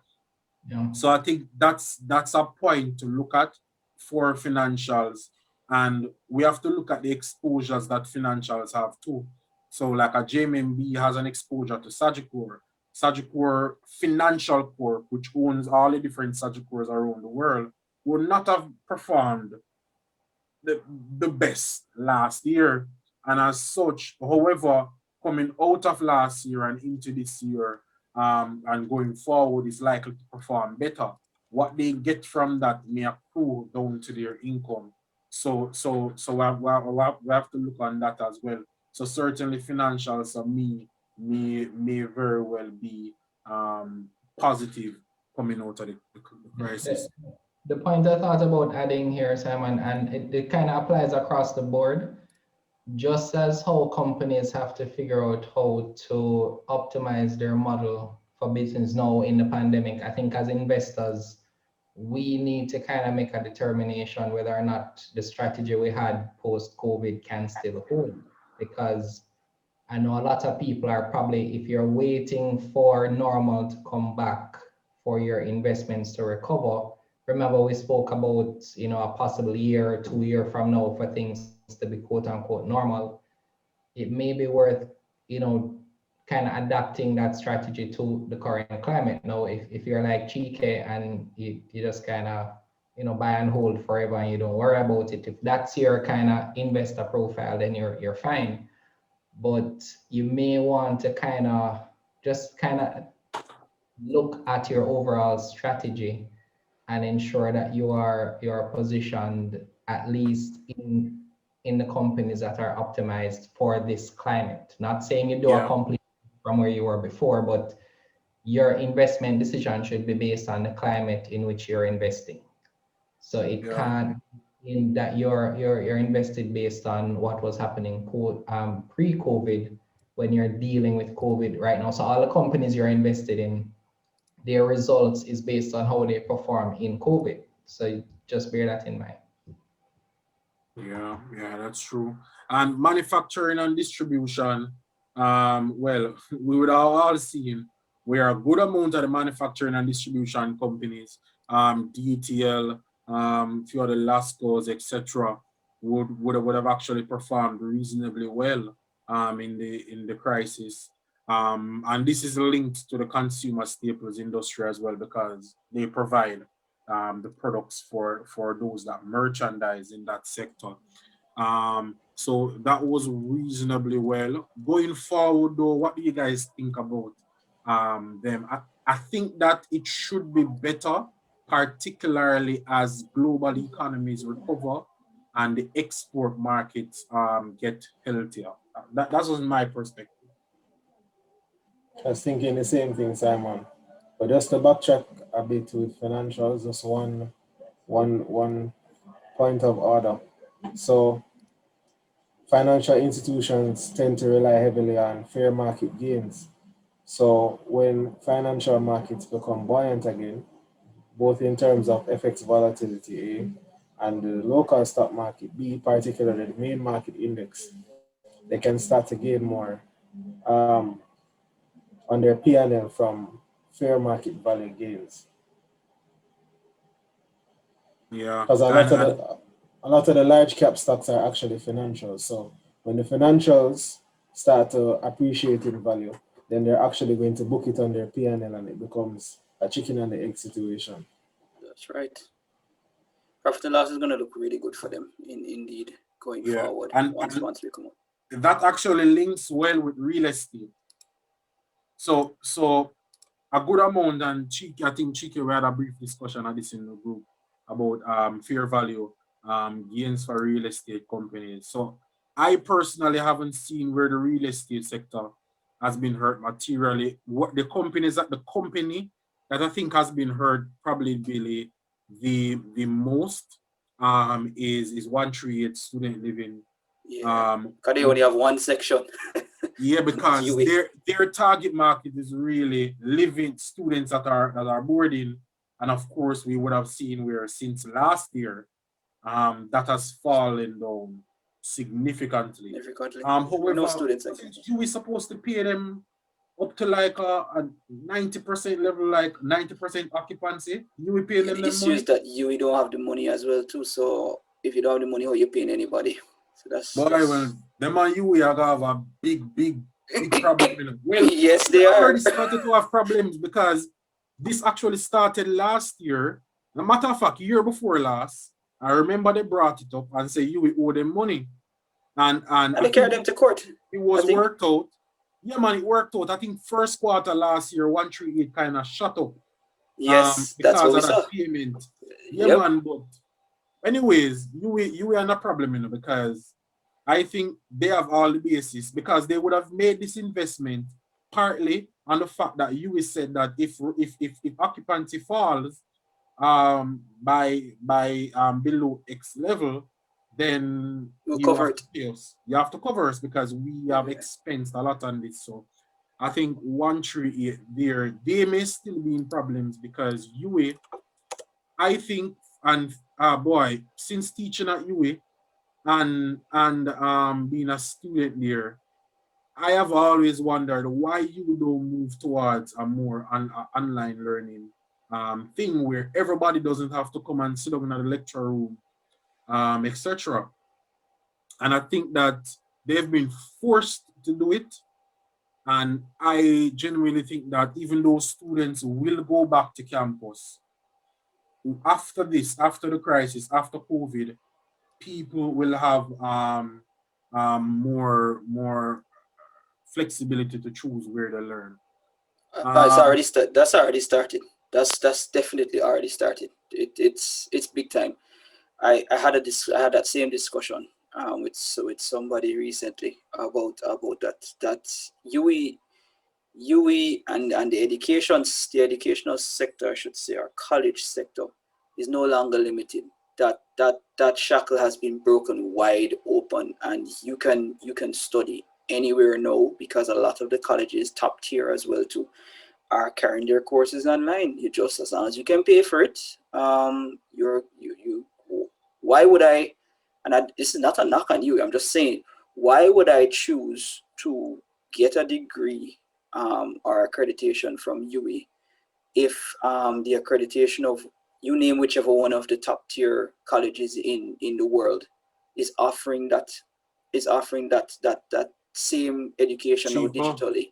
Yeah. So I think that's a point to look at for financials, and we have to look at the exposures that financials have too. So like a JMB has an exposure to Sagicor. Sagicor Financial Corp, which owns all the different Sagicors around the world, would not have performed the best last year. And as such, however, coming out of last year and into this year and going forward is likely to perform better. What they get from that may accrue down to their income. So we have to look on that as well. So certainly financials for me may very well be positive coming out of the crisis. The point I thought about adding here, Simon, and it kind of applies across the board, just as how companies have to figure out how to optimize their model for business now in the pandemic. I think as investors, we need to kind of make a determination whether or not the strategy we had post-COVID can still hold. Because I know a lot of people are probably, if you're waiting for normal to come back for your investments to recover, remember we spoke about, a possible year or 2 years from now for things to be quote unquote normal. It may be worth, kind of adapting that strategy to the current climate. Now, if you're like Chike and you just kind of, buy and hold forever and you don't worry about it, if that's your kind of investor profile, then you're fine. But you may want to kind of look at your overall strategy and ensure that you are positioned at least in the companies that are optimized for this climate. Not saying you do a complete from where you were before, but your investment decision should be based on the climate in which you're investing. So it can't mean that you're invested based on what was happening pre-COVID when you're dealing with COVID right now. So all the companies you're invested in, their results is based on how they perform in COVID. So just bear that in mind. Yeah, that's true. And manufacturing and distribution, well, we would have all seen where a good amount of the manufacturing and distribution companies, DTL, few of the Lascos, etc., would have actually performed reasonably well in the crisis. And this is linked to the consumer staples industry as well, because they provide the products for those that merchandise in that sector. So that was reasonably well. Going forward though, what do you guys think about them? I think that it should be better, particularly as global economies recover and the export markets get healthier. That was my perspective. I was thinking the same thing, Simon. But just to backtrack a bit with financials, just one point of order. So financial institutions tend to rely heavily on fair market gains. So when financial markets become buoyant again, both in terms of FX volatility, A, and the local stock market, B, particularly the main market index, they can start to gain more on their P&L from fair market value gains. Yeah. Because a lot of the large cap stocks are actually financials. So when the financials start to appreciate in value, then they're actually going to book it on their P&L and it becomes a chicken and the egg situation. That's right. Profit and loss is going to look really good for them indeed going forward once we come up. That actually links well with real estate. So a good amount, and Chike, I think Chike, we had a brief discussion on this in the group about fair value gains for real estate companies. So I personally haven't seen where the real estate sector has been hurt materially. What the company that I think has been hurt probably really the most is 138 student living. Because they only have one section. Yeah, because their target market is really living students that are boarding And of course, we would have seen where since last year, that has fallen down significantly. No However, students. since you were supposed to pay them up to like a 90% level, like 90% occupancy, you will pay them It's money. used that you don't have the money as well too. So if you don't have the money, how you paying anybody? So that's. Well, them and you are gonna have a big problem. You know? Well, yes, they are already started to have problems because this actually started last year. No matter of fact, year before last, I remember they brought it up and say you will owe them money, and they carried them to court. It was worked out. Yeah, man, it worked out. I think first quarter last year, 138 kind of shut up. Yes, that's what we saw. Payment. Yeah, man, but anyways, you are not a problem, you know, because I think they have all the basis because they would have made this investment partly on the fact that you said that if occupancy falls by below X level, then we'll cover it. You have to cover us because we have expensed a lot on this. So I think 138 there, they may still be in problems because UA, I think, and boy, since teaching at UA and being a student there, I have always wondered why you don't move towards a more online learning thing where everybody doesn't have to come and sit down in the lecture room, etc. And I think that they've been forced to do it. And I genuinely think that even though students will go back to campus, after this, after the crisis, after COVID, people will have more flexibility to choose where to learn. That's already started. That's definitely already started. It's big time. I had that same discussion with somebody recently about that UE and the educational sector, I should say, or college sector, is no longer limited. That shackle has been broken wide open, and you can study anywhere now because a lot of the colleges, top tier as well too, are carrying their courses online. You just, as long as you can pay for it, why would I? And this is not a knock on you. I'm just saying, why would I choose to get a degree or accreditation from UE if the accreditation of, you name whichever one of the top tier colleges in the world, is offering that same education now digitally,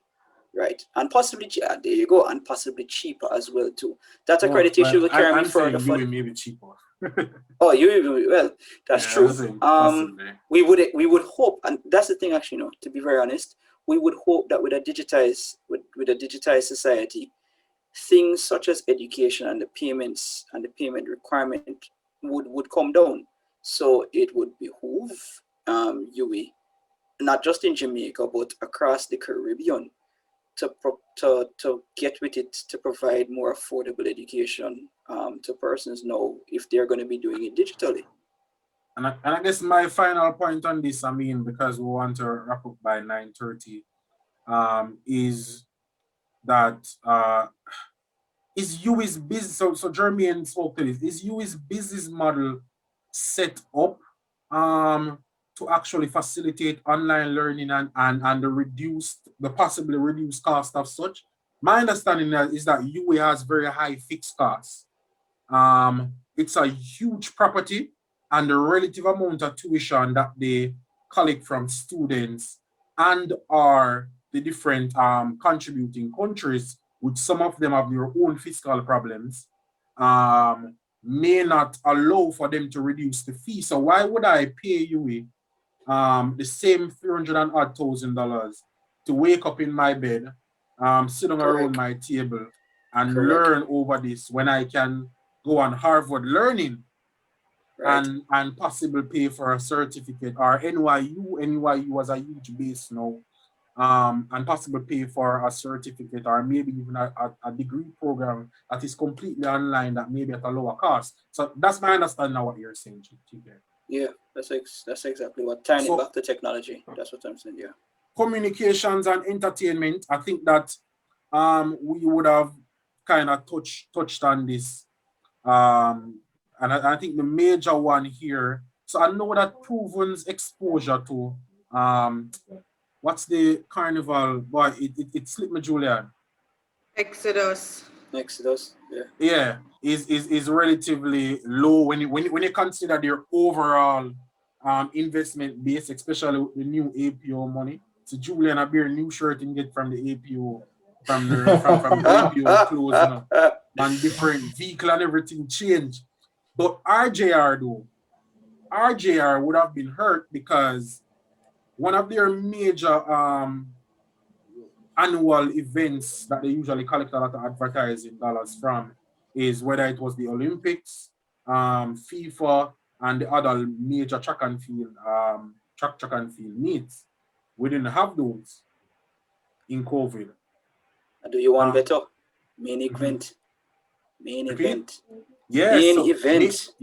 right? And possibly, there you go, and possibly cheaper as well too. That accreditation will carry me further. Maybe cheaper. Oh, well, that's true. We would hope, and that's the thing, actually, to be very honest, we would hope that with a digitized society, things such as education and the payments and the payment requirement would come down. So it would behoove UE, not just in Jamaica but across the Caribbean, to get with it, to provide more affordable education to persons now if they're going to be doing it digitally. And I guess my final point on this, I mean, because we want to wrap up by 9:30, is that is UE's business, so Jeremy spoke to this, is UE's business model set up to actually facilitate online learning and the possibly reduced cost of such? My understanding is that UE has very high fixed costs. It's a huge property, and the relative amount of tuition that they collect from students and are the different contributing countries, which some of them have their own fiscal problems, may not allow for them to reduce the fee. So why would I pay UE the same $300,000 to wake up in my bed, sit down around my table and learn over this when I can go on Harvard Learning and possibly pay for a certificate, or NYU was a huge base now, and possibly pay for a certificate or maybe even a degree program that is completely online that may be at a lower cost. So that's my understanding of what you're saying, TK. Yeah, that's exactly what. Tying it back to technology. That's what I'm saying. Yeah. Communications and entertainment. I think that we would have kind of touched on this And I think the major one here, so I know that Proven's exposure to what's the carnival, boy, it slipped me, Julian. Exodus. Yeah. Yeah, is relatively low when you consider their overall investment base, especially with the new APO money. So Julian, I bear a new shirt and get from the APO, from the APO clothes, you know, and different vehicle and everything change. But RJR though, RJR would have been hurt because one of their major annual events that they usually collect a lot of advertising dollars from is whether it was the Olympics, FIFA, and the other major track and field meets. We didn't have those in COVID. Do you want better? Main event. Main Repeat? event. Yeah, main so event.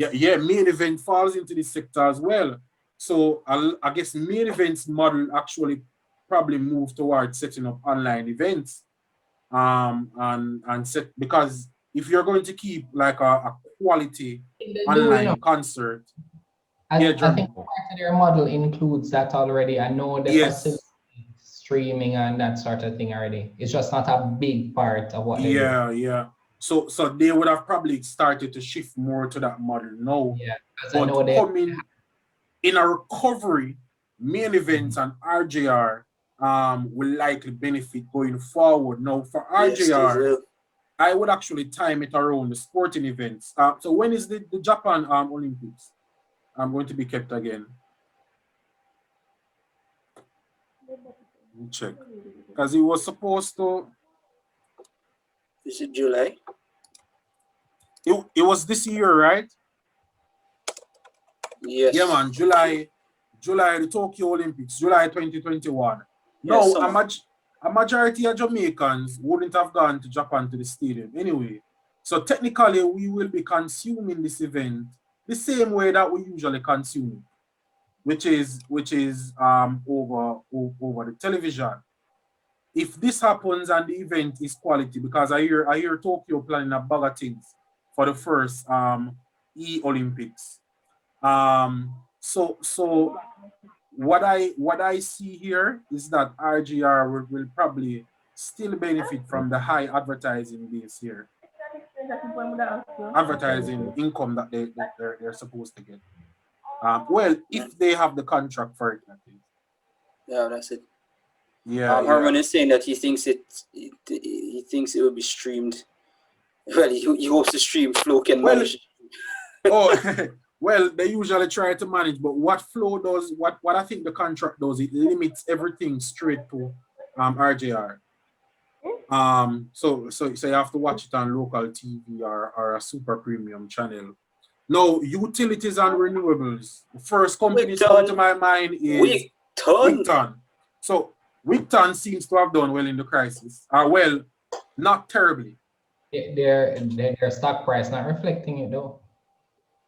main event falls into this sector as well. So I guess main events model actually probably move towards setting up online events. And set, because if you're going to keep like a quality online concert, I think part of their model includes that already. I know the facility streaming and that sort of thing already. It's just not a big part of what they do. Yeah. So they would have probably started to shift more to that model now. Yeah, but coming in a recovery, main events and RJR will likely benefit going forward. Now for RJR, I would actually time it around the sporting events. So when is the Japan Olympics going to be kept again? Let me check. Because it was supposed to. Is it July? It was this year, right? Yes. Yeah, man. July, the Tokyo Olympics, July 2021. Yes, no, a majority of Jamaicans wouldn't have gone to Japan to the stadium anyway. So technically, we will be consuming this event the same way that we usually consume it, which is over the television. If this happens and the event is quality, because I hear Tokyo planning a bag of things for the first Olympics. So what I see here is that RGR will probably still benefit from the high advertising base here. Advertising income that they're supposed to get. Well, if they have the contract for it, I think. Yeah, that's it. Yeah. Herman is saying that he thinks it will be streamed. Well, he hopes the stream Flow can manage. Well, they usually try to manage, but what Flow does, what I think the contract does, it limits everything straight to RJR. So you have to watch it on local TV or a super premium channel. No, utilities and renewables. The first company to come to my mind is Wigton. So Wigton seems to have done well in the crisis. Well, not terribly. Their stock price not reflecting it though.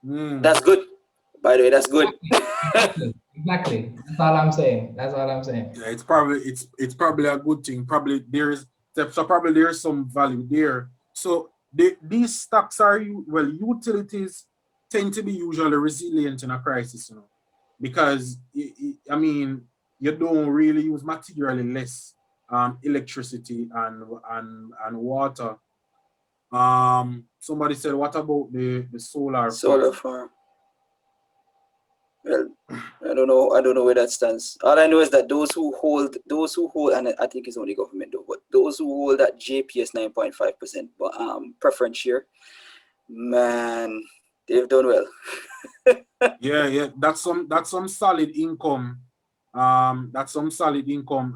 That's good. By the way, that's good. Exactly. That's all I'm saying. Yeah, it's probably a good thing. Probably there's some value there. So these stocks are utilities tend to be usually resilient in a crisis, you know, because I mean you don't really use materially less electricity and water. Somebody said, what about the solar farm? Well, I don't know where that stands. All I know is that those who hold, and I think it's only government though, but those who hold that JPS 9.5%, but preference share, man, they've done well. Yeah, that's some solid income. That's some solid income.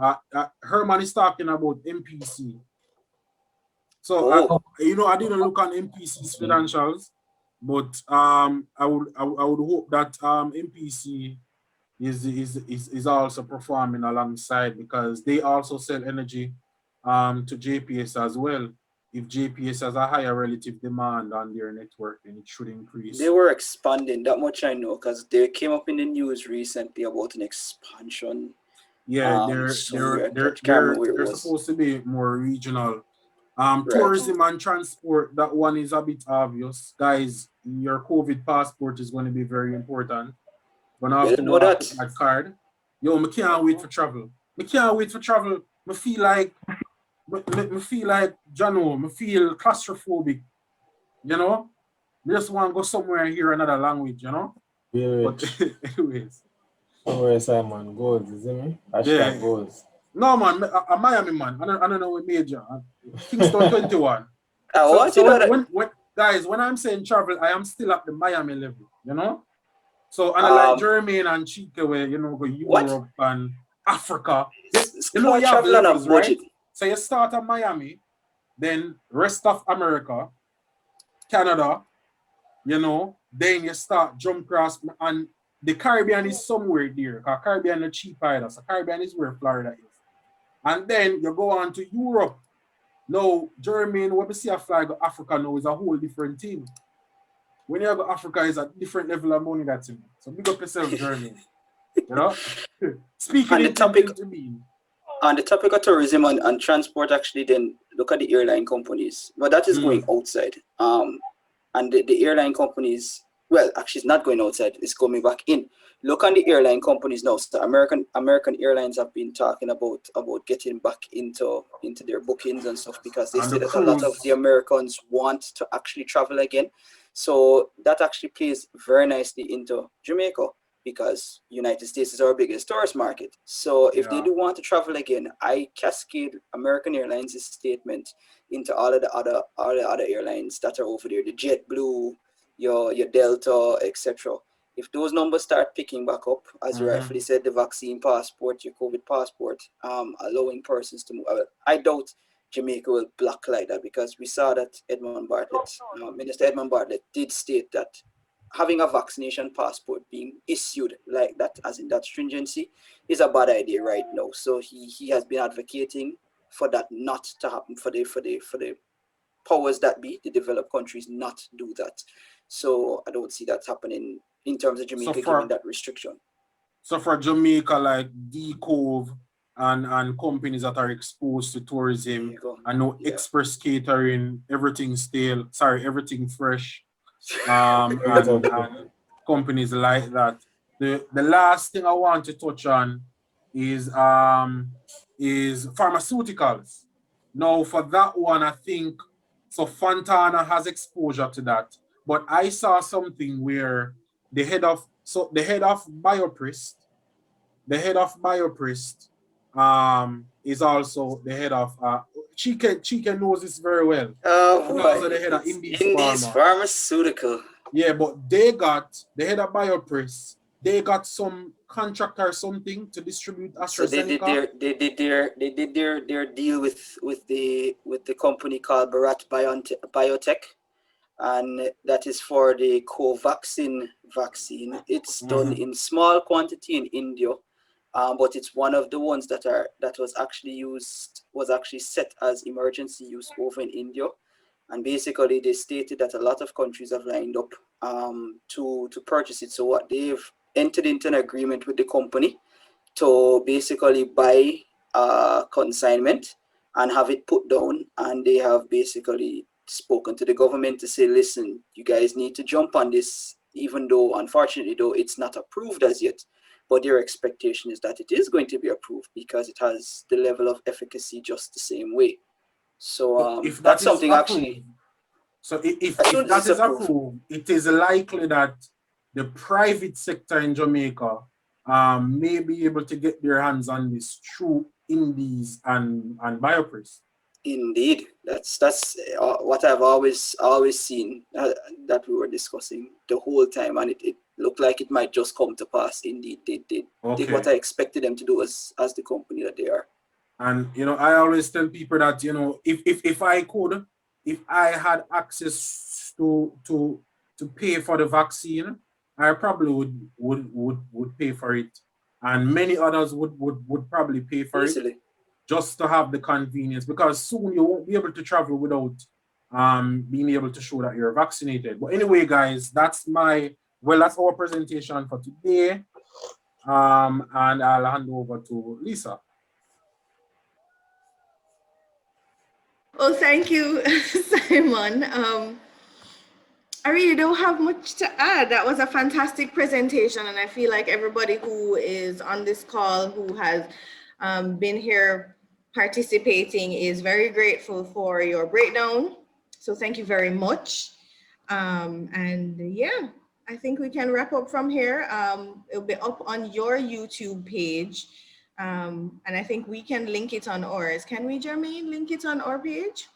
Herman is talking about MPC. So I didn't look on MPC's financials, but I would hope that MPC is also performing alongside, because they also sell energy to JPS as well. If JPS has a higher relative demand on their network, then it should increase. They were expanding, that much I know, because they came up in the news recently about an expansion. Yeah, they're supposed to be more regional. Right. Tourism and transport, that one is a bit obvious. Guys, your COVID passport is going to be very important. Gonna have to Didn't know walk that. with that card. Yo, I can't wait for travel. I can't wait for travel. I feel like, me feel like, Jano, I feel claustrophobic, you know? I just want to go somewhere and hear another language, you know? But anyways. Somewhere Simon goals, is it me? Yeah. Hashtag goals. No, man, I'm Miami, man. I don't know what major. Kingston 21. What you So know that? when guys, when I'm saying travel, I am still at the Miami level, you know? So and I like Jermaine and Chica where you know go Europe and Africa. You know you have travel on a levels, right? budget. So you start at Miami, then rest of America, Canada, you know, then you start jump across and the Caribbean is somewhere there. Because Caribbean is cheap either. So Caribbean is where Florida is. And then you go on to Europe. Now, Jermaine, what we see a fly go Africa now is a whole different thing. When you go Africa, is a different level of money that's in. So big up yourself, Jermaine. You know? Speaking On the topic, to me. On the topic of tourism and transport, actually, then look at the airline companies. But that is going outside. And the airline companies, well, actually, it's not going outside. It's coming back in. Look on the airline companies now. So American Airlines have been talking about getting back into their bookings and stuff because they say that a lot of the Americans want to actually travel again. So that actually plays very nicely into Jamaica because United States is our biggest tourist market. So if they do want to travel again, I cascade American Airlines' statement into all the other airlines that are over there, the JetBlue, your Delta, etc. If those numbers start picking back up, as you rightfully said, the vaccine passport, your COVID passport, allowing persons to move, I doubt Jamaica will block like that because we saw that Minister Edmund Bartlett did state that having a vaccination passport being issued like that, as in that stringency, is a bad idea right now. So he has been advocating for that not to happen, for the powers that be, the developed countries, not do that. So I don't see that happening in terms of Jamaica giving that restriction. So for Jamaica, like D-Cove and companies that are exposed to tourism, I know express catering, everything fresh, and companies like that. The last thing I want to touch on is pharmaceuticals. Now for that one, I think so Fontana has exposure to that. But I saw something where the head of Bioprist is also the head of Chicken knows this very well. Also the head of Indies Pharmaceutical. Yeah, but they got the head of Biopress. They got some contract or something to distribute AstraZeneca. So they did their deal with the company called Bharat Biotech, and that is for the Covaxin vaccine. It's done in small quantity in India, but it's one of the ones that was actually set as emergency use over in India. And basically, they stated that a lot of countries have lined up to purchase it. So what they've entered into an agreement with the company to basically buy consignment and have it put down. And they have basically spoken to the government to say, listen, you guys need to jump on this, even though, unfortunately, though, it's not approved as yet. But their expectation is that it is going to be approved because it has the level of efficacy just the same way. So if that's that is something approved, actually. So if that is approved, it is likely that the private sector in Jamaica may be able to get their hands on this through Indies and Biopress. Indeed, that's what I've always seen that we were discussing the whole time, and it looked like it might just come to pass. Indeed, they did what I expected them to do as the company that they are. And I always tell people that if I had access to pay for the vaccine, I probably would pay for it, and many others would probably pay for it just to have the convenience, because soon you won't be able to travel without being able to show that you're vaccinated. But anyway, guys, that's our presentation for today, and I'll hand over to Lisa. Well, thank you, Simon. I really don't have much to add. That was a fantastic presentation, and I feel like everybody who is on this call who has been here participating is very grateful for your breakdown. So thank you very much. And yeah, I think we can wrap up from here. It'll be up on your YouTube page. And I think we can link it on ours. Can we, Jermaine, link it on our page?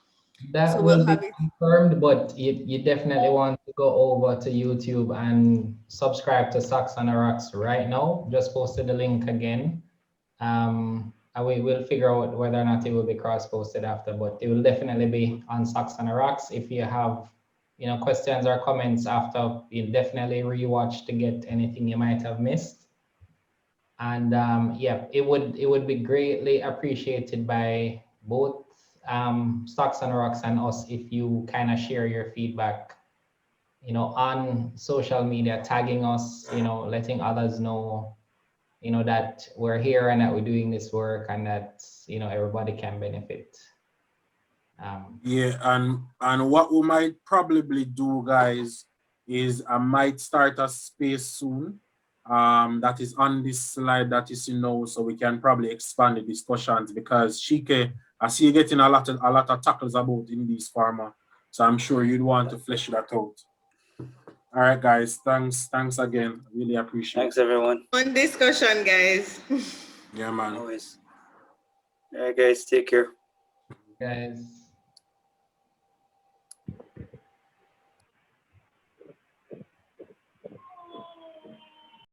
That So will we'll be have it. confirmed, but you definitely want to go over to YouTube and subscribe to Socks on the Rocks right now. Just posted the link again. And we will figure out whether or not it will be cross-posted after, but it will definitely be on Socks on the Rocks. If you have, questions or comments after, you'll definitely rewatch to get anything you might have missed. And yeah, it would be greatly appreciated by both Stocks and Rocks and us if you kind of share your feedback, on social media, tagging us, letting others know, that we're here and that we're doing this work and that, everybody can benefit. Yeah, and what we might probably do, guys, is I might start a space soon. That is on this slide that is so we can probably expand the discussions because Shike, I see you getting a lot of tackles about in these pharma. So I'm sure you'd want to flesh that out. All right, guys. Thanks again. Really appreciate Thanks, it. everyone. Fun discussion, guys. Yeah, man. Always. All right, guys. Take care. Guys.